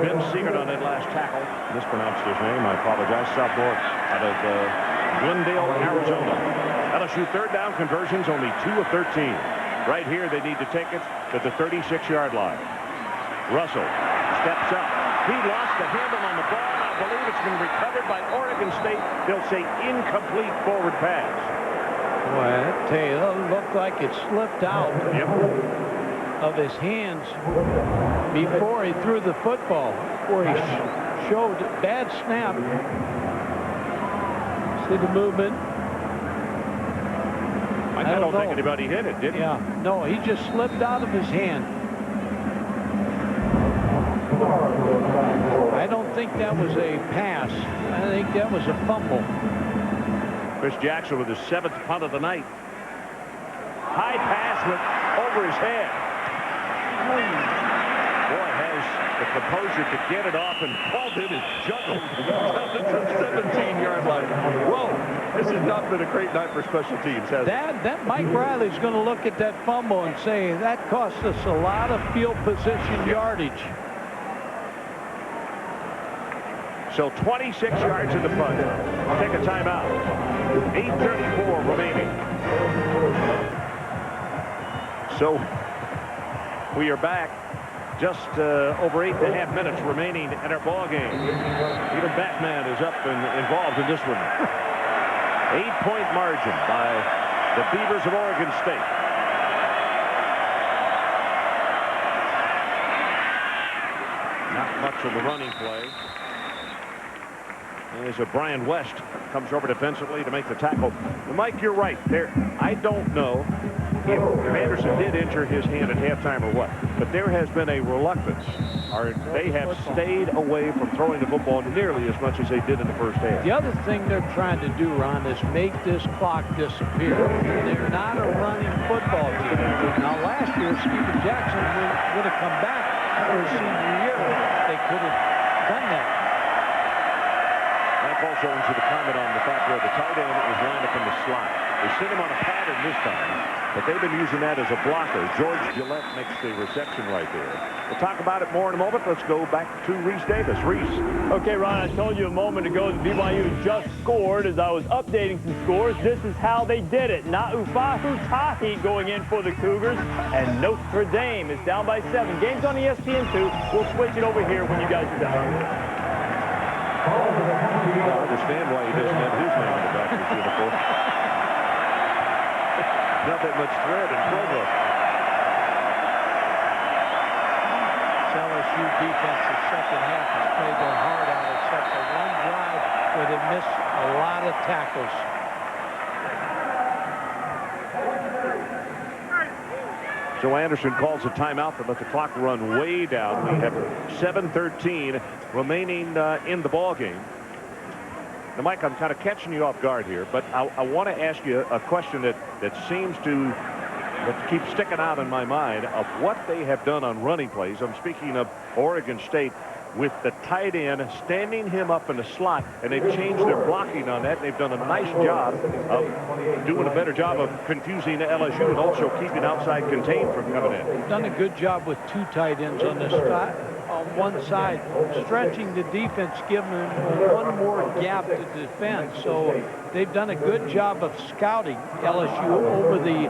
Ben Siegert on that last tackle. Mispronounced his name. I apologize. Sophomore out of Glendale, Arizona. LSU third down conversions, only 2 of 13. Right here, they need to take it to the 36-yard line. Russell steps up. He lost the handle on the ball. I believe it's been recovered by Oregon State. They'll say incomplete forward pass. Boy, I tell you, it looked like it slipped out of his hands before he threw the football, where he showed bad snap. See the movement? I don't think anybody hit it, did he? Yeah, no, he just slipped out of his hand. I don't think that was a pass. I think that was a fumble. Chris Jackson with his 7th punt of the night. High pass went over his head. Boy, has the composure to get it off and pulled it and juggled down to the 17-yard line. Well, this has not been a great night for special teams, has it? That Mike Riley's going to look at that fumble and say that cost us a lot of field position yardage. So 26 yards in the punt. We'll take a timeout. 8:34 remaining. So we are back. Just over 8.5 minutes remaining in our ball game. Even Batman is up and involved in this one. 8-point margin by the Beavers of Oregon State. Not much of the running play. As Brian West comes over defensively to make the tackle. Mike, you're right. I don't know if Anderson did injure his hand at halftime or what, but there has been a reluctance. They have stayed away from throwing the football nearly as much as they did in the first half. The other thing they're trying to do, Ron, is make this clock disappear. They're not a running football team. Now, last year, Steven Jackson would have come back for his senior year. They could have done that. Mike also into the comment on the fact where the tight end is lined up in the slot. They sent him on a pattern this time, but they've been using that as a blocker. George Gillette makes the reception right there. We'll talk about it more in a moment. Let's go back to Reese Davis. Reese. Okay, Ron, I told you a moment ago that BYU just scored. As I was updating some scores, this is how they did it. Na'ufahu Tahi going in for the Cougars, and Notre Dame is down by 7. Game's on ESPN2. We'll switch it over here when you guys are done. I understand why he doesn't have his name on the back of his uniform. Not that much thread in Provo. LSU defense the second half has played their heart out except for one drive where they missed a lot of tackles. So Anderson calls a timeout to let the clock run way down. We have 7:13 remaining in the ball game. Now, Mike, I'm kind of catching you off guard here, but I want to ask you a question that seems to keep sticking out in my mind of what they have done on running plays. I'm speaking of Oregon State with the tight end standing him up in the slot, and they've changed their blocking on that. They've done a nice job of doing a better job of confusing LSU and also keeping outside contain from coming in. They've done a good job with 2 tight ends on this on one side, stretching the defense, giving them one more gap to defend. So they've done a good job of scouting LSU over the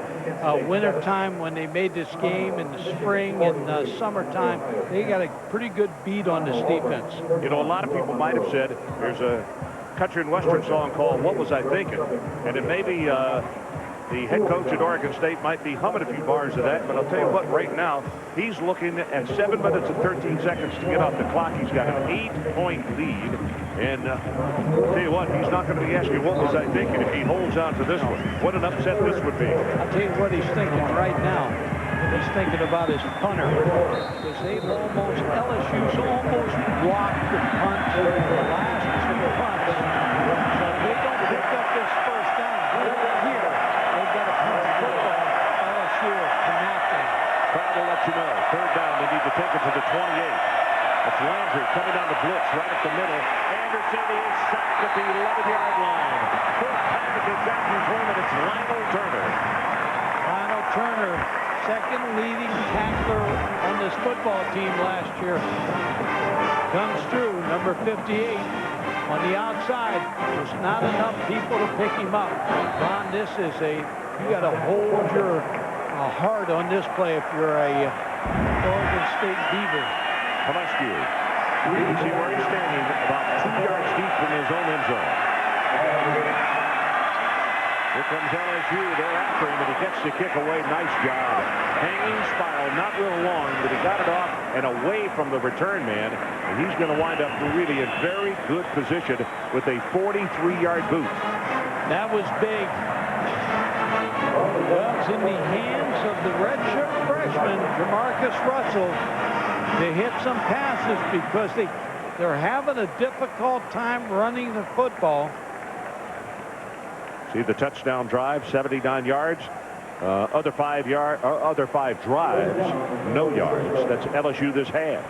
winter time when they made this game, in the spring and summertime. They got a pretty good beat on this defense. You know, a lot of people might have said there's a country and western song called "What Was I Thinking?" and it may be the head coach at Oregon State might be humming a few bars of that, but I'll tell you what, right now he's looking at 7 minutes and 13 seconds to get off the clock. He's got an 8-point lead, and I'll tell you what, he's not going to be asking what was I thinking if he holds on to this one. What an upset this would be. I'll tell you what he's thinking right now. He's thinking about his punter, because LSU's almost blocked the punt for the last 2 punts. So if they don't pick up this first down here, they've got to punt the football. LSU is connecting. Crowd will let you know. 3rd down, they need to take it to the 28. It's Landry coming down the blitz right up the middle. Anderson is sacked at the 11-yard line. 4th time to get back in tournament. It's Lionel Turner. Lionel Turner, second leading tackler on this football team last year, comes through, number 58 on the outside. There's not enough people to pick him up. Ron, this is you got to hold your heart on this play if you're a Oregon State Beaver. Palescu. You can see where he's standing about 2 yards deep in his own end zone. Here comes LSU. They're after him, and he gets the kick away. Nice job. Hanging spiral, not real long, but he got it off and away from the return man. And he's going to wind up really in very good position with a 43-yard boot. That was big. Well, it's in the hands of the redshirt freshman, Jamarcus Russell, to hit some passes because they're having a difficult time running the football. See the touchdown drive, 79 yards. Other 5 drives, no yards. That's LSU this half.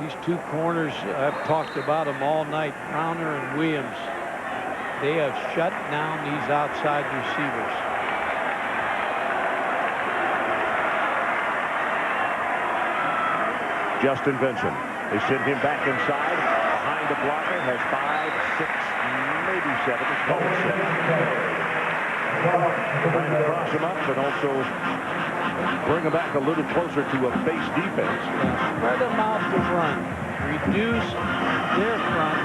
These 2 corners, I've talked about them all night, Browner and Williams. They have shut down these outside receivers. Justin Vincent. They send him back inside. Behind the blocker, has 5, 6, maybe 7. It's called 7. Trying to cross him up, but also bring him back a little closer to a base defense. Spread them out to run. Reduce their front.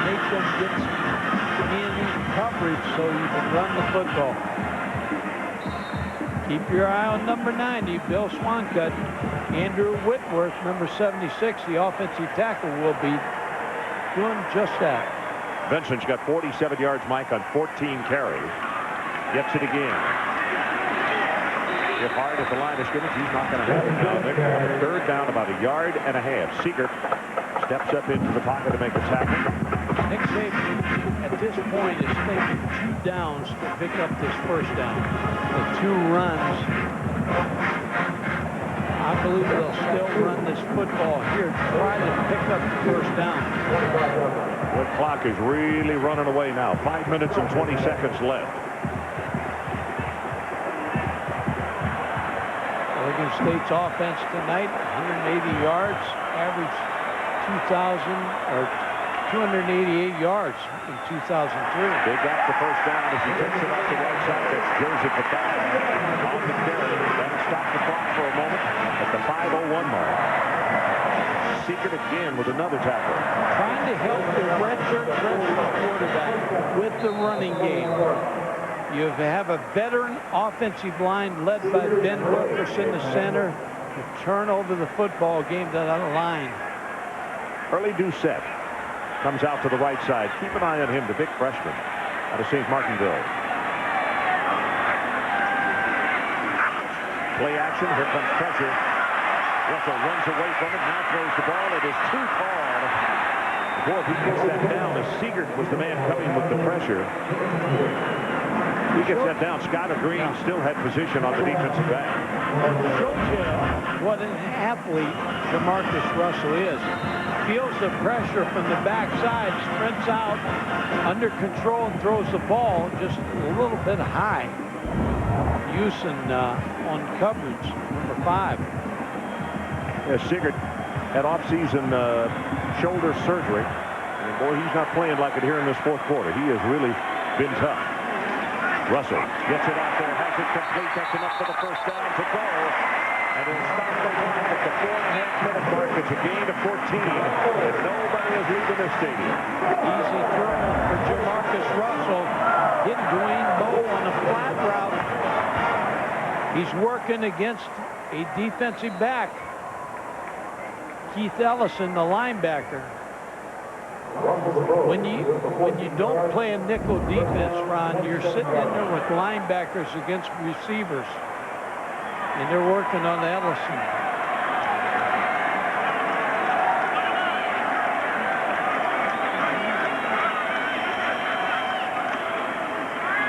Make them get in coverage so you can run the football. Keep your eye on number 90, Bill Swancut. Andrew Whitworth, number 76, the offensive tackle, will be doing just that. Vincent's got 47 yards, Mike, on 14 carries. Gets it again. If hard at the line of scrimmage, he's not going to have it now. They're going to 3rd down, about 1.5 yards. Seeger steps up into the pocket to make a tackle. Nick Saban, at this point, is thinking 2 downs to pick up this first down. The 2 runs I believe they'll still run this football here to try to pick up the first down. The clock is really running away now. 5 minutes and 20 seconds left. Oregon State's offense tonight, 180 yards, average 288 yards in 2003. They got the first down as he takes it off the right side. That's Joseph Battelle on the carry. That'll stop the clock for a moment at the 5:01 mark. Secret again with another tackle. Trying to help the redshirt quarterback with the running game. You have a veteran offensive line led by Ben Wilkerson, the center, to turn over the football game to that line. Early Doucette comes out to the right side. Keep an eye on him, the big freshman out of St. Martinville. Play action. Here comes pressure. Russell runs away from it. Now throws the ball. It is too called. Boy, if he gets that down, as Seegert was the man coming with the pressure. He gets that down. Skylar Green still had position on the defensive back. Shows you what an athlete DeMarcus Russell is. Feels the pressure from the backside, sprints out under control and throws the ball just a little bit high. Houston on coverage, number 5. Yeah, Seegert had off-season shoulder surgery. And boy, he's not playing like it here in this fourth quarter. He has really been tough. Russell gets it out there, has it complete. That's enough for the first down to go. And it'll stop the clock at the 4.5-minute mark. It's a gain of 14. And nobody is leaving the stadium. Easy throw for DeMarcus Russell. Hit Dwayne Bowe on a flat route. He's working against a defensive back. Keith Ellison, the linebacker. When you don't play a nickel defense, Ron, you're sitting in there with linebackers against receivers. And they're working on Ellison.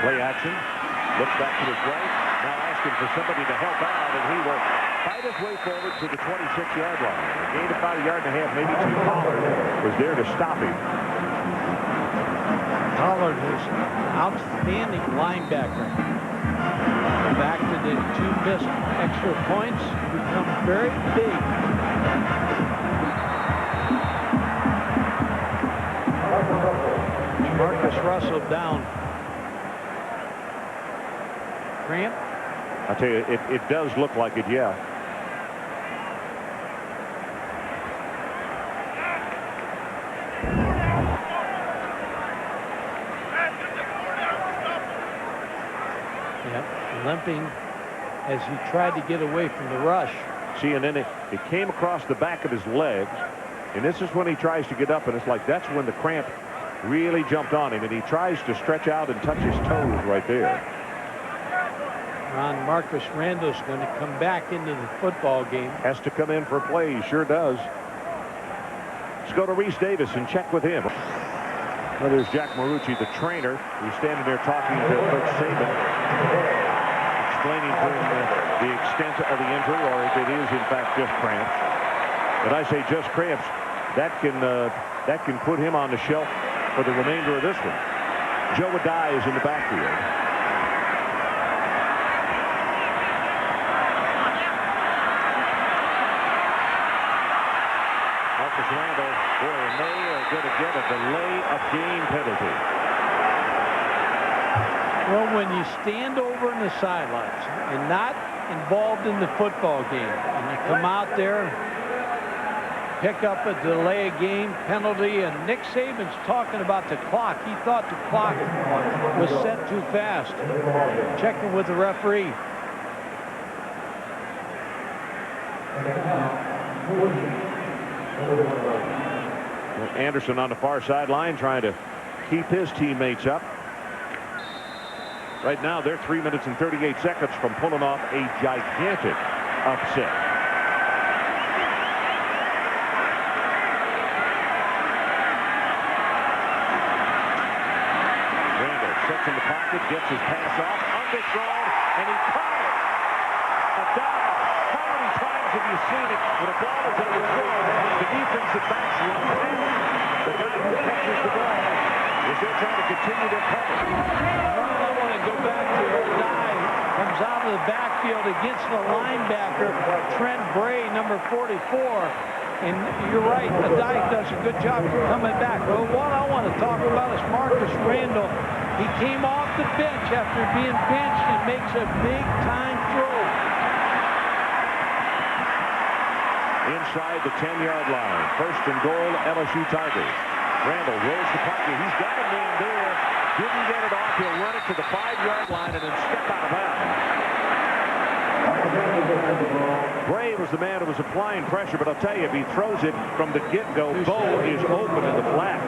Play action. Looks back to his right. Now asking for somebody to help out, and he will fight his way forward to the 26-yard line. A gain of about 1.5 yards, maybe 2. Pollard was there to stop him. Pollard is an outstanding linebacker. Back to the 2 missed extra points, become very big. Marcus Russell down. Cramp? I tell you, it does look like it, yeah. Limping as he tried to get away from the rush. See, and then it came across the back of his legs, and this is when he tries to get up, and it's like that's when the cramp really jumped on him, and he tries to stretch out and touch his toes right there. Ron, Marcus Randall's going to come back into the football game. Has to come in for a play. He sure does. Let's go to Reese Davis and check with him. Well, there's Jack Marucci, the trainer, who's standing there talking to Coach Saban, explaining to him the extent of the injury, or if it is in fact just cramps. But I say just cramps, that can put him on the shelf for the remainder of this one. Joe Adai is in the backfield. Marcus Randall, boy, and they are going to get a delay of game penalty. Well, when you stand over in the sidelines and not involved in the football game, and you come out there, pick up a delay of game penalty, and Nick Saban's talking about the clock. He thought the clock was set too fast. Checking with the referee. Anderson on the far sideline trying to keep his teammates up. Right now, they're 3 minutes and 38 seconds from pulling off a gigantic upset. Randall sets in the pocket, gets his pass off, underthrown, and he caught it. A down. How many times in you seen it? When a ball is on the floor, the defensive backs run down. The guy who catches the ball is there trying to continue their cover. I want to go back to a dive. Comes out of the backfield against the linebacker, Trent Bray, number 44. And you're right, the Dyke does a good job of coming back. Well, what I want to talk about is Marcus Randall. He came off the bench after being benched and makes a big-time throw. Inside the 10-yard line. First and goal, LSU Tigers. Randall rolls the pocket. He's got a man there. Didn't get it off. He'll run it to the 5-yard line and then step out of bounds. Bray was the man who was applying pressure, but I'll tell you, if he throws it from the get-go, Bo is open in the flat.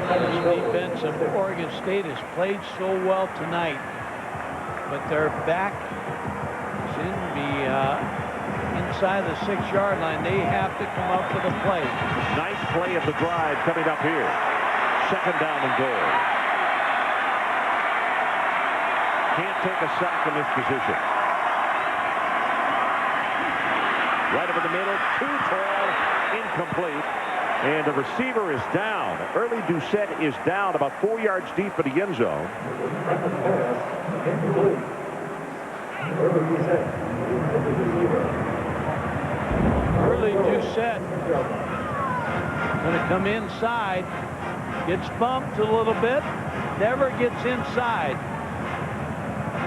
This defense of Oregon State has played so well tonight, but their back is in the inside the 6-yard line. They have to come up with a play. Nice play of the drive coming up here. Second down and goal. Can't take a sack in this position. Right over the middle, too tall, incomplete. And the receiver is down. Early Doucette is down about 4 yards deep for the end zone. Early Doucette going to come inside. Gets bumped a little bit, never gets inside.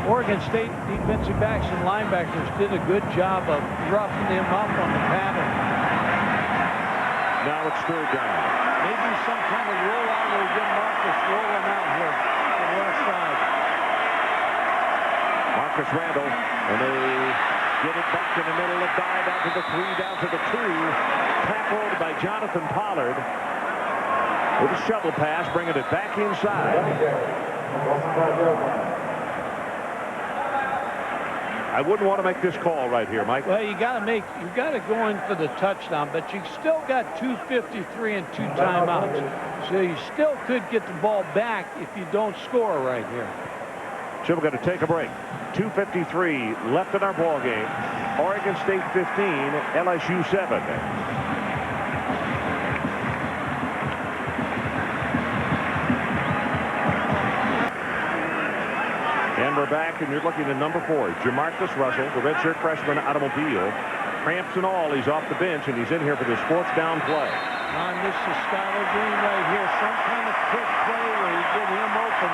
Oregon State defensive backs and linebackers did a good job of roughing him up on the pattern. Now it's third down. Maybe some kind of rollout will get Marcus rolling out here to the left side. Marcus Randall, and they get it back in the middle of dive down to the 3, down to the 2. Tackled by Jonathan Pollard. With a shovel pass, bringing it back inside. I wouldn't want to make this call right here, Mike. Well, you got to go in for the touchdown, but you still got 2:53 and 2 timeouts. So you still could get the ball back if you don't score right here. So we're going to take a break. 2:53 left in our ball game. Oregon State 15, LSU 7. And we're back, and you're looking at number 4, Jamarcus Russell, the redshirt freshman automobile. Cramps and all, he's off the bench, and he's in here for this 4th down play. Ron, this is Skylar Green right here. Some kind of quick play where you get him open.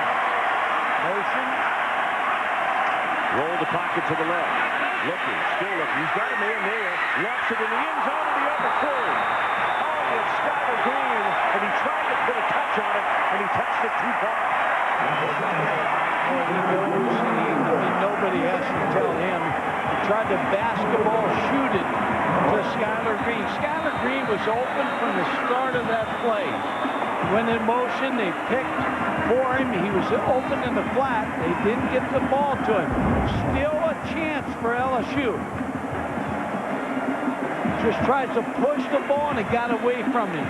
Motion. Roll the pocket to the left. Looking, still looking. He's got a man there. Lofts it in the end zone to the other third. Oh, it's Skylar Green, and he tried to put a touch on it, and he touched it too far. Nobody has to tell him. He tried to basketball shoot it to Skylar Green. Skylar Green was open from the start of that play. When in motion, they picked for him. He was open in the flat. They didn't get the ball to him. Still a chance for LSU. Just tries to push the ball, and it got away from him.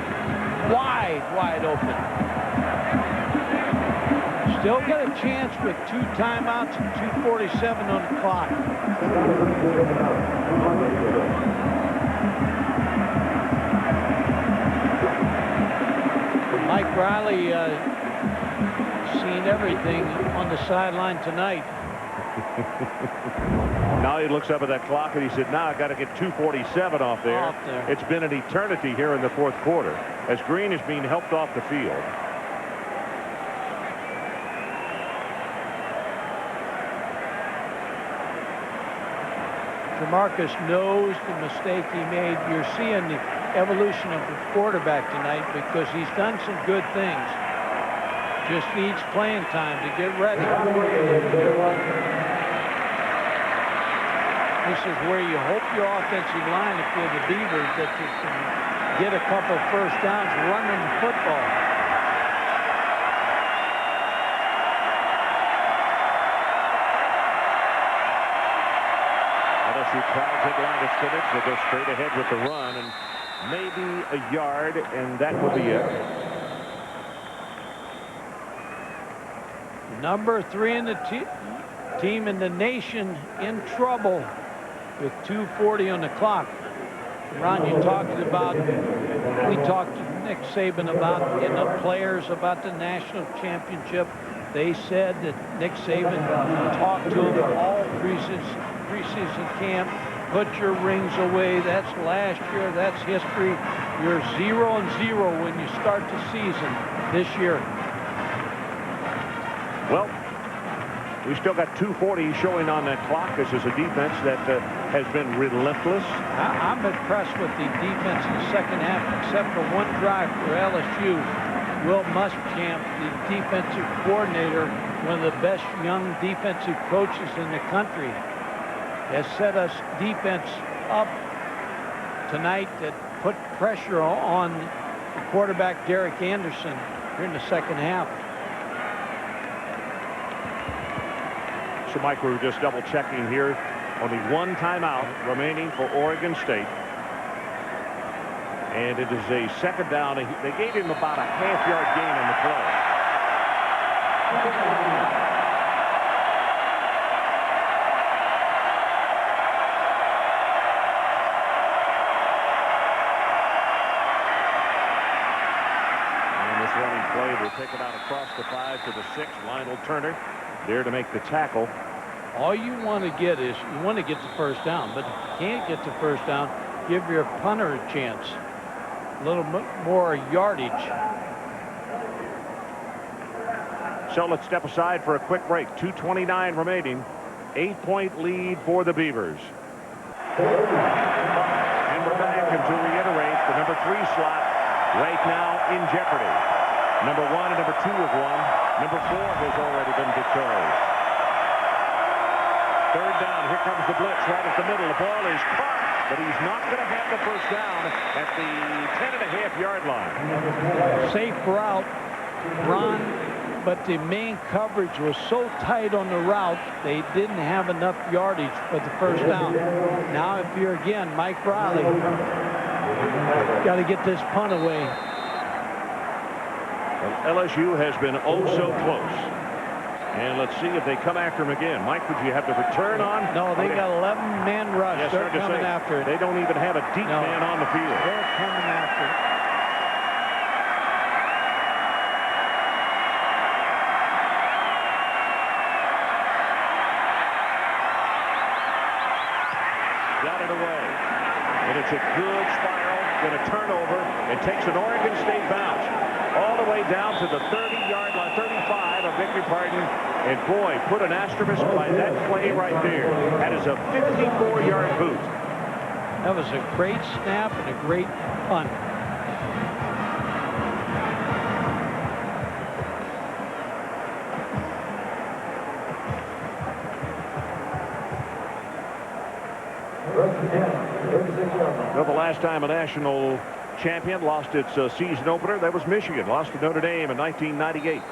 Wide open. Still got a chance with 2 timeouts and 2:47 on the clock. Mike Riley seen everything on the sideline tonight. Now he looks up at that clock and he said, now I got to get 2:47 off there. It's been an eternity here in the 4th quarter as Green is being helped off the field. DeMarcus knows the mistake he made. You're seeing the evolution of the quarterback tonight because he's done some good things. Just needs playing time to get ready. This is where you hope your offensive line, if you're the Beavers, that you can get a couple first downs running the football. Crowds at line of scrimmage. They go straight ahead with the run, and maybe a yard, and that will be it. Number 3 in the team in the nation in trouble with 2:40 on the clock. Ron, we talked to Nick Saban about getting the players about the national championship. They said that Nick Saban talked to them all preseason camp. Put your rings away. That's last year. That's history. You're 0-0 when you start the season this year. Well, we still got 2:40 showing on that clock. This is a defense that has been relentless. I'm impressed with the defense in the second half, except for one drive for LSU. Will Muschamp, the defensive coordinator, one of the best young defensive coaches in the country, has set us defense up tonight that put pressure on the quarterback Derek Anderson during the second half. So, Mike, we were just double checking here. Only one timeout remaining for Oregon State. And it is a second down. They gave him about a half-yard gain on the play. And this running play will take it out across the 5 to the 6. Lionel Turner there to make the tackle. All you want to get is you want to get the first down, but if you can't get the first down, give your punter a chance. A little more yardage. So let's step aside for a quick break. 2:29 remaining. 8-point lead for the Beavers. And we're back, and to reiterate, the number 3 slot right now in jeopardy. Number 1 and number 2 have won. Number 4 has already been victorious. Third down. Here comes the blitz right at the middle. The ball is caught, but he's not going to have the first down at the 10.5-yard line. Safe route, Ron, but the main coverage was so tight on the route, they didn't have enough yardage for the first down. Now, if you're, again, Mike Riley, got to get this punt away. Well, LSU has been oh so close. And let's see if they come after him again. Mike, would you have the return on? No, they got 11-man rush. Yes, they're coming after it. They don't even have a deep man on the field. They're coming after it. Got it away. And it's a good spiral. Then a turnover. It takes an Oregon State bounce all the way down to the 30-yard line, 35, I beg your pardon. And boy, put an asterisk by that play right there. That is a 54-yard boot. That was a great snap and a great punt. Well, the last time a national champion lost its season opener, that was Michigan. Lost to Notre Dame in 1998.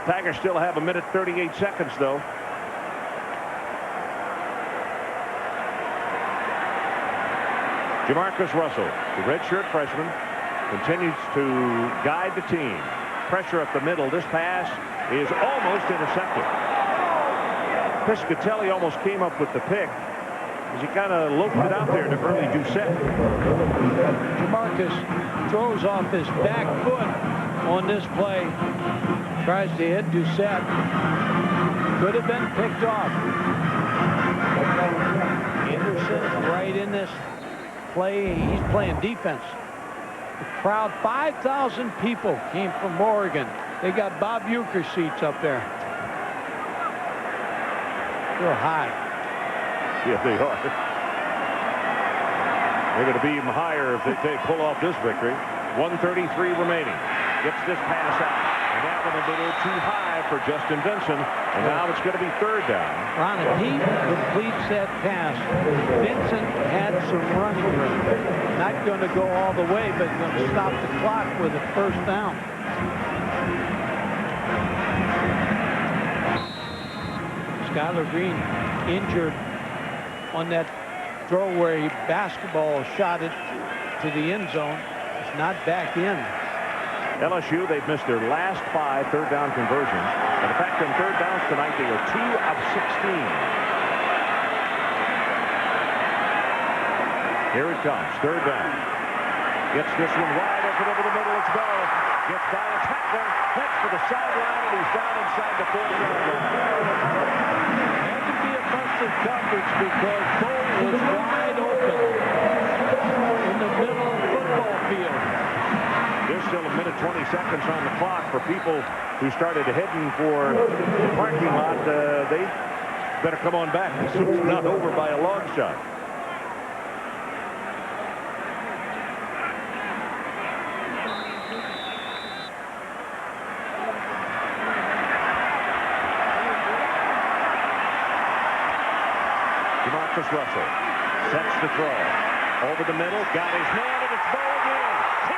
Tigers still have 1:38 seconds, though. Jamarcus Russell, the redshirt freshman, continues to guide the team. Pressure up the middle. This pass is almost intercepted. Piscatelli almost came up with the pick as he kind of loafed it out there to early Doucette. Jamarcus throws off his back foot on this play. Tries to hit Doucette. Could have been picked off. Anderson right in this play. He's playing defense. The crowd, 5,000 people came from Oregon. They got Bob Uecker seats up there. They're high. Yeah, they are. They're going to be even higher if they pull off this victory. 1:33 remaining. Gets this pass out. And that one a little too high for Justin Benson. And now it's going to be third down. Ron, if he completes that pass, Vincent had some running room. Not going to go all the way, but going to stop the clock with a first down. Skylar Green injured on that throw where he basketball shot it to the end zone. It's not back in. LSU, they've missed their last 5 third-down conversions. And in fact, on third downs tonight, they are 2 of 16. Here it comes, third down. Gets this one wide open over the middle. Let's go. Gets by a tackler, heads for the sideline, and he's down inside the 40-yard line. Had to be a busted coverage because Cole was wide open in the middle of the football field. There's still a minute 20 seconds on the clock for people who started heading for the parking lot. They better come on back. This is not over by a long shot. Russell sets the throw over the middle, got his man, and it's bowled in. 10,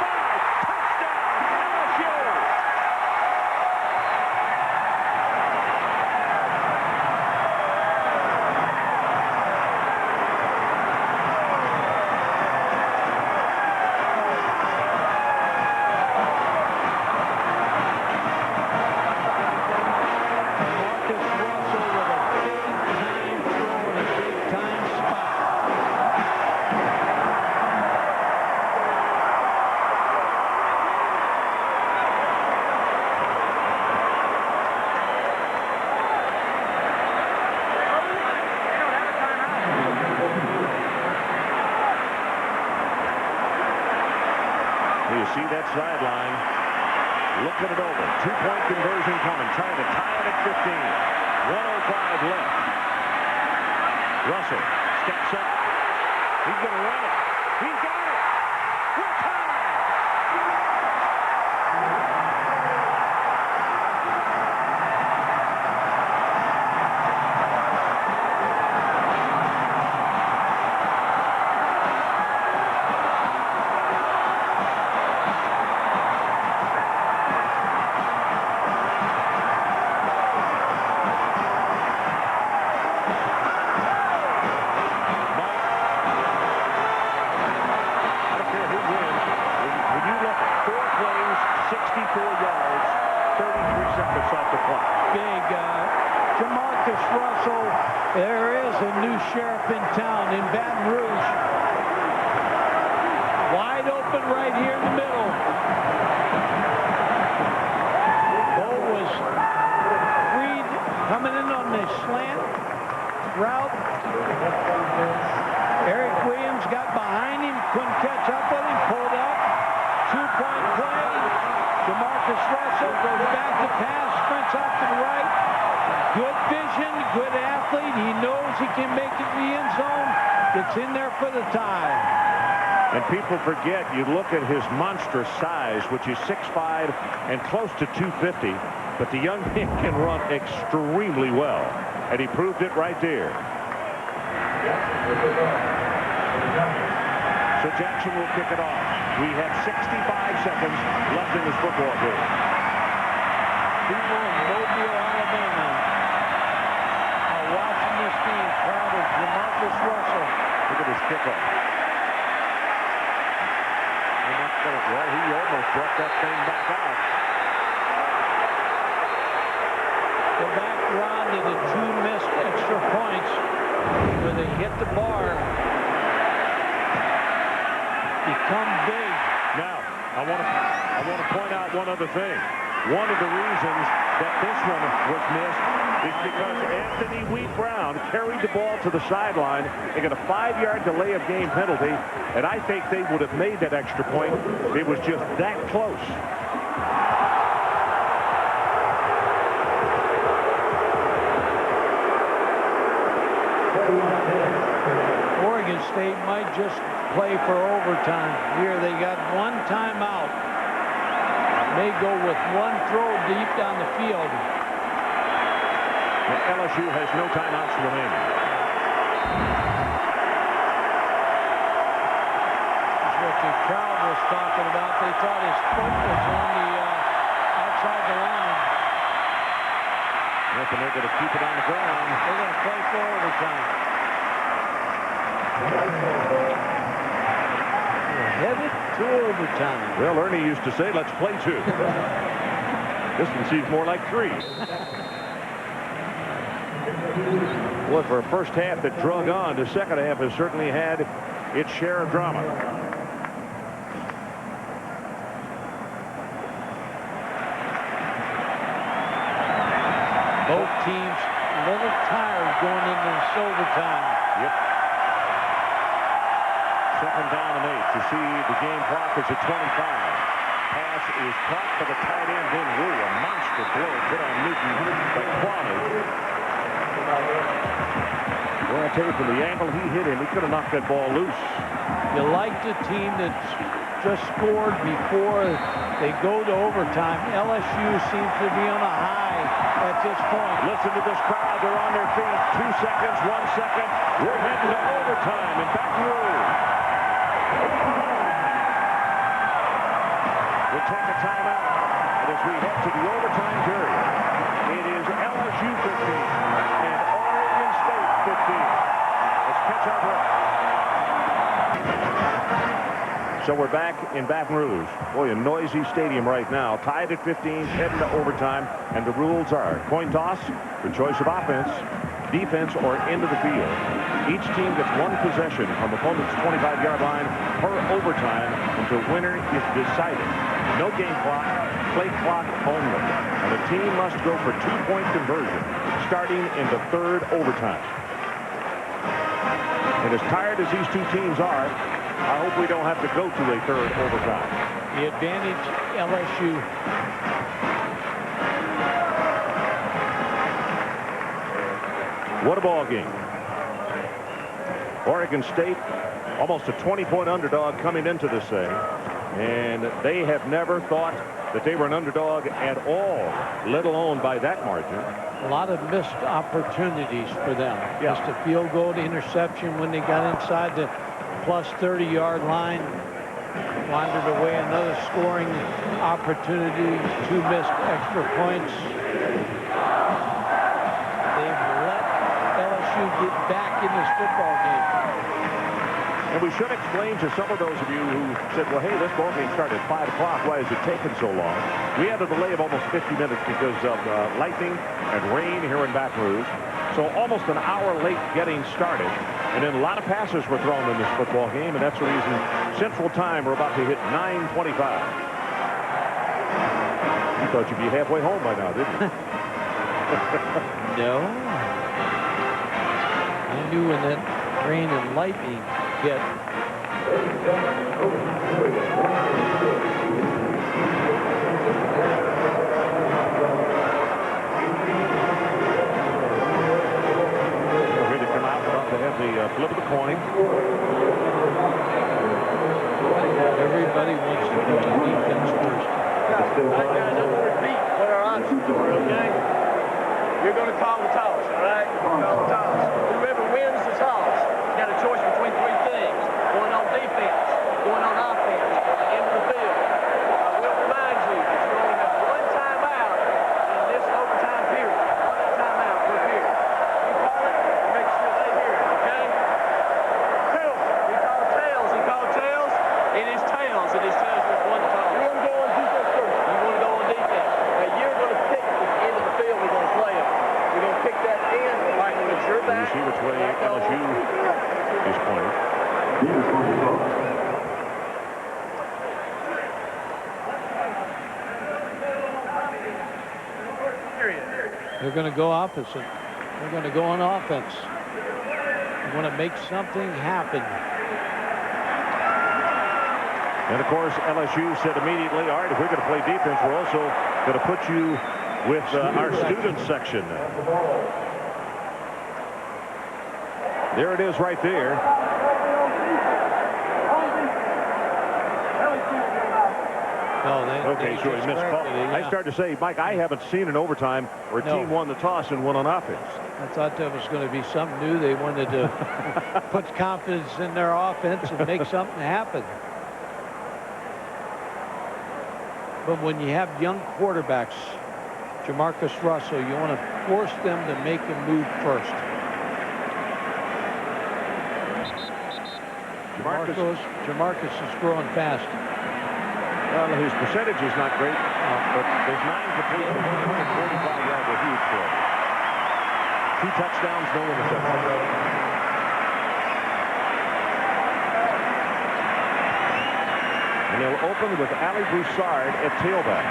5, touchdown, LSU. See that sideline. Looking it over. 2-point conversion coming. Trying to tie it at 15. 1:05 left. Russell steps up. He's going to run it. He's got it. We're tied. There is a new sheriff in town in Baton Rouge. Wide open right here in the middle. Bo was freed coming in on the slant route. Eric Williams got behind him, couldn't catch up with him, pulled up. 2-point play. DeMarcus Russell goes back to pass, sprints off to the right. Good vision, good athlete. He knows he can make it in the end zone. It's in there for the tie. And people forget, you look at his monstrous size, which is 6'5" and close to 250, but the young man can run extremely well. And he proved it right there. So Jackson will kick it off. We have 65 seconds left in this football game. People in Mobile, Alabama, watching this game, proud of DeMarcus Russell. Look at his kickoff. Well, he almost brought that thing back out. The back run to the 2 missed extra points where they hit the bar. Become big. Now, I want to point out one other thing. One of the reasons that this one was missed is because Anthony Wheat Brown carried the ball to the sideline. They got a 5-yard delay of game penalty, and I think they would have made that extra point. It was just that close. Oregon State might just play for overtime. Here they got 1 timeout. May go with 1 throw deep down the field. And LSU has no timeouts remaining. That's what the crowd was talking about. They thought his foot was on the outside the line. Yep, and they're going to keep it on the ground. They're going to play for overtime. Headed to overtime. Well, Ernie used to say, let's play 2. This one seems more like 3. Boy, for a first half that drug on, the second half has certainly had its share of drama. Both teams a little tired going into this overtime. Yep. Second down and 8. To see the game clock is at 25. Pass is caught by the tight end, then Wu. A monster blow put on Newton by Kwame. Well, I tell you, from the angle he hit him, he could have knocked that ball loose. You like the team that's just scored before they go to overtime. LSU seems to be on a high at this point. Listen to this crowd. They're on their feet. 2 seconds, 1 second. We're heading to overtime in Baton Rouge. We'll take a timeout. And as we head to the overtime period, it is LSU 15 and Oregon State 15. Let's catch our breath. So we're back in Baton Rouge. Boy, a noisy stadium right now. Tied at 15, heading to overtime. And the rules are coin toss, the choice of offense, defense, or into the field. Each team gets 1 possession from opponent's 25-yard line per overtime until winner is decided. No game clock, play clock only. And the team must go for 2-point conversion starting in the 3rd overtime. And as tired as these 2 teams are, I hope we don't have to go to a 3rd overtime. The advantage LSU. What a ball game. Oregon State, almost a 20-point underdog coming into this thing. And they have never thought that they were an underdog at all, let alone by that margin. A lot of missed opportunities for them. Yeah. Just a field goal to interception when they got inside the plus 30-yard line. Wandered away. Another scoring opportunity. 2 missed extra points. They've let LSU get back in this football game. And we should explain to some of those of you who said, well, hey, this ball game started at 5 o'clock. Why is it taking so long? We had a delay of almost 50 minutes because of lightning and rain here in Baton Rouge. So almost an hour late getting started. And then a lot of passes were thrown in this football game, and that's the reason Central Time we're about to hit 9:25. You thought you'd be halfway home by now, didn't you? No. I knew when that rain and lightning hit. The flip of the coin. Everybody wants to go to defense first. All right, guys, I'm going to repeat what our options are, okay? You're going to call the toss, all right? Call the toss. Whoever wins the toss, you got a choice between 3 things. Going on defense, going on offense, into the field. I will remind you that you only have 1 timeout in this overtime period. 1 timeout per period. You call it, you make sure they hear it, okay? Tails. We call tails. He called tails. It is tails. It is tails with 1 toss. You want to go on defense first? You want to go on defense. Now you're going to pick the end of the field we're going to play on. You're going to pick that end. All right, when it's your back. You see which way LSU is pointing. They're going to go opposite. They're going to go on offense. They want to make something happen. And of course, LSU said immediately, all right, if we're going to play defense, we're also going to put you with our student section. There it is right there. Okay, so he missed call. I started to say, Mike, I haven't seen an overtime where a team won the toss and won on offense. I thought that was going to be something new. They wanted to put confidence in their offense and make something happen. But when you have young quarterbacks, Jamarcus Russell, you want to force them to make a move first. Jamarcus is growing fast. Well, his percentage is not great, but there's 9 completions, 145 yards, a huge play. 2 touchdowns, no interceptions. And they'll open with Ali Broussard at tailback.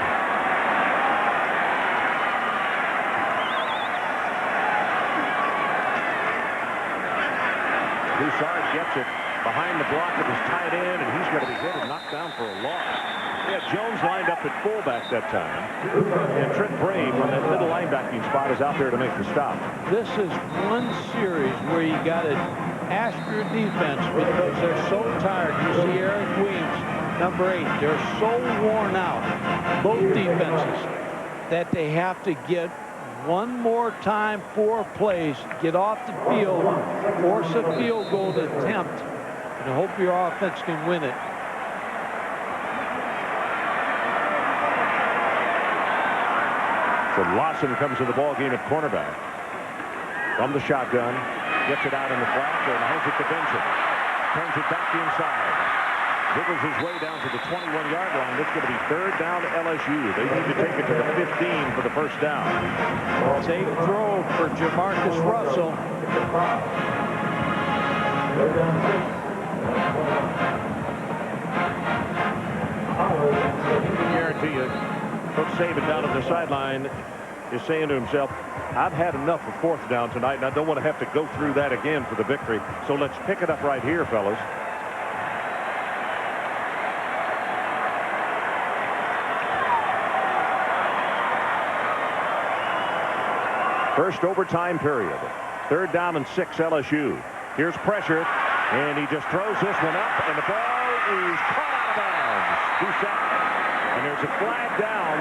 Broussard gets it behind the block of his tight end, and he's going to be hit and knocked down for a loss. Yeah, Jones lined up at fullback that time. And Trent Brave on that middle linebacking spot is out there to make the stop. This is one series where you got to ask your defense because they're so tired. You see Eric Weems, number 8. They're so worn out, both defenses, that they have to get one more time, 4 plays, get off the field, force a field goal attempt, and hope your offense can win it. So Lawson comes to the ball game at cornerback. From the shotgun, gets it out in the flat, and hands it to Benson. Turns it back inside. Wiggles his way down to the 21-yard line. This is going to be 3rd down to LSU. They need to take it to the 15 for the first down. Safe throw for Jamarcus Russell. I can guarantee you, Coach Saban down on the sideline is saying to himself, I've had enough of 4th down tonight, and I don't want to have to go through that again for the victory. So let's pick it up right here, fellas. First overtime period. 3rd down and 6 LSU. Here's pressure, and he just throws this one up, and the ball is caught out of bounds. 2 seconds. And there's a flag down.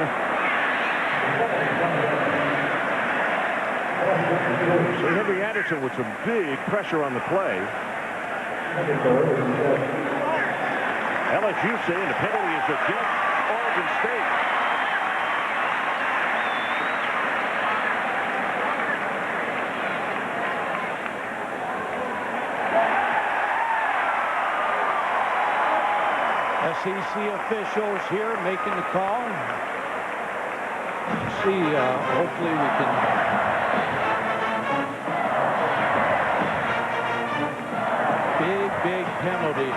So Henry Anderson with some big pressure on the play. LSU saying the penalty is against Oregon State. SEC officials here making the call. See, hopefully we can big penalty.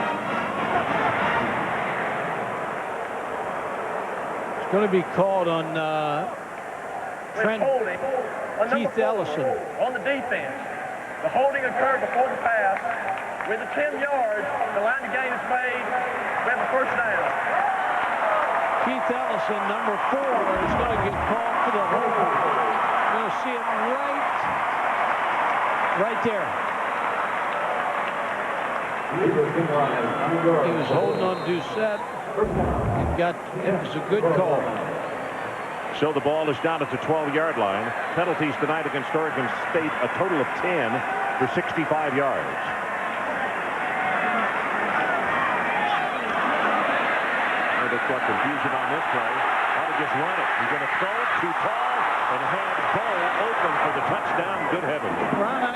It's going to be called on Trent Keith Ellison. On the defense. The holding occurred before the pass. With the 10 yards, the line of gain is made. We have the first down. Keith Ellison, number 4, is going to get called for the hold. You're going to see it right there. He was holding on Doucette. It was a good call. So the ball is down at the 12-yard line. Penalties tonight against Oregon State, a total of 10 for 65 yards. Got confusion on this play. Ought to just run it. He's going to throw it too tall and have Bowl open for the touchdown. Good heavens. Ron,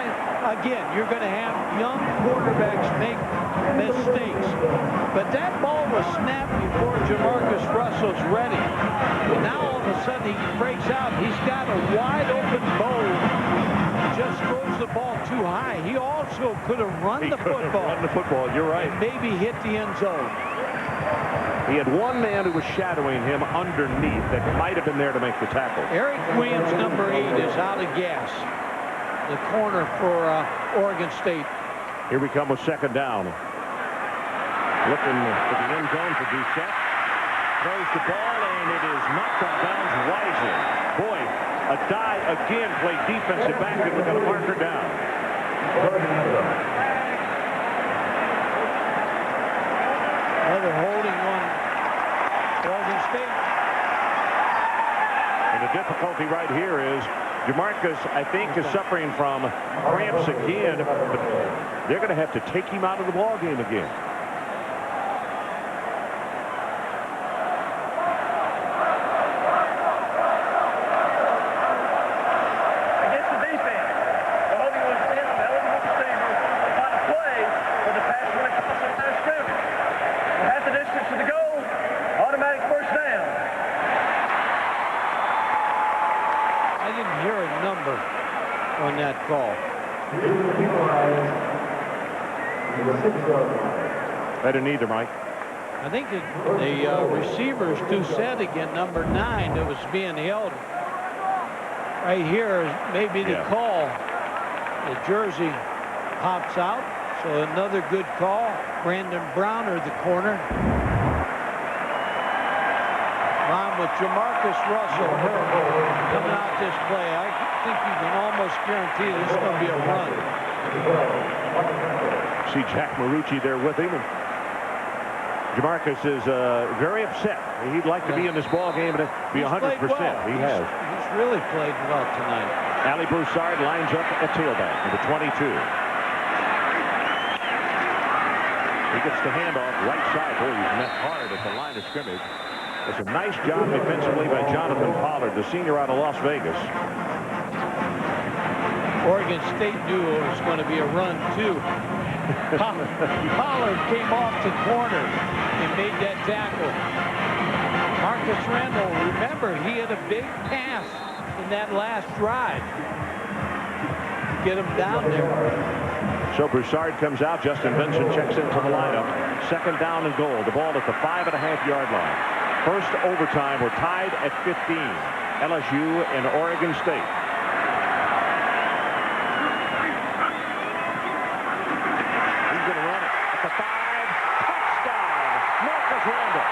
again, you're going to have young quarterbacks make mistakes. But that ball was snapped before Jamarcus Russell's ready. And now all of a sudden he breaks out. He's got a wide open Bowl. Just throws the ball too high. He also could have run the football. You're right. And maybe hit the end zone. He had one man who was shadowing him underneath that might have been there to make the tackle. Eric Williams, number 8, is out of gas. The corner for Oregon State. Here we come with 2nd down. Looking for the end zone for Doucette. Throws the ball, and it is knocked out of bounds wisely. Boy, a die again, played defensive back, and we're going to mark her down. Another holding on Oregon State. And the difficulty right here is Jamarcus, I think, is suffering from cramps again, but they're going to have to take him out of the ball game again. Against the defense. The holding was in the eligible receiver. Upon a play for the pass when it comes to didn't hear a number on that call. I didn't either, Mike. I think the receiver's too set again, number 9, that was being held. Right here is maybe the call. The jersey pops out, so another good call. Brandon Browner, the corner. Ron with Jamarcus Russell coming out this play. I think you can almost guarantee this is going to be a run. See Jack Marucci there with him. And Jamarcus is very upset. He'd like to be in this ball game and be 100%. Well. He has. He's really played well tonight. Ali Broussard lines up at tailback, number 22. He gets the handoff right side. Boy, he's met hard at the line of scrimmage. It's a nice job defensively by Jonathan Pollard, the senior out of Las Vegas. Oregon State knew it was going to be a run, too. Pollard came off the corner and made that tackle. Marcus Randall, remember, he had a big pass in that last drive. Get him down there. So Broussard comes out. Justin Vincent checks into the lineup. 2nd down and goal. The ball at the 5.5-yard line. First overtime. We're tied at 15. LSU and Oregon State. He's going to run it at the 5. Touchdown, Marcus Randall.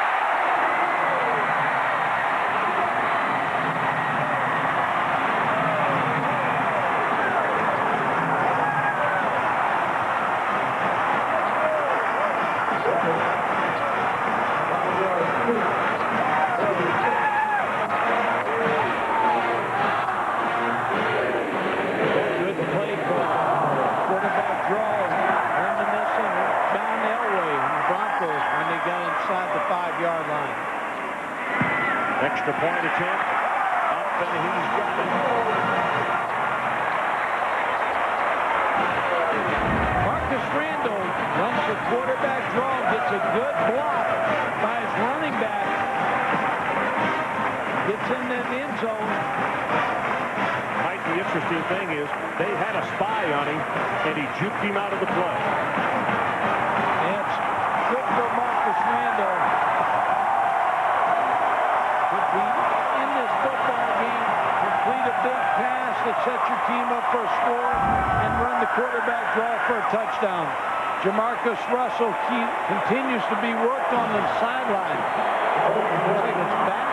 Extra point attempt. Up and he's got it. Marcus Randall runs the quarterback draw, gets a good block by his running back. Gets in that end zone. Mike, the interesting thing is they had a spy on him and he juked him out of the play. It's good for Marcus Randall. In this football game, complete a big pass that sets your team up for a score and run the quarterback draw for a touchdown. Jamarcus Russell continues to be worked on the sideline. Looks like it's back.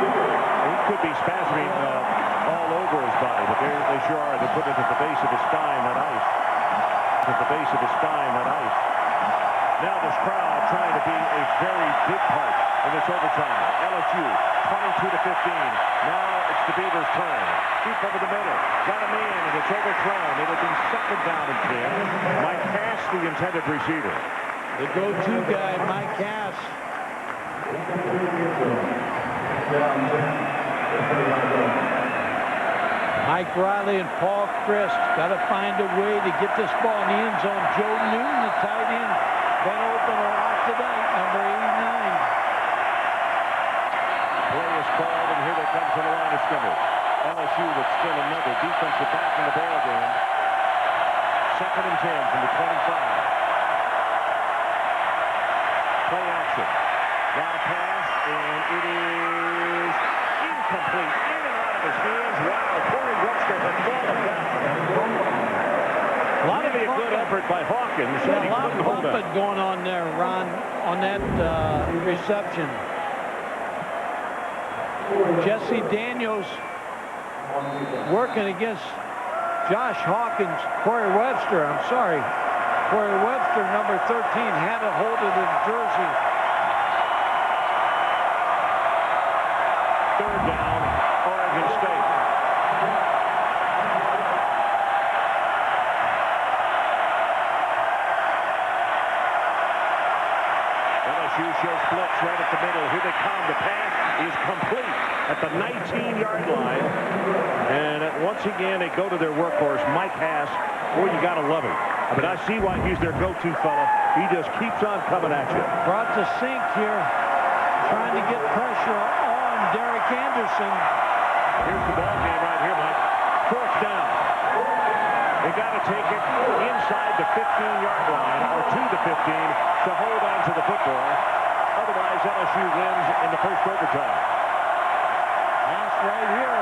He could be spasming all over his body, but they sure are. They're putting it at the base of his spine, that ice. At the base of his spine, that ice. Now this crowd trying to be a very big part in this overtime. LSU 22-15. Now it's the Beavers' turn. Deep over the middle. Got a man and it's overthrown. It'll be 2nd down and 10. Mike Cass, the intended receiver. The go-to guy, Mike Cass. Mike Riley and Paul Christ got to find a way to get this ball in the end zone. Joe Newton, the tight end, been open a lot tonight, number 89. Play is called, and here they come to the line of scrimmage. LSU with still another defensive back in the ball game. 2nd and 10 from the 25. Play action. Got a pass, and it is incomplete. In and out of his hands. Wow, Corey Webster has fallen down. A lot of a good effort by Hawkins. Yeah, a lot of bumping going on there, Ron, on that reception. Jesse Daniels working against Josh Hawkins. Corey Webster, I'm sorry. Corey Webster, number 13, had a hold of the jersey. 3rd down, Oregon State. LSU shows blitz right at the middle. Here they come. The pass is complete at the 19-yard line. And once again, they go to their workhorse, Mike Hass. Boy, you got to love him. I mean, I see why he's their go-to fella. He just keeps on coming at you. Brought the sink here, trying to get pressure on Derek Anderson. Here's the ball game right here, Mike. Fourth down. They got to take it inside the 15-yard line or to the 15 to hold on to the football. Otherwise, LSU wins in the first overtime. Pass right here.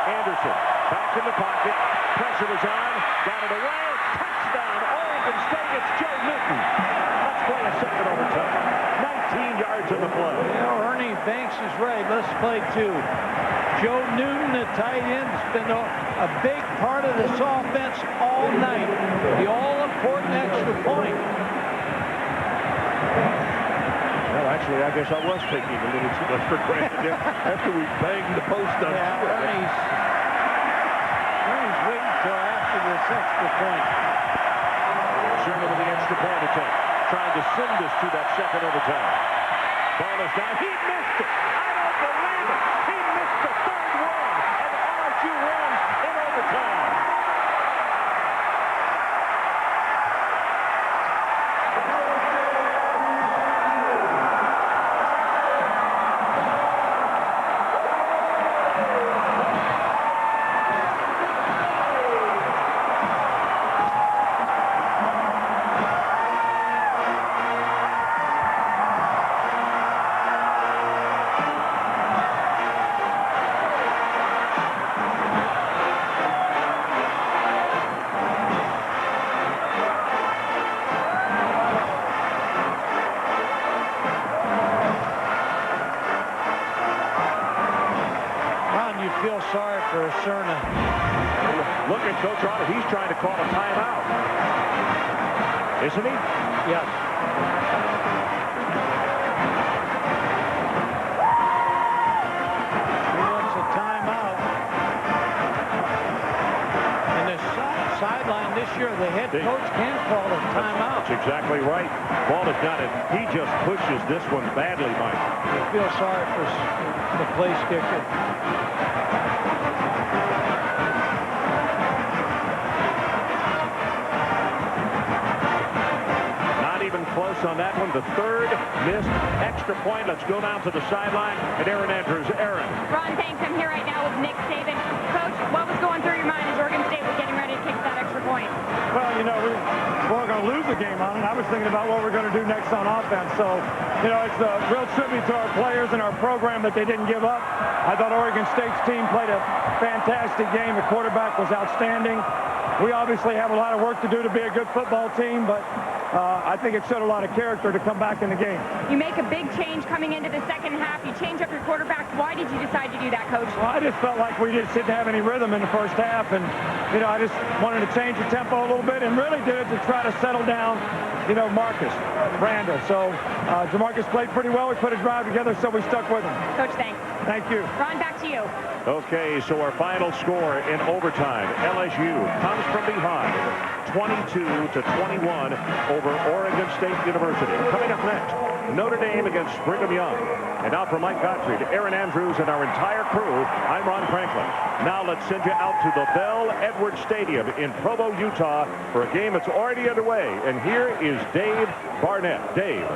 Anderson back in the pocket. Pressure was on. Got it away. Touchdown, Oregon State. It's Joe Newton. Let's play a second overtime. 19 yards on the play. You know, Ernie Banks is right. Let's play two. Joe Newton, the tight end, has been a big part of this offense all night. The all-important extra point. Well, actually, I guess I was taking a little too much for granted after we banged the post on. Yeah, Ernie's waiting till after this extra point. Sherman with the extra point attempt, trying to send us to that second overtime. Ball is down. He missed it. I don't believe it. He missed the third one, and LSU wins in overtime. Sorry for Cerna. Look at Coach Arnold. He's trying to call a timeout. Isn't he? Yes. He wants a timeout. And the sideline this year, the head coach can call a timeout. That's exactly right. Ball is got it. He just pushes this one badly, Mike. I feel sorry for the place kicker. Close on that one. The third missed extra point. Let's go down to the sideline. And Aaron Andrews. Aaron. Ron, thanks. I'm here right now with Nick Saban. Coach, what was going through your mind as Oregon State was getting ready to kick that extra point? Well, you know, we we're going to lose the game on it. I was thinking about what we're going to do next on offense. So, you know, it's a real tribute to our players and our program that they didn't give up. I thought Oregon State's team played a fantastic game. The quarterback was outstanding. We obviously have a lot of work to do to be a good football team, but I think it showed a lot of character to come back in the game. You make a big change coming into the second half. You change up your quarterback. Why did you decide to do that, Coach? Well, I just felt like we just didn't have any rhythm in the first half, and, you know, I just wanted to change the tempo a little bit and really did it to try to settle down, you know, Marcus Randall. So Jamarcus played pretty well. We put a drive together, so we stuck with him. Coach, thanks. Thank you. Ron, back to you. Okay, so our final score in overtime. LSU comes from behind 22-21 over Oregon State University. Coming up next, Notre Dame against Brigham Young. And now for Mike Gottfried, Aaron Andrews, and our entire crew, I'm Ron Franklin. Now let's send you out to the Bell Edwards Stadium in Provo, Utah for a game that's already underway. And here is Dave Barnett. Dave.